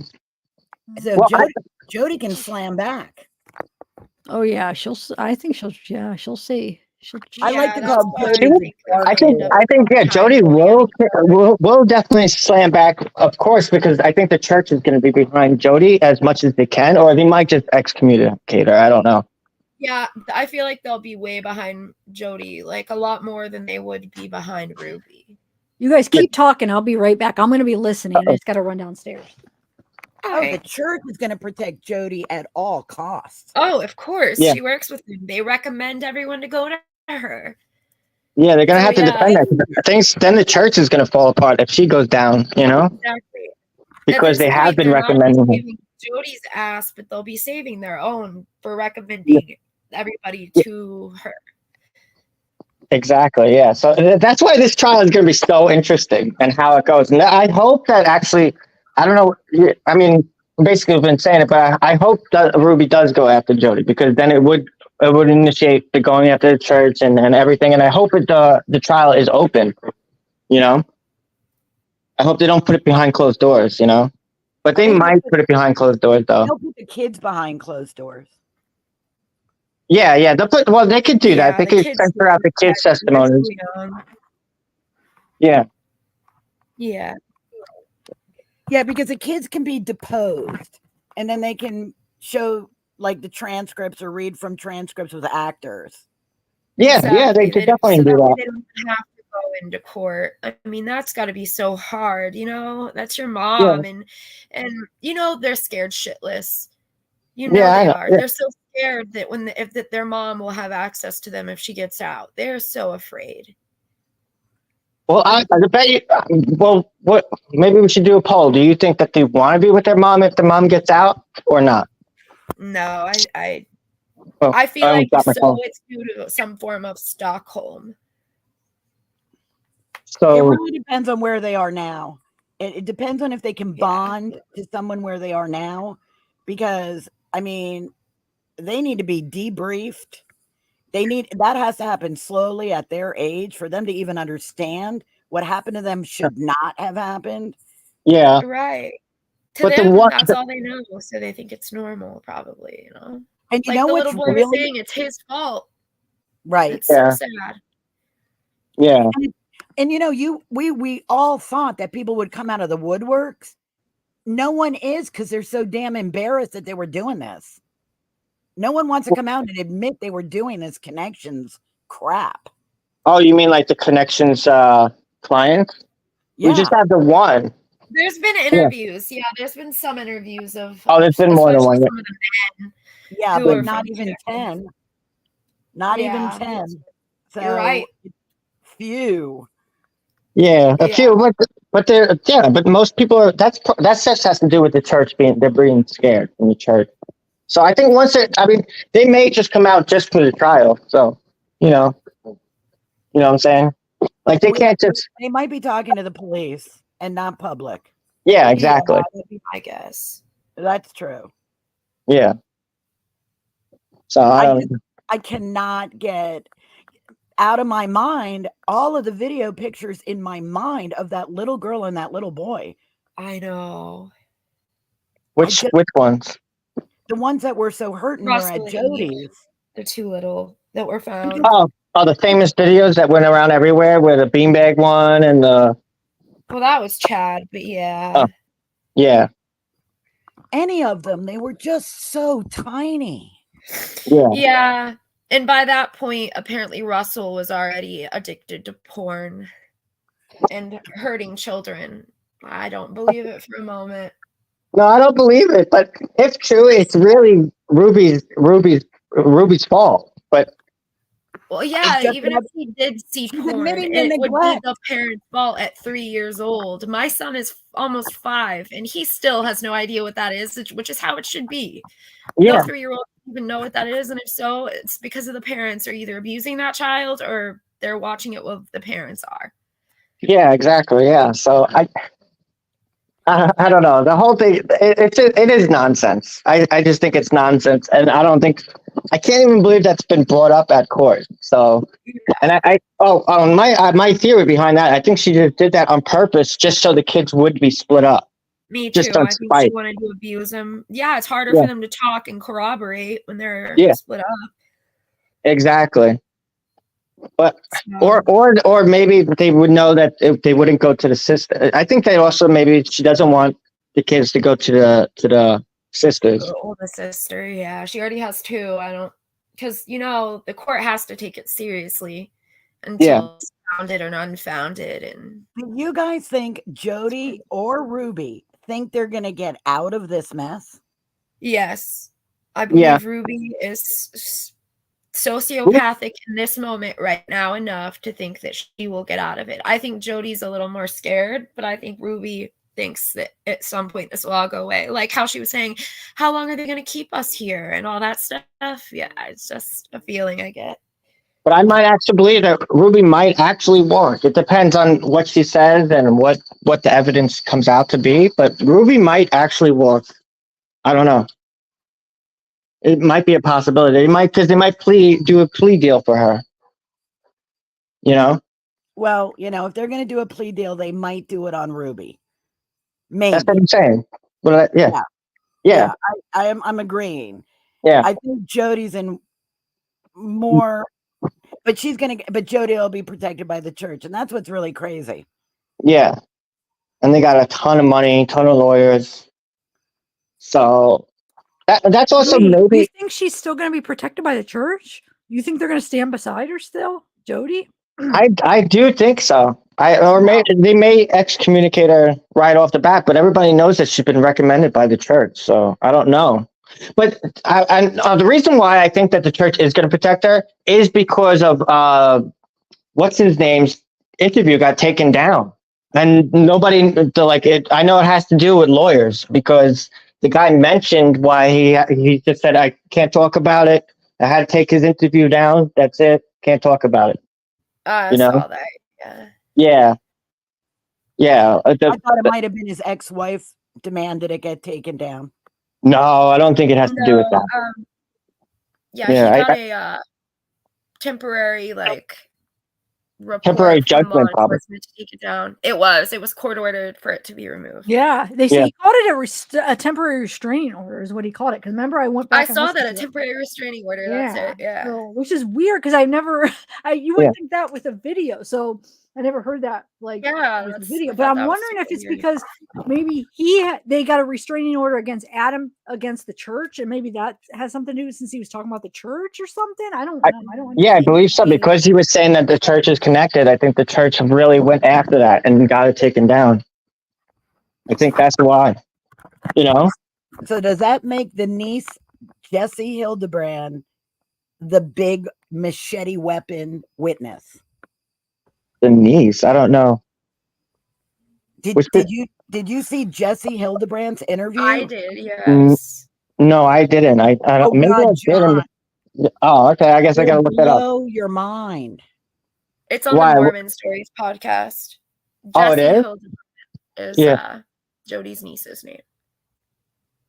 Speaker 15: So
Speaker 16: Well,
Speaker 15: Jodi can slam back.
Speaker 1: Oh yeah, I think she'll see.
Speaker 15: I like to
Speaker 17: that's
Speaker 15: call
Speaker 17: why
Speaker 15: Jodi the Dark Lord.
Speaker 16: I think, yeah, Jodi will definitely slam back, of course, because I think the church is going to be behind Jodi as much as they can, or they might just excommunicate her. I don't know.
Speaker 17: Yeah, I feel like they'll be way behind Jodi, like a lot more than they would be behind Ruby.
Speaker 1: You guys keep talking. I'll be right back. I'm going to be listening. I just got to run downstairs.
Speaker 15: Oh, the church is going to protect Jodi at all costs.
Speaker 17: Oh, of course.
Speaker 16: Yeah.
Speaker 17: She works with them. They recommend everyone to go to her.
Speaker 16: Yeah, they're going to
Speaker 17: So,
Speaker 16: have to
Speaker 17: yeah,
Speaker 16: defend that. Then the church is going to fall apart if she goes down, you know?
Speaker 17: Exactly.
Speaker 16: Because they have been
Speaker 17: they're not
Speaker 16: recommending her.
Speaker 17: saving Jodi's ass, but they'll be saving their own for recommending everybody to her.
Speaker 16: Exactly. Yeah. So that's why this trial is going to be so interesting and how it goes. And I hope that actually, I don't know. I mean, basically, I've been saying it, but I hope that Ruby does go after Jodi, because then it would initiate the going after the church and everything. And I hope the trial is open. You know, I hope they don't put it behind closed doors. You know, but they might put it behind closed doors, though.
Speaker 15: They'll put the kids behind closed doors.
Speaker 16: Yeah, yeah. They could do that. They could censor out the kids' testimonies. Yeah.
Speaker 17: Yeah.
Speaker 15: Yeah, because the kids can be deposed and then they can show like the transcripts or read from transcripts with actors.
Speaker 16: Yeah, yeah, they could definitely do that.
Speaker 17: They don't have to go into court. I mean, that's got to be so hard, you know? That's your mom, and you know they're scared shitless. You know
Speaker 16: Yeah, I
Speaker 17: they
Speaker 16: know.
Speaker 17: are.
Speaker 16: Yeah.
Speaker 17: They're so scared that if their mom will have access to them if she gets out. They're so afraid.
Speaker 16: Well, I bet you. Well, what? Maybe we should do a poll. Do you think that they want to be with their mom if the mom gets out, or not?
Speaker 17: No, I
Speaker 16: Oh,
Speaker 17: feel like
Speaker 16: got my phone.
Speaker 17: it's due to some form of Stockholm.
Speaker 16: So
Speaker 15: it really depends on where they are now. It depends on if they can bond to someone where they are now, because I mean, they need to be debriefed. That has to happen slowly at their age for them to even understand what happened to them should not have happened.
Speaker 16: Yeah.
Speaker 17: Right. To
Speaker 16: But
Speaker 17: them, that's all they know, so they think it's normal, probably, you know?
Speaker 15: And you
Speaker 17: like
Speaker 15: know
Speaker 17: the
Speaker 15: what's
Speaker 17: little boy was
Speaker 15: really
Speaker 17: saying, it's his fault.
Speaker 15: right?
Speaker 17: It's so sad.
Speaker 16: Yeah.
Speaker 15: And you know, we all thought that people would come out of the woodworks. No one is, because they're so damn embarrassed that they were doing this. No one wants to come out and admit they were doing this connections crap.
Speaker 16: Oh, you mean like the connections client?
Speaker 15: Yeah.
Speaker 16: We just have the one.
Speaker 17: There's been interviews. Yeah, there's been some interviews of.
Speaker 16: Oh, there's been more than one.
Speaker 17: Some of the men.
Speaker 15: Yeah,
Speaker 17: who
Speaker 15: but
Speaker 17: are
Speaker 15: not
Speaker 17: from
Speaker 15: even
Speaker 17: Connections.
Speaker 15: 10. Not even
Speaker 17: Yeah.
Speaker 15: 10. So
Speaker 17: You're right.
Speaker 15: few.
Speaker 16: Yeah, a few, but they're but most people are. That just has to do with the church they're being scared in the church. So I think they may just come out just for the trial. So you know what I'm saying? Like they can't just.
Speaker 15: They might be talking to the police and not public.
Speaker 16: Yeah, exactly.
Speaker 17: that would be my guess.
Speaker 15: That's true.
Speaker 16: Yeah. So
Speaker 15: I cannot get out of my mind all of the video pictures in my mind of that little girl and that little boy.
Speaker 17: I know.
Speaker 16: Which ones?
Speaker 15: The ones that were so hurt and were at
Speaker 17: Russell and
Speaker 15: Jodi's.
Speaker 17: The two little that were found.
Speaker 16: Oh, the famous videos that went around everywhere, where the beanbag one and the.
Speaker 17: Well, that was Chad, but yeah.
Speaker 16: Oh, yeah.
Speaker 15: Any of them, they were just so tiny.
Speaker 16: Yeah.
Speaker 17: Yeah. And by that point, apparently Russell was already addicted to porn and hurting children. I don't believe it for a moment.
Speaker 16: No, I don't believe it. But if true, it's really Ruby's fault. But
Speaker 17: well, yeah, even if he did see porn, it would be the parent's fault at 3 years old. My son is almost 5, and he still has no idea what that is, which is how it should be.
Speaker 16: Yeah.
Speaker 17: No 3-year-old even know what that is, and if so, it's because of the parents are either abusing that child or they're watching it while the parents are.
Speaker 16: Yeah, exactly. Yeah. So I don't know. The whole thing, it is nonsense. I just think it's nonsense. And I can't even believe that's been brought up at court. So, and my theory behind that, I think she just did that on purpose just so the kids would be split up.
Speaker 17: Me
Speaker 16: Just
Speaker 17: too.
Speaker 16: on
Speaker 17: I think she
Speaker 16: spite.
Speaker 17: wanted to abuse him. Yeah, it's harder
Speaker 16: Yeah.
Speaker 17: for them to talk and corroborate when they're
Speaker 16: Yeah.
Speaker 17: split up.
Speaker 16: Exactly. But
Speaker 17: So,
Speaker 16: or maybe they would know that if they wouldn't go to the sister. I think they also maybe she doesn't want the kids to go to the sisters.
Speaker 17: the oldest sister, yeah, she already has two. I don't, because the court has to take it seriously until it's founded or unfounded. And
Speaker 15: Do you guys think Jodi or Ruby think they're going to get out of this mess?
Speaker 17: yes, I believe
Speaker 16: Yeah.
Speaker 17: Ruby is sociopathic in this moment right now enough to think that she will get out of it. I think Jodi's a little more scared, but I think Ruby thinks that at some point this will all go away. Like how she was saying, how long are they going to keep us here and all that stuff? Yeah, it's just a feeling I get.
Speaker 16: But I might actually believe that Ruby might actually walk. It depends on what she says and what the evidence comes out to be. But Ruby might actually walk. I don't know. It might be a possibility. They might do a plea deal for her. You know?
Speaker 15: Well, if they're going to do a plea deal, they might do it on Ruby. Maybe.
Speaker 16: That's what I'm saying. Well, yeah.
Speaker 15: I'm agreeing.
Speaker 16: Yeah.
Speaker 15: I think Jodi's in more, but Jodi will be protected by the church, and that's what's really crazy.
Speaker 16: Yeah. And they got a ton of money, ton of lawyers. So that's also
Speaker 1: Wait,
Speaker 16: maybe.
Speaker 1: you think she's still going to be protected by the church? You think they're going to stand beside her still, Jodi?
Speaker 16: I do think so. They may excommunicate her right off the bat, but everybody knows that she's been recommended by the church. So I don't know. But the reason why I think that the church is going to protect her is because of what's his name's interview got taken down, and nobody I know it has to do with lawyers because the guy mentioned why he just said I can't talk about it. I had to take his interview down. That's it. Can't talk about it.
Speaker 17: I saw that.
Speaker 16: Yeah. Yeah.
Speaker 15: I thought it might have been his ex-wife demanded it get taken down.
Speaker 16: No, I don't think it has to do with that.
Speaker 17: He got a temporary report
Speaker 16: temporary
Speaker 17: from
Speaker 16: judgment,
Speaker 17: law
Speaker 16: probably.
Speaker 17: enforcement to take it down. It was court ordered for it to be removed.
Speaker 1: Yeah, they say he called it a temporary restraining order is what he called it. Because remember, I went back.
Speaker 17: I saw that, a temporary restraining order. That's it. Yeah.
Speaker 1: So, which is weird because I never, you wouldn't think that with a video. So I never heard that with the video. But I'm wondering if it's because maybe they got a restraining order against Adam against the church, and maybe that has something to do since he was talking about the church or something. I don't know.
Speaker 16: I believe so because he was saying that the church is connected. I think the church really went after that and got it taken down. I think that's why.
Speaker 15: So does that make the niece Jesse Hildebrandt the big machete weapon witness?
Speaker 16: The niece, I don't know.
Speaker 15: Did you see Jesse Hildebrandt's interview?
Speaker 17: I did, yes.
Speaker 16: No, I didn't. I don't. Maybe I didn't. Oh, okay. I guess I gotta look that up.
Speaker 15: Blow your mind.
Speaker 17: It's on the Mormon Stories podcast.
Speaker 16: It is?
Speaker 17: Is Jodi's niece's name.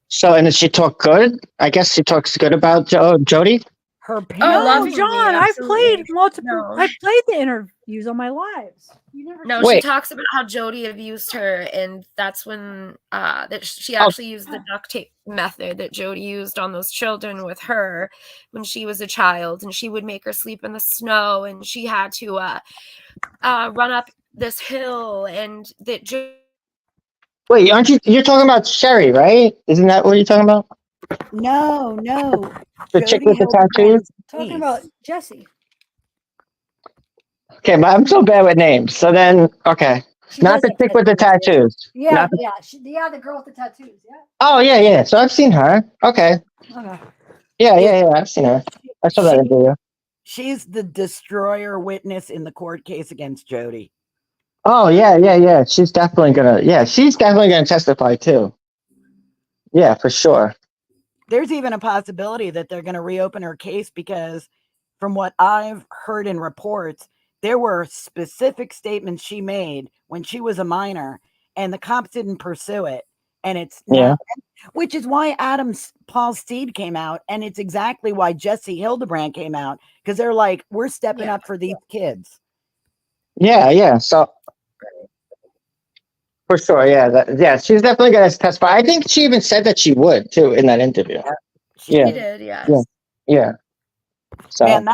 Speaker 16: So, and does she talk good? I guess she talks good about Jodi.
Speaker 15: Her
Speaker 1: parents. John, I've played multiple. I played the interviews on my lives.
Speaker 17: She talks about how Jodi abused her, and that's when that she actually used the duct tape method that Jodi used on those children with her when she was a child, and she would make her sleep in the snow, and she had to run up this hill, and that.
Speaker 16: Wait, you're talking about Sherry, right? Isn't that what you're talking about?
Speaker 15: No.
Speaker 16: The chick with the tattoos?
Speaker 1: Talking about Jesse.
Speaker 16: Okay, but I'm so bad with names. So then, okay. Not the chick with the tattoos.
Speaker 1: Yeah, the girl with the tattoos, yeah.
Speaker 16: Oh, yeah. So I've seen her. Okay. Yeah. I've seen her. I saw that video.
Speaker 15: She's the destroyer witness in the court case against Jodi.
Speaker 16: Oh, yeah. She's definitely gonna testify too. Yeah, for sure.
Speaker 15: There's even a possibility that they're going to reopen her case because from what I've heard in reports, there were specific statements she made when she was a minor, and the cops didn't pursue it. And it's
Speaker 16: Yeah.
Speaker 15: now, which is why Paul Steed came out. And it's exactly why Jesse Hildebrandt came out, because they're like, we're stepping up for these kids.
Speaker 16: Yeah. So for sure, yeah, she's definitely gonna testify. I think she even said that she would too in that interview.
Speaker 17: She did, yes.
Speaker 16: Yeah. So
Speaker 15: Man,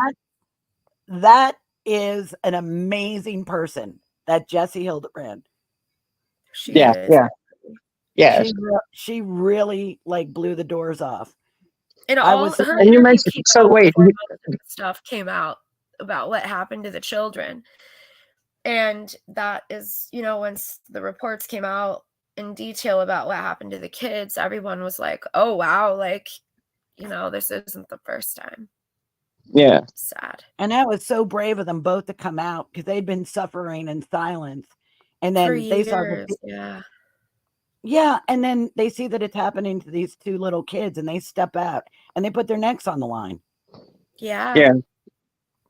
Speaker 15: that is an amazing person, that Jesse Hildebrandt.
Speaker 17: She
Speaker 16: yeah,
Speaker 17: is.
Speaker 16: yeah.
Speaker 15: She really like blew the doors off.
Speaker 17: And
Speaker 15: I
Speaker 17: all
Speaker 15: was
Speaker 17: her
Speaker 16: And you
Speaker 17: interview
Speaker 16: mentioned
Speaker 17: came
Speaker 16: so
Speaker 17: out
Speaker 16: wait.
Speaker 17: before most of the stuff came out about what happened to the children. And that is, once the reports came out in detail about what happened to the kids, everyone was like, oh, wow, like, this isn't the first time.
Speaker 16: Yeah.
Speaker 17: Sad.
Speaker 15: And that was so brave of them both to come out, because they'd been suffering in silence. And then
Speaker 17: For
Speaker 15: they saw
Speaker 17: years, yeah.
Speaker 15: Yeah, and then they see that it's happening to these two little kids, and they step out and they put their necks on the line.
Speaker 17: Yeah.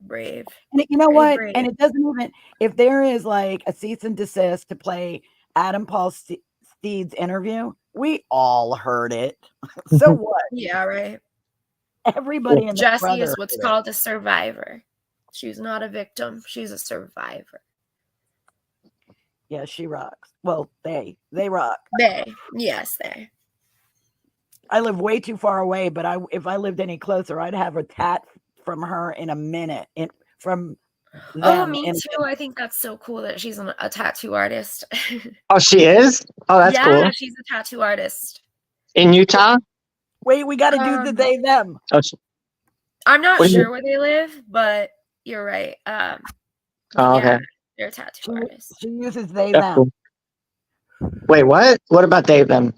Speaker 17: Brave.
Speaker 15: And you know
Speaker 17: Very
Speaker 15: what?
Speaker 17: brave.
Speaker 15: And it doesn't even, if there is like a cease and desist to play Adam Paul Steed's interview, we all heard it. So what?
Speaker 17: Yeah, right.
Speaker 15: Everybody in the
Speaker 17: Jessie
Speaker 15: brother
Speaker 17: is what's
Speaker 15: heard it.
Speaker 17: called a survivor. She's not a victim. She's a survivor.
Speaker 15: Yeah, she rocks. Well, they rock.
Speaker 17: Yes, they.
Speaker 15: I live way too far away, but if I lived any closer, I'd have a tat from her in a minute. From them.
Speaker 17: Oh, me too. I think that's so cool that she's a tattoo artist.
Speaker 16: Oh, she is? Oh, that's cool.
Speaker 17: Yeah, she's a tattoo artist.
Speaker 16: In Utah?
Speaker 15: Wait, we got to do the they them.
Speaker 16: Oh,
Speaker 17: I'm not
Speaker 16: What do you-
Speaker 17: sure where they live, but you're right.
Speaker 16: Oh,
Speaker 17: Yeah,
Speaker 16: okay.
Speaker 17: they're tattoo artists.
Speaker 15: She uses they
Speaker 16: That's
Speaker 15: them.
Speaker 16: cool. Wait, what? What about they them?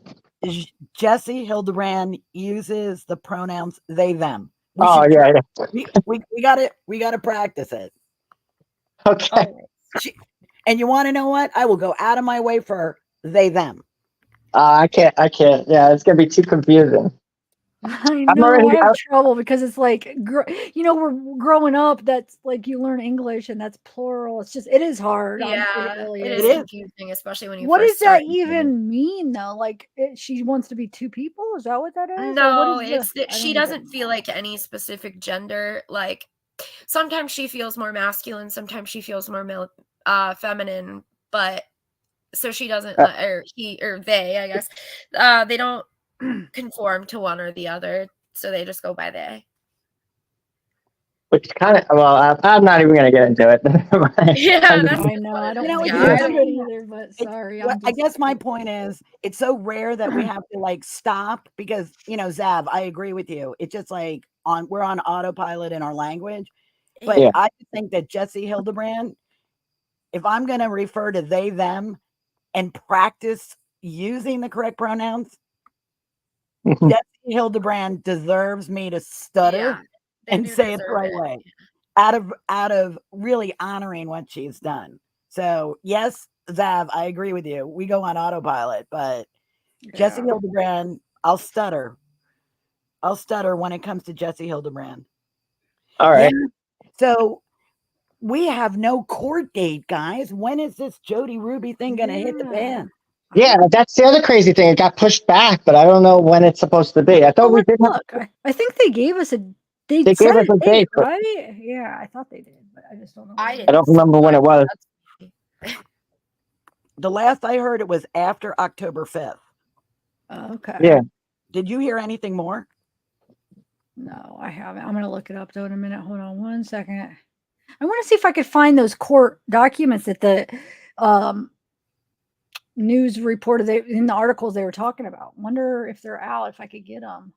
Speaker 15: Jesse Hildebrandt uses the pronouns they them.
Speaker 16: Oh, yeah.
Speaker 15: We got to practice it.
Speaker 16: Okay.
Speaker 15: And you want to know what? I will go out of my way for they them.
Speaker 16: I can't. Yeah, it's gonna be too confusing.
Speaker 1: I
Speaker 16: I'm
Speaker 1: know
Speaker 16: already-
Speaker 1: I have
Speaker 16: I-
Speaker 1: trouble because it's like, we're growing up. That's like you learn English and that's plural. It is hard.
Speaker 17: Yeah,
Speaker 1: really
Speaker 17: it
Speaker 1: is.
Speaker 17: is confusing, especially when you
Speaker 1: What
Speaker 17: first
Speaker 1: does that
Speaker 17: start.
Speaker 1: even mean though? Like she wants to be two people? Is that what that is? Or
Speaker 17: No,
Speaker 1: what is
Speaker 17: it's that
Speaker 1: I
Speaker 17: she
Speaker 1: don't
Speaker 17: doesn't feel like any specific gender. Like sometimes she feels more masculine, sometimes she feels more feminine, but so she doesn't or he or they, I guess, they don't conform to one or the other, so they just go by they.
Speaker 16: Which kind of, well, I'm not even gonna get into it.
Speaker 17: Yeah, that's
Speaker 1: I know. I don't
Speaker 15: You know,
Speaker 1: get
Speaker 15: it's-
Speaker 1: into it either, but sorry.
Speaker 15: I guess my point is, it's so rare that we have to like stop because, Zav, I agree with you. It's just like we're on autopilot in our language. But
Speaker 16: Yeah.
Speaker 15: I think that Jesse Hildebrandt, if I'm going to refer to they, them, and practice using the correct pronouns, Jesse Hildebrandt deserves me to stutter and say it the right way out of really honoring what she's done. So yes, Zav, I agree with you. We go on autopilot, but Jesse Hildebrandt, I'll stutter when it comes to Jesse Hildebrandt.
Speaker 16: All right.
Speaker 15: Yeah. So we have no court date, guys. When is this Jodi Ruby thing going to hit the fan?
Speaker 16: Yeah, that's the other crazy thing. It got pushed back, but I don't know when it's supposed to be. I thought we did.
Speaker 1: Look, I think they gave us They
Speaker 16: gave
Speaker 1: said
Speaker 16: us a date, but-
Speaker 1: right? Yeah, I thought they did, but I just don't know.
Speaker 16: I don't remember when it was.
Speaker 15: The last I heard, it was after October 5th.
Speaker 1: Okay.
Speaker 16: Yeah.
Speaker 15: Did you hear anything more?
Speaker 1: No, I haven't. I'm going to look it up though in a minute. Hold on one second. I want to see if I could find those court documents that the news reported in the articles they were talking about. Wonder if they're out, if I could get them.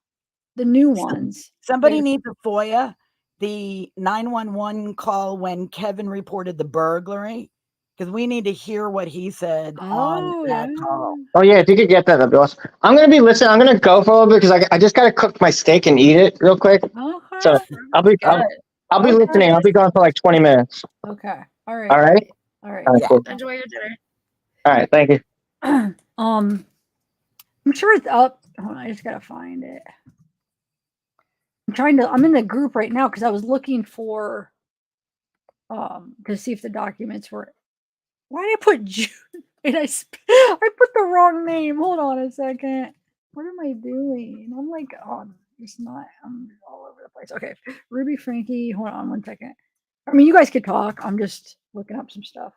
Speaker 1: The new ones.
Speaker 15: Somebody needs a FOIA. The 911 call when Kevin reported the burglary, because we need to hear what he said on that call.
Speaker 16: Oh yeah, if you could get that, that'd be awesome. I'm gonna be listening. I'm gonna go for a little bit because I just gotta cook my steak and eat it real quick.
Speaker 1: Okay.
Speaker 16: So I'll be listening. I'll be gone for like 20 minutes.
Speaker 1: Okay. All right.
Speaker 16: All right.
Speaker 1: All right.
Speaker 16: All right, cool.
Speaker 17: Enjoy your dinner.
Speaker 16: All right. Thank you.
Speaker 1: I'm sure it's up. Hold on, I just gotta find it. I'm in the group right now because I was looking for to see if the documents were. Why did I put June? I put the wrong name. Hold on a second. What am I doing? I'm like, oh, it's not. I'm all over the place. Okay, Ruby Frankie. Hold on 1 second. I mean, you guys could talk. I'm just looking up some stuff.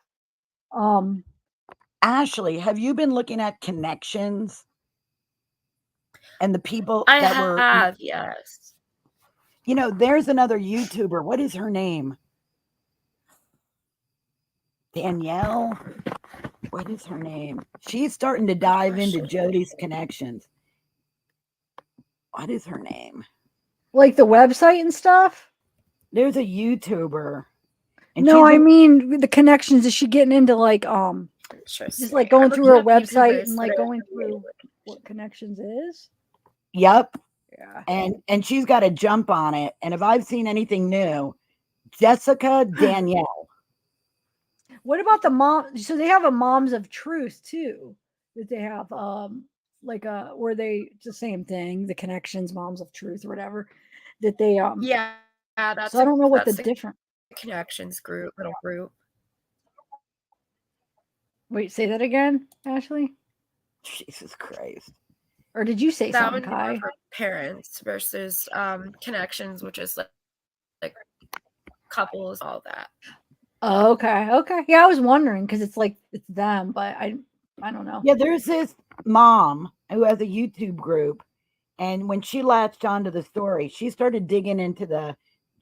Speaker 15: Ashley, have you been looking at connections and the people
Speaker 17: I
Speaker 15: that were?
Speaker 17: have, yes.
Speaker 15: You know, there's another YouTuber. What is her name? Danielle. What is her name? She's starting to dive into Jodi's connections. What is her name?
Speaker 1: Like the website and stuff?
Speaker 15: There's a YouTuber. And
Speaker 1: No, I mean the connections. Is she getting into like just like going through her website and like going through what connections is?
Speaker 15: Yep.
Speaker 1: Yeah.
Speaker 15: And she's got a jump on it. And if I've seen anything new, Jessica Danielle.
Speaker 1: What about the mom? So they have a Moms of Truth too. That they have like where it's the same thing, the connections, Moms of Truth or whatever. That they
Speaker 17: Yeah, that's
Speaker 1: so I don't know what the
Speaker 17: that's
Speaker 1: difference.
Speaker 17: Connections group, little group.
Speaker 1: Wait, say that again, Ashley.
Speaker 15: Jesus Christ.
Speaker 1: Or did you say
Speaker 17: That
Speaker 1: something,
Speaker 17: would be
Speaker 1: Kai?
Speaker 17: for parents versus connections, which is like couples, all that.
Speaker 1: Oh, okay. Yeah, I was wondering because it's like it's them, but I don't know.
Speaker 15: Yeah, there's this mom who has a YouTube group. And when she latched onto the story, she started digging into the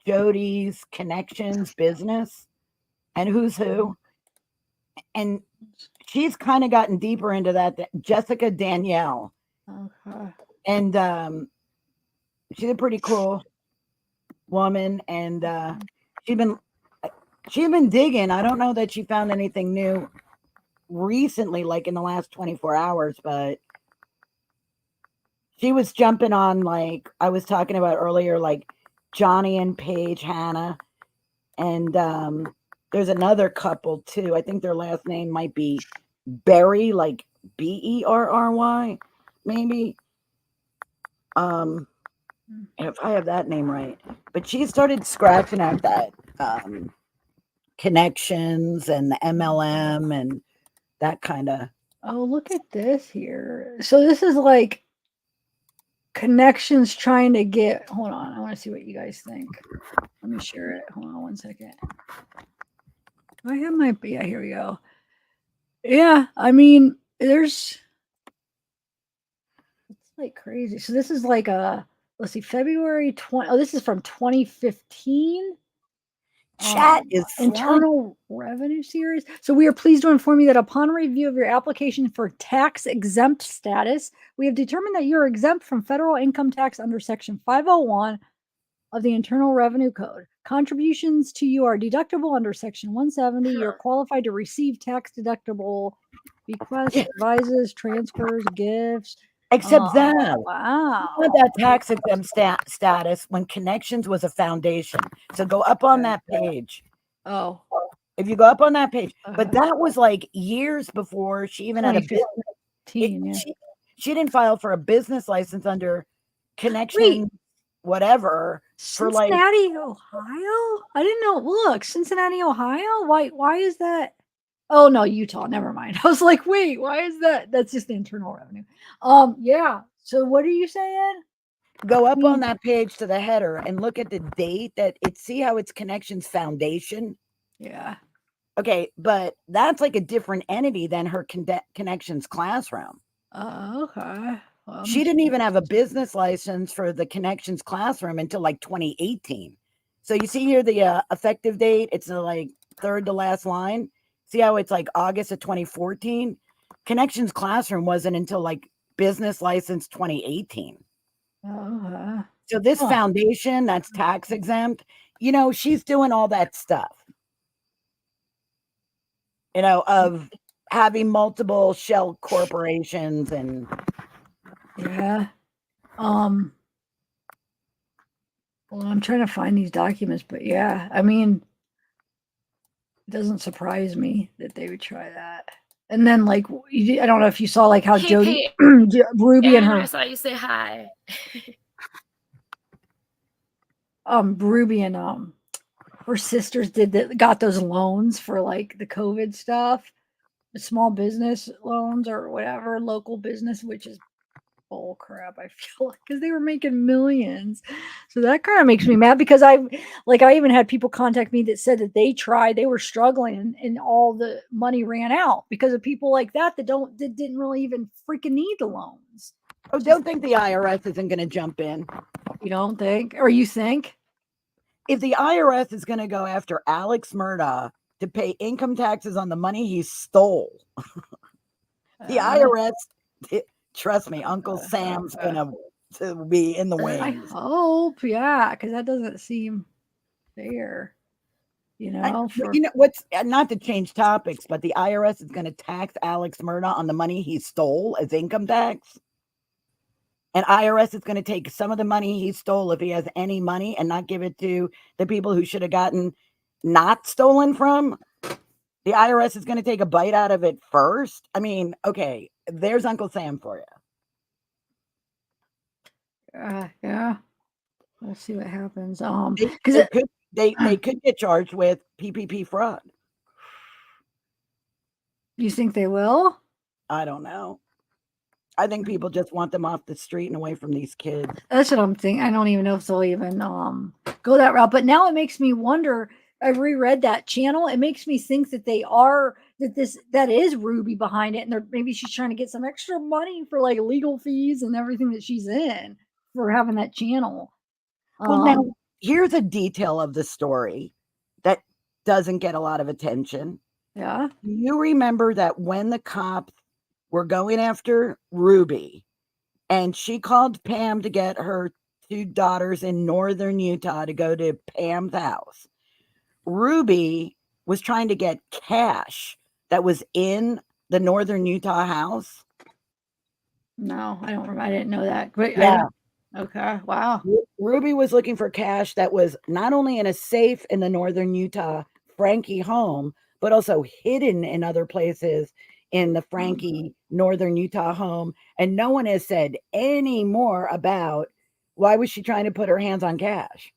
Speaker 15: Jodi's connections business and who's who. And she's kind of gotten deeper into that. Jessica Danielle.
Speaker 1: Okay.
Speaker 15: And she's a pretty cool woman. And she's been digging. I don't know that she found anything new recently, like in the last 24 hours, but she was jumping on, like I was talking about earlier, like Johnny and Paige Hannah. And there's another couple too. I think their last name might be Berry, like Berry, maybe. If I have that name right. But she started scratching out that connections and the MLM and that kind of.
Speaker 1: Oh, look at this here. So this is like connections trying to get. Hold on, I want to see what you guys think. Let me share it. Hold on 1 second. Do I have my? Yeah, here we go. Yeah, I mean, it's like crazy. So this is like let's see, February 20. Oh, this is from 2015.
Speaker 15: Chat is
Speaker 1: internal revenue series. So we are pleased to inform you that upon review of your application for tax exempt status, we have determined that you are exempt from federal income tax under Section 501 of the Internal Revenue Code. Contributions to you are deductible under Section 170. You're qualified to receive tax deductible bequests, advises, transfers, gifts.
Speaker 15: Except that.
Speaker 1: Wow.
Speaker 15: That tax exempt status when Connections was a foundation. So go up on that page.
Speaker 1: Oh.
Speaker 15: If you go up on that page. But that was like years before she even had a business. She didn't file for a business license under Connection, whatever.
Speaker 1: Cincinnati, Ohio? I didn't know. Look, Cincinnati, Ohio? Why is that? Oh no, Utah. Never mind. I was like, wait, why is that? That's just the internal revenue. Yeah. So what are you saying?
Speaker 15: Go up on that page to the header and look at the date that see how it's Connections Foundation.
Speaker 1: Yeah.
Speaker 15: Okay, but that's like a different entity than her Connections Classroom.
Speaker 1: Okay.
Speaker 15: She didn't even have a business license for the Connections Classroom until like 2018. So you see here the effective date, it's like third to last line. See how it's like August of 2014? Connections Classroom wasn't until like business license 2018. So this foundation that's tax exempt, she's doing all that stuff. Of having multiple shell corporations and
Speaker 1: yeah. Well, I'm trying to find these documents, but yeah, I mean, it doesn't surprise me that they would try that. And then, like, I don't know if you saw, like, how Jodi, Ruby and her.
Speaker 17: I saw you say hi.
Speaker 1: Ruby and her sisters got those loans for like the COVID stuff. small business loans or whatever, local business, which is bull crap, I feel like, because they were making millions. So that kind of makes me mad because I even had people contact me that said that they were struggling and all the money ran out because of people like that that didn't really even freaking need the loans.
Speaker 15: Oh, don't think the IRS isn't going to jump in.
Speaker 1: You don't think? Or you think?
Speaker 15: If the IRS is going to go after Alex Murdaugh to pay income taxes on the money he stole, the IRS, trust me, Uncle Sam's going to be in the
Speaker 1: I
Speaker 15: wings.
Speaker 1: hope, yeah, because that doesn't seem fair.
Speaker 15: What's not to change topics, but the IRS is going to tax Alex Murdaugh on the money he stole as income tax. And IRS is going to take some of the money he stole, if he has any money, and not give it to the people who should have gotten not stolen from. The IRS is going to take a bite out of it first. I mean, okay, there's Uncle Sam for you.
Speaker 1: Yeah. We'll see what happens.
Speaker 15: Because they could get charged with PPP fraud.
Speaker 1: You think they will?
Speaker 15: I don't know. I think people just want them off the street and away from these kids.
Speaker 1: That's what I'm thinking. I don't even know if they'll even go that route. But now it makes me wonder. I reread that channel. It makes me think that that is Ruby behind it, and maybe she's trying to get some extra money for like legal fees and everything that she's in for having that channel.
Speaker 15: Well, now here's a detail of the story that doesn't get a lot of attention.
Speaker 1: Yeah.
Speaker 15: You remember that when the cops were going after Ruby, and she called Pam to get her 2 daughters in northern Utah to go to Pam's house. Ruby was trying to get cash that was in the northern Utah house.
Speaker 1: No, I don't remember. I didn't know that. But
Speaker 15: yeah.
Speaker 1: Okay. Wow.
Speaker 15: Ruby was looking for cash that was not only in a safe in the northern Utah Franke home, but also hidden in other places in the Franke northern Utah home. And no one has said any more about why was she trying to put her hands on cash,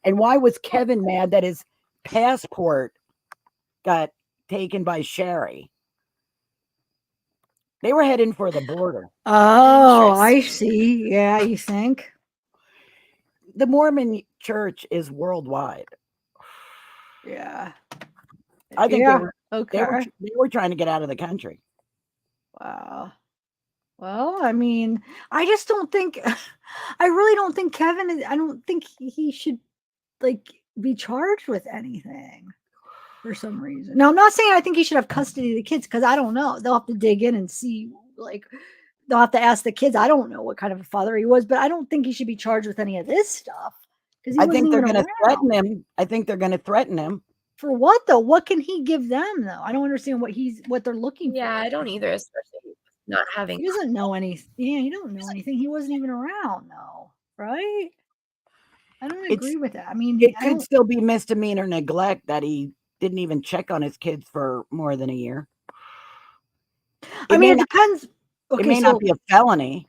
Speaker 15: and why was Kevin mad that his passport got taken by Sherry. They were heading for the border.
Speaker 1: Oh, I see. Yeah, you think?
Speaker 15: The Mormon church is worldwide.
Speaker 1: Yeah.
Speaker 15: I think
Speaker 1: okay.
Speaker 15: They were trying to get out of the country.
Speaker 1: Wow. Well, I mean, I just don't think, I really don't think I don't think he should be charged with anything for some reason. Now, I'm not saying I think he should have custody of the kids, because I don't know. They'll have to dig in and see, they'll have to ask the kids. I don't know what kind of a father he was, but I don't think he should be charged with any of this stuff.
Speaker 15: I think they're going to threaten him. I think they're going to threaten him.
Speaker 1: For what though? What can he give them though? I don't understand what they're looking for.
Speaker 17: Yeah, I don't either, especially not having.
Speaker 1: He doesn't know anything. Yeah, he don't know anything. He wasn't even around though, right? I don't agree with that. I mean,
Speaker 15: it could still be misdemeanor neglect that he didn't even check on his kids for more than a year.
Speaker 1: I mean, it depends. Okay,
Speaker 15: it may not be a felony.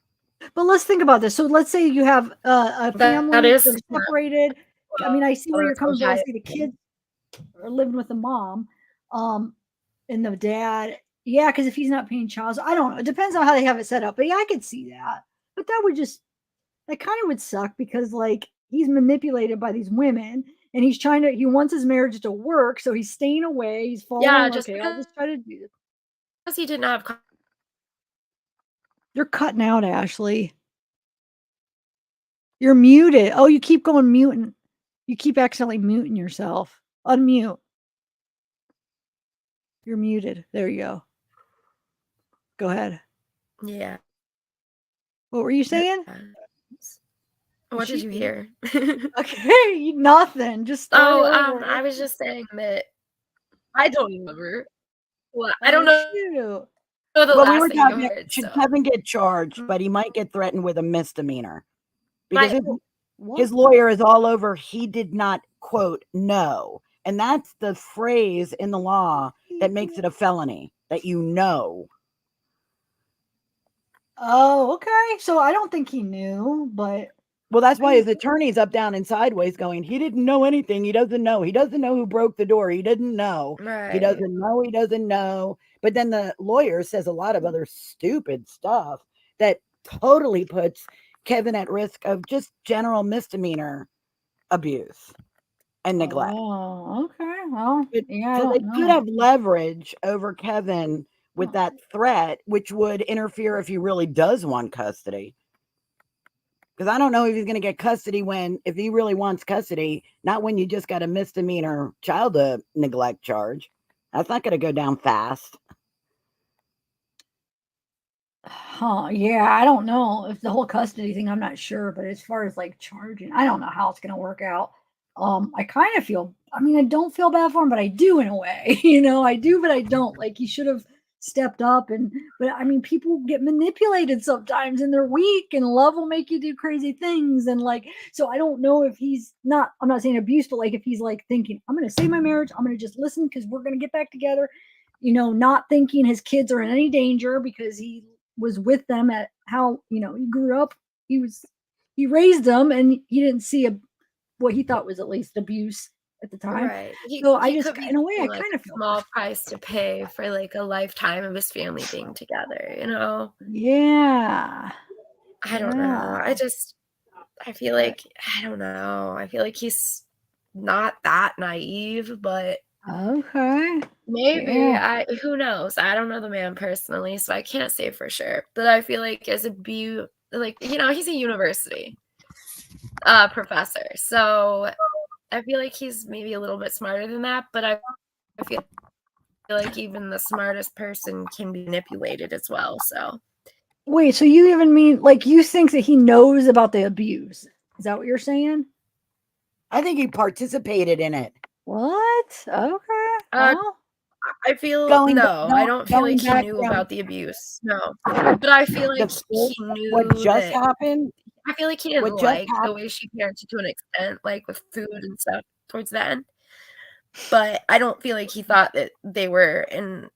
Speaker 1: But let's think about this. So let's say you have a family that's separated. I mean, I see where you're coming from. I see the kids are living with the mom, and the dad. Yeah, because if he's not paying child, I don't know. It depends on how they have it set up. But yeah, I could see that. But that kind of would suck, because he's manipulated by these women, and he wants his marriage to work, so he's staying away. He's following.
Speaker 17: Yeah,
Speaker 1: I'll just try to do this.
Speaker 17: Because he didn't have.
Speaker 1: You're cutting out, Ashley. You're muted. Oh, you keep going muting. You keep accidentally muting yourself. Unmute. You're muted. There you go. Go ahead.
Speaker 17: Yeah.
Speaker 1: What were you saying?
Speaker 17: What did you hear?
Speaker 1: Okay, nothing. Just
Speaker 17: I was just saying that I don't remember. Well, I don't know.
Speaker 1: Shoot.
Speaker 15: Well, we were talking, should Kevin get charged, but he might get threatened with a misdemeanor. Because his lawyer is all over, he did not, quote, know. And that's the phrase in the law that makes it a felony, that you know.
Speaker 1: Oh, okay. So I don't think he knew, but.
Speaker 15: Well, that's why his attorney's up, down, and sideways going, he didn't know anything. He doesn't know. He doesn't know who broke the door. He didn't know.
Speaker 17: Right.
Speaker 15: He doesn't know. He doesn't know. But then the lawyer says a lot of other stupid stuff that totally puts Kevin at risk of just general misdemeanor abuse and neglect.
Speaker 1: Oh, okay. Well, yeah, I
Speaker 15: So they
Speaker 1: don't
Speaker 15: could
Speaker 1: know.
Speaker 15: have leverage over Kevin with that threat, which would interfere if he really does want custody. Because I don't know if he's going to get custody if he really wants custody, not when you just got a misdemeanor child neglect charge. That's not going to go down fast.
Speaker 1: Huh, yeah, I don't know if the whole custody thing, I'm not sure, but as far as like charging, I don't know how it's gonna work out. I kind of feel, I mean, I don't feel bad for him, but I do in a way, I do, but I don't. Like he should have stepped up but I mean, people get manipulated sometimes and they're weak and love will make you do crazy things. And like, so I don't know if I'm not saying abuse, but like if he's like thinking, I'm gonna save my marriage, I'm gonna just listen because we're gonna get back together, not thinking his kids are in any danger because he was with them at how he grew up. He raised them and he didn't see what he thought was at least abuse at the time.
Speaker 17: Right.
Speaker 1: So I
Speaker 17: He
Speaker 1: just,
Speaker 17: could be
Speaker 1: in a way, I
Speaker 17: seeing, like,
Speaker 1: kind
Speaker 17: a
Speaker 1: of feel
Speaker 17: small price to pay for like a lifetime of his family being together,
Speaker 1: yeah.
Speaker 17: I don't know. I feel like I don't know. I feel like he's not that naive, but
Speaker 1: Okay.
Speaker 17: maybe
Speaker 1: Yeah.
Speaker 17: who knows? I don't know the man personally, so I can't say for sure. But I feel like as he's a university professor. So I feel like he's maybe a little bit smarter than that, but I feel like even the smartest person can be manipulated as well. So
Speaker 1: Wait, so you even mean like you think that he knows about the abuse? Is that what you're saying?
Speaker 15: I think he participated in it.
Speaker 1: What? Okay. Well,
Speaker 17: I feel
Speaker 15: Going
Speaker 17: no, I don't feel like he
Speaker 15: back
Speaker 17: knew
Speaker 15: from
Speaker 17: about the abuse. No. But I feel like he
Speaker 15: what
Speaker 17: knew
Speaker 15: just
Speaker 17: that
Speaker 15: happened.
Speaker 17: I feel like he didn't
Speaker 15: What just
Speaker 17: like the
Speaker 15: happened.
Speaker 17: way she parented to an extent, like with food and stuff towards the end. But I don't feel like he thought that they were in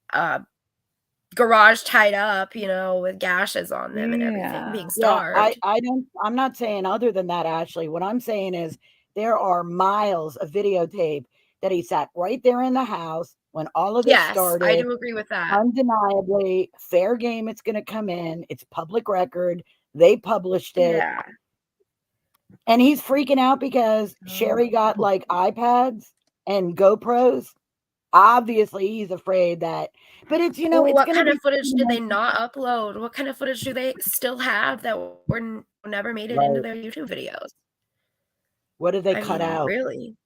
Speaker 17: garage tied up, with gashes on them and everything, being
Speaker 15: Yeah,
Speaker 17: starved.
Speaker 15: I'm not saying other than that, Ashley. What I'm saying is there are miles of videotape that he sat right there in the house when all of this
Speaker 17: Yes,
Speaker 15: started.
Speaker 17: I do agree with that.
Speaker 15: Undeniably, fair game, it's going to come in. It's public record. They published it.
Speaker 17: Yeah.
Speaker 15: And he's freaking out because Sherry got like iPads and GoPros. Obviously, he's afraid that, but it's,
Speaker 17: Well,
Speaker 15: it's
Speaker 17: what
Speaker 15: going to
Speaker 17: kind
Speaker 15: be
Speaker 17: of footage did they not upload? What kind of footage do they still have that never made it into their YouTube videos?
Speaker 15: What did they cut out?
Speaker 17: Really?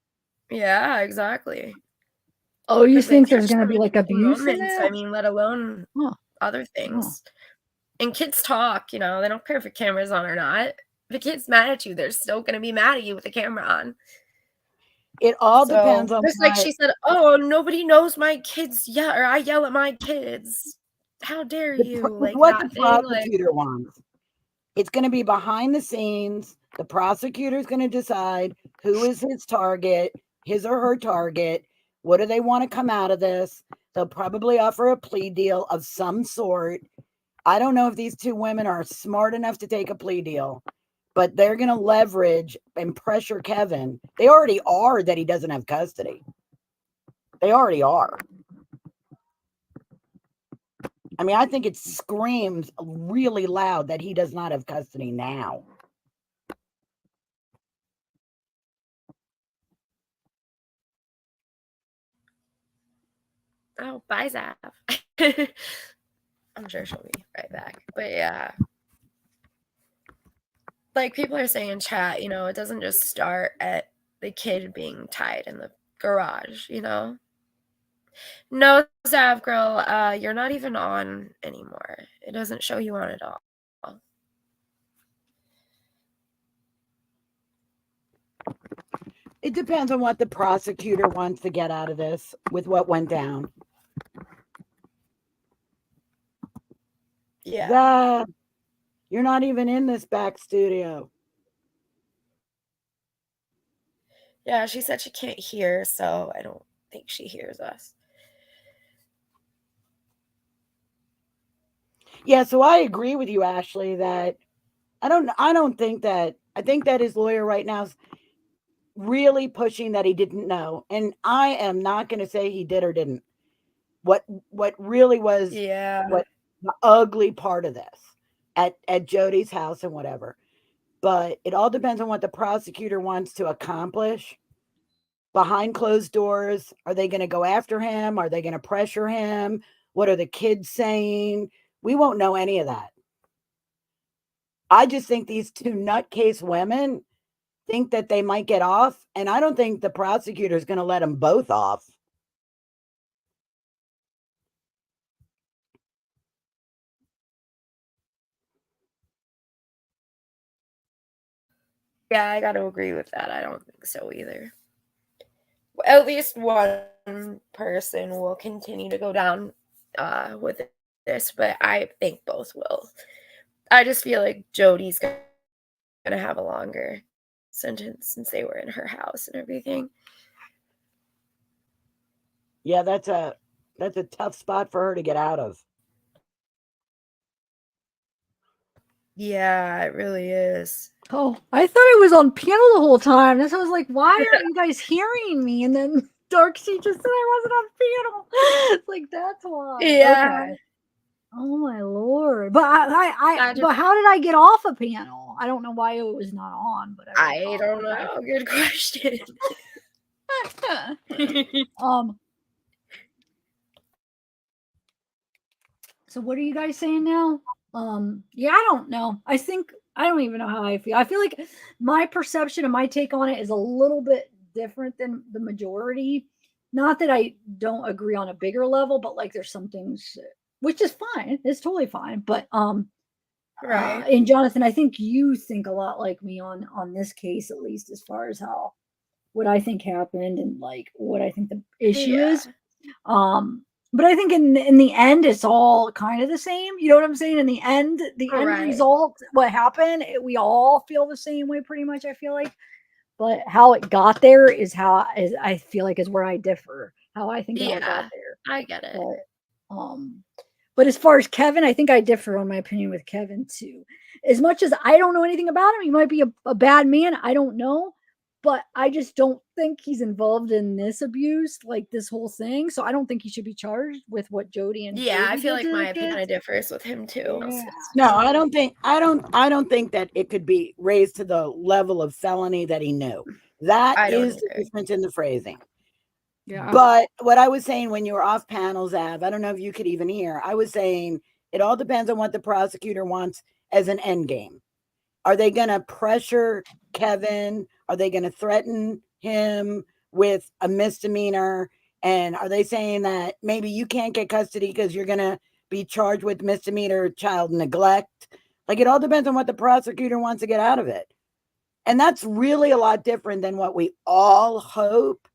Speaker 17: Yeah, exactly.
Speaker 1: oh, you
Speaker 17: 'Cause they
Speaker 1: think there's
Speaker 17: catch
Speaker 1: going to
Speaker 17: some
Speaker 1: be like
Speaker 17: interesting
Speaker 1: abuse in
Speaker 17: moments,
Speaker 1: it?
Speaker 17: let alone other things. And kids talk, they don't care if a camera's on or not. If a kid's mad at you, they're still gonna be mad at you with the camera on.
Speaker 15: It all depends on
Speaker 17: just like she said, "Oh, nobody knows my kids yell, or I yell at my kids. How dare you?" Like
Speaker 15: what
Speaker 17: that
Speaker 15: the
Speaker 17: thing, like
Speaker 15: prosecutor wants. It's going to be behind the scenes. The prosecutor is going to decide who is his target, his or her target. What do they want to come out of this? They'll probably offer a plea deal of some sort. I don't know if these two women are smart enough to take a plea deal, but they're going to leverage and pressure Kevin. They already are that he doesn't have custody. They already are. I mean, I think it screams really loud that he does not have custody now.
Speaker 17: oh, bye, Zav. I'm sure she'll be right back. But yeah. Like people are saying in chat, it doesn't just start at the kid being tied in the garage, No, zavgirl, you're not even on anymore. It doesn't show you on at all.
Speaker 15: It depends on what the prosecutor wants to get out of this with what went down.
Speaker 17: Yeah.
Speaker 15: You're not even in this back studio.
Speaker 17: Yeah, she said she can't hear, so I don't think she hears us.
Speaker 15: Yeah, so I agree with you, Ashley, that I think that his lawyer right now is really pushing that he didn't know. And I am not going to say he did or didn't. what really was
Speaker 17: Yeah.
Speaker 15: what the ugly part of this at Jodi's house and whatever. But it all depends on what the prosecutor wants to accomplish. Behind closed doors, are they going to go after him? Are they going to pressure him? What are the kids saying? We won't know any of that. I just think these two nutcase women think that they might get off, and I don't think the prosecutor is going to let them both off.
Speaker 17: Yeah, I got to agree with that. I don't think so either. At least one person will continue to go down with this, but I think both will. I just feel like Jodi's going to have a longer sentence since they were in her house and everything.
Speaker 15: Yeah, that's a tough spot for her to get out of.
Speaker 17: Yeah, it really is.
Speaker 1: Oh, I thought I was on panel the whole time. This was like, why aren't you guys hearing me? And then Darcy just said I wasn't on panel. It's like, that's why.
Speaker 17: Yeah.
Speaker 1: Okay. Oh my lord! But but
Speaker 17: just-
Speaker 1: how did I get off a panel? I don't know why it was not on. But
Speaker 17: I don't know. Good question.
Speaker 1: So what are you guys saying now? Yeah, I don't know. I don't even know how I feel. I feel like my perception and my take on it is a little bit different than the majority. Not that I don't agree on a bigger level, but like there's some things which is fine. It's totally fine. But
Speaker 17: Right.
Speaker 1: and Jonathan, I think you think a lot like me on this case, at least as far as how what I think happened and like what I think the issue is. But I think in the end, it's all kind of the same. You know what I'm saying? In the end
Speaker 17: Right.
Speaker 1: result, what happened, we all feel the same way, pretty much. I feel like, but how it got there is I feel like is where I differ. How I think how it got
Speaker 17: Yeah,
Speaker 1: there.
Speaker 17: I get it.
Speaker 1: But as far as Kevin, I think I differ on my opinion with Kevin too. As much as I don't know anything about him, he might be a bad man. I don't know. But I just don't think he's involved in this abuse, like this whole thing. So I don't think he should be charged with what Jodi and
Speaker 17: Yeah, I
Speaker 1: Jodi
Speaker 17: feel
Speaker 1: did
Speaker 17: like
Speaker 1: to the
Speaker 17: my opinion
Speaker 1: kids.
Speaker 17: kind of differs with him too.
Speaker 1: Yeah.
Speaker 15: No, I don't think that it could be raised to the level of felony that he knew. That
Speaker 17: I don't
Speaker 15: is the
Speaker 17: either.
Speaker 15: difference in the phrasing.
Speaker 1: Yeah.
Speaker 15: But what I was saying when you were off panel, Zav, I don't know if you could even hear. I was saying it all depends on what the prosecutor wants as an end game. Are they going to pressure Kevin? Are they going to threaten him with a misdemeanor? And are they saying that maybe you can't get custody because you're going to be charged with misdemeanor child neglect? Like, it all depends on what the prosecutor wants to get out of it. And that's really a lot different than what we all hope.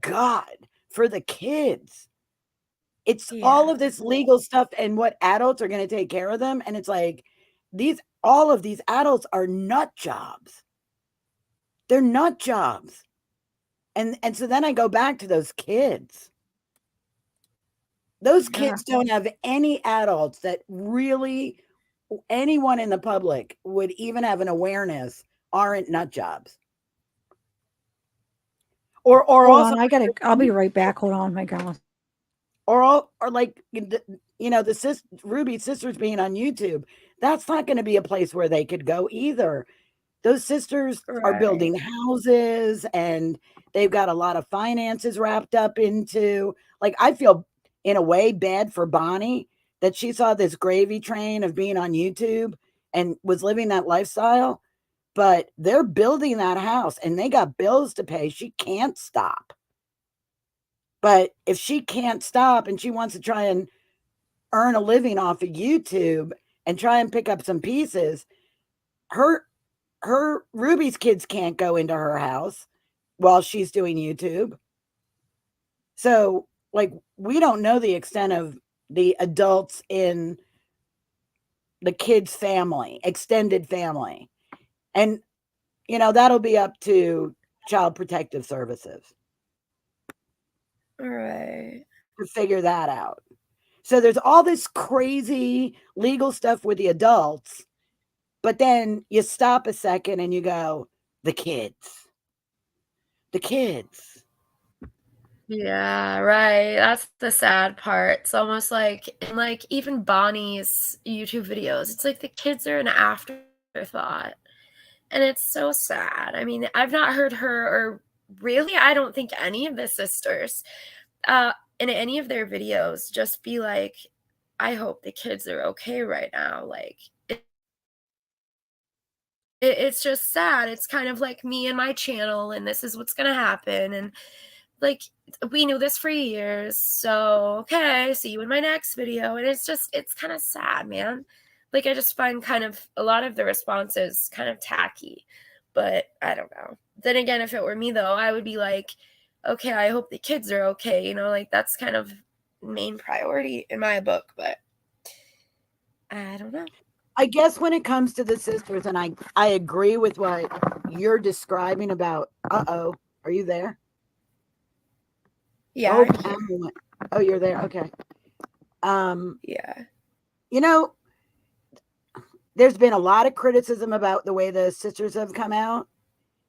Speaker 15: God, for the kids. It's all of this legal stuff and what adults are going to take care of them. And it's like, all of these adults are nut jobs. They're nut jobs. And so then I go back to those kids. Those kids don't have any adults that really anyone in the public would even have an awareness aren't nut jobs. Or
Speaker 1: Hold
Speaker 15: also
Speaker 1: on, I'll be right back. Hold on, my girl.
Speaker 15: or like the Ruby's sisters being on YouTube, that's not going to be a place where they could go either. Those sisters are building houses and they've got a lot of finances wrapped up into, like, I feel in a way bad for Bonnie that she saw this gravy train of being on YouTube and was living that lifestyle, but they're building that house and they got bills to pay. She can't stop. But if she can't stop and she wants to try and earn a living off of YouTube and try and pick up some pieces, her Ruby's kids can't go into her house while she's doing YouTube. So, like, we don't know the extent of the adults in the kids' family, extended family. And, that'll be up to Child Protective Services.
Speaker 17: All right.
Speaker 15: To figure that out. So there's all this crazy legal stuff with the adults, but then you stop a second and you go, the kids.
Speaker 17: Yeah, right. That's the sad part. It's almost like in like even Bonnie's YouTube videos, it's like the kids are an afterthought. And it's so sad. I mean, I've not heard her or really I don't think any of the sisters in any of their videos just be like, I hope the kids are okay right now. Like it's just sad. It's kind of like me and my channel, and this is what's gonna happen. And like we knew this for years, so okay, see you in my next video. And it's kind of sad, man. Like I just find kind of a lot of the responses kind of tacky, but I don't know. Then again, if it were me though, I would be like, okay, I hope the kids are okay, you know, like that's kind of main priority in my book. But I don't know.
Speaker 15: I guess when it comes to the sisters, and I agree with what you're describing about, are you there?
Speaker 17: Yeah.
Speaker 15: Oh, you're there. Okay.
Speaker 17: Yeah.
Speaker 15: You know, there's been a lot of criticism about the way the sisters have come out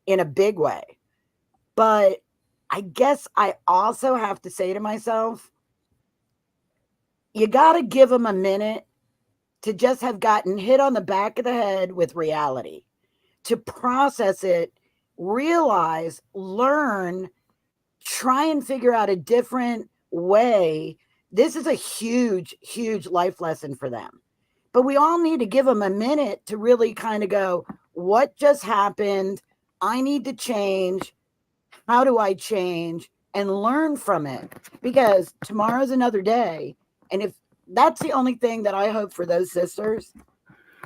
Speaker 15: in a big way. But I guess I also have to say to myself, you got to give them a minute to just have gotten hit on the back of the head with reality, to process it, realize, learn, try and figure out a different way. This is a huge, huge life lesson for them. But we all need to give them a minute to really kind of go, what just happened? I need to change. How do I change? And learn from it. Because tomorrow's another day. And if that's the only thing that I hope for those sisters,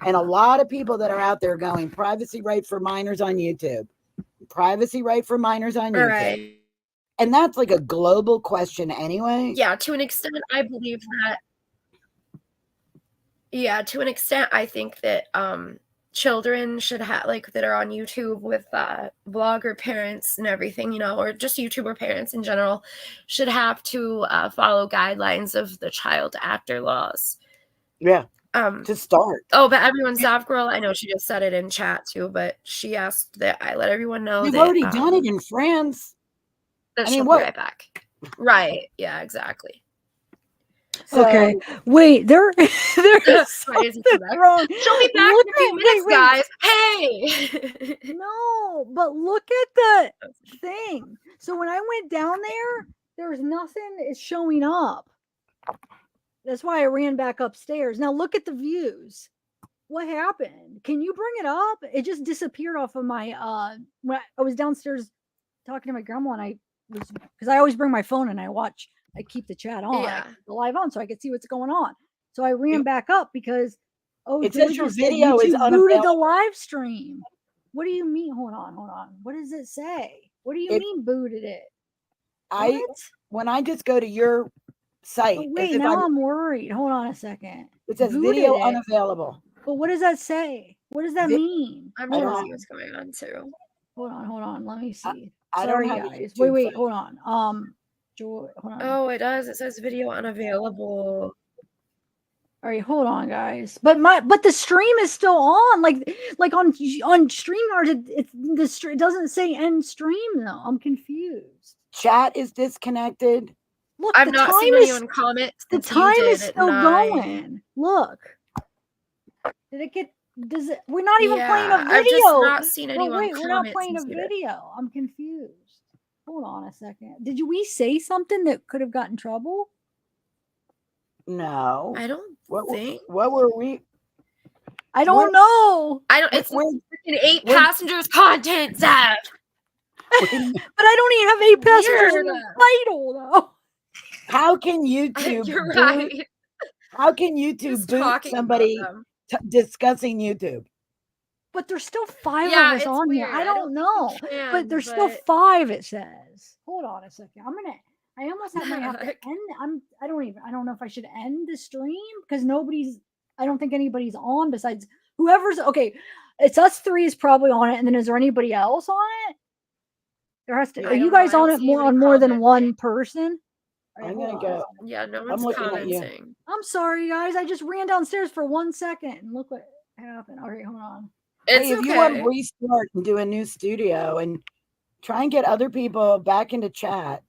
Speaker 15: and a lot of people that are out there going, privacy right for minors on YouTube. Privacy right for minors on YouTube.
Speaker 17: Right.
Speaker 15: And that's like a global question anyway.
Speaker 17: Yeah, to an extent, I believe that. Yeah, to an extent, I think that children should have like that are on YouTube with vlogger parents and everything, you know, or just YouTuber parents in general, should have to follow guidelines of the child actor laws.
Speaker 15: Yeah. To start.
Speaker 17: Oh, but everyone's zavgirl. I know she just said it in chat too, but she asked that I let everyone know
Speaker 15: We've
Speaker 17: that
Speaker 15: already done it in France.
Speaker 17: That
Speaker 15: I
Speaker 17: she'll
Speaker 15: mean,
Speaker 17: be
Speaker 15: what?
Speaker 17: right back. Right. Yeah, exactly.
Speaker 1: Okay, wait, there there's
Speaker 17: Sorry,
Speaker 1: something wrong.
Speaker 17: She'll be back in a few minutes, guys. Hey.
Speaker 1: No, but look at the thing. So when I went down there's nothing is showing up. That's why I ran back upstairs. Now look at the views. What happened? Can you bring it up? It just disappeared off of my when I was downstairs talking to my grandma, and I was, because I always bring my phone and I keep the chat on,
Speaker 17: Yeah.
Speaker 1: the live on, so I could see what's going on. So I ran back up because
Speaker 15: It says your
Speaker 1: Georgia said
Speaker 15: video is
Speaker 1: YouTube booted the
Speaker 15: unavailable.
Speaker 1: live stream. What do you mean? Hold on. What does it say? What do you mean booted it?
Speaker 15: When I just go to your site,
Speaker 1: Oh,
Speaker 15: as
Speaker 1: wait,
Speaker 15: if
Speaker 1: now I'm worried. Hold on a second.
Speaker 15: it says
Speaker 1: Booted
Speaker 15: video
Speaker 1: it.
Speaker 15: unavailable.
Speaker 1: But what does that say? What does that mean?
Speaker 17: I'm
Speaker 1: Hold
Speaker 17: trying to
Speaker 1: on.
Speaker 17: see what's going on too.
Speaker 1: Hold on. Let me see.
Speaker 15: I don't
Speaker 1: Sorry,
Speaker 15: have a
Speaker 1: guys.
Speaker 15: YouTube
Speaker 1: Wait,
Speaker 15: phone.
Speaker 1: hold on. Joy, hold on.
Speaker 17: Oh, it does. It says video unavailable.
Speaker 1: All right, hold on, guys. But the stream is still on. Like on StreamYard, it doesn't say end stream though. I'm confused.
Speaker 15: Chat is disconnected.
Speaker 1: Look,
Speaker 17: I've
Speaker 1: the
Speaker 17: not
Speaker 1: time
Speaker 17: seen
Speaker 1: is
Speaker 17: anyone comment.
Speaker 1: the
Speaker 17: Since you
Speaker 1: time
Speaker 17: did
Speaker 1: is
Speaker 17: at
Speaker 1: still
Speaker 17: 9.
Speaker 1: going. Look. Did it get? Does it? We're not even playing a
Speaker 17: Yeah,
Speaker 1: video.
Speaker 17: I've just not seen
Speaker 1: No,
Speaker 17: anyone
Speaker 1: wait, we're not
Speaker 17: comment
Speaker 1: playing a
Speaker 17: since you did.
Speaker 1: video. I'm confused. Hold on a second. Did we say something that could have gotten trouble?
Speaker 15: No.
Speaker 17: I don't think.
Speaker 15: What were we?
Speaker 1: I don't know.
Speaker 17: I don't. It's freaking 8 passengers content, Zev.
Speaker 1: But I don't even have 8 passengers in the title though.
Speaker 15: How can YouTube
Speaker 17: You're
Speaker 15: boot?
Speaker 17: right.
Speaker 15: How can YouTube
Speaker 17: Just
Speaker 15: boot
Speaker 17: talking about
Speaker 15: somebody
Speaker 17: them.
Speaker 15: discussing YouTube?
Speaker 1: But there's still 5
Speaker 17: Yeah,
Speaker 1: of us
Speaker 17: it's
Speaker 1: on here.
Speaker 17: weird.
Speaker 1: I
Speaker 17: I
Speaker 1: don't
Speaker 17: don't
Speaker 1: know.
Speaker 17: think we can,
Speaker 1: but there's still
Speaker 17: but-
Speaker 1: 5, it says. Hold on a second. I almost might have to end. I don't know if I should end the stream because I don't think anybody's on besides whoever's okay. It's us 3 is probably on it, and then is there anybody else on it? There has to.
Speaker 17: I
Speaker 1: Are you
Speaker 17: don't know.
Speaker 1: guys
Speaker 17: I
Speaker 1: on
Speaker 17: don't
Speaker 1: it
Speaker 17: see
Speaker 1: more
Speaker 17: anybody
Speaker 1: on more than
Speaker 17: commenting.
Speaker 1: one person?
Speaker 15: I'm gonna go.
Speaker 17: Yeah, no
Speaker 15: I'm
Speaker 17: one's
Speaker 15: looking at you.
Speaker 17: commenting.
Speaker 1: I'm sorry, guys. I just ran downstairs for 1 second and look what happened. All right, hold on.
Speaker 17: It's
Speaker 15: Hey, if you want
Speaker 17: okay.
Speaker 15: to restart and do a new studio and try and get other people back into chat,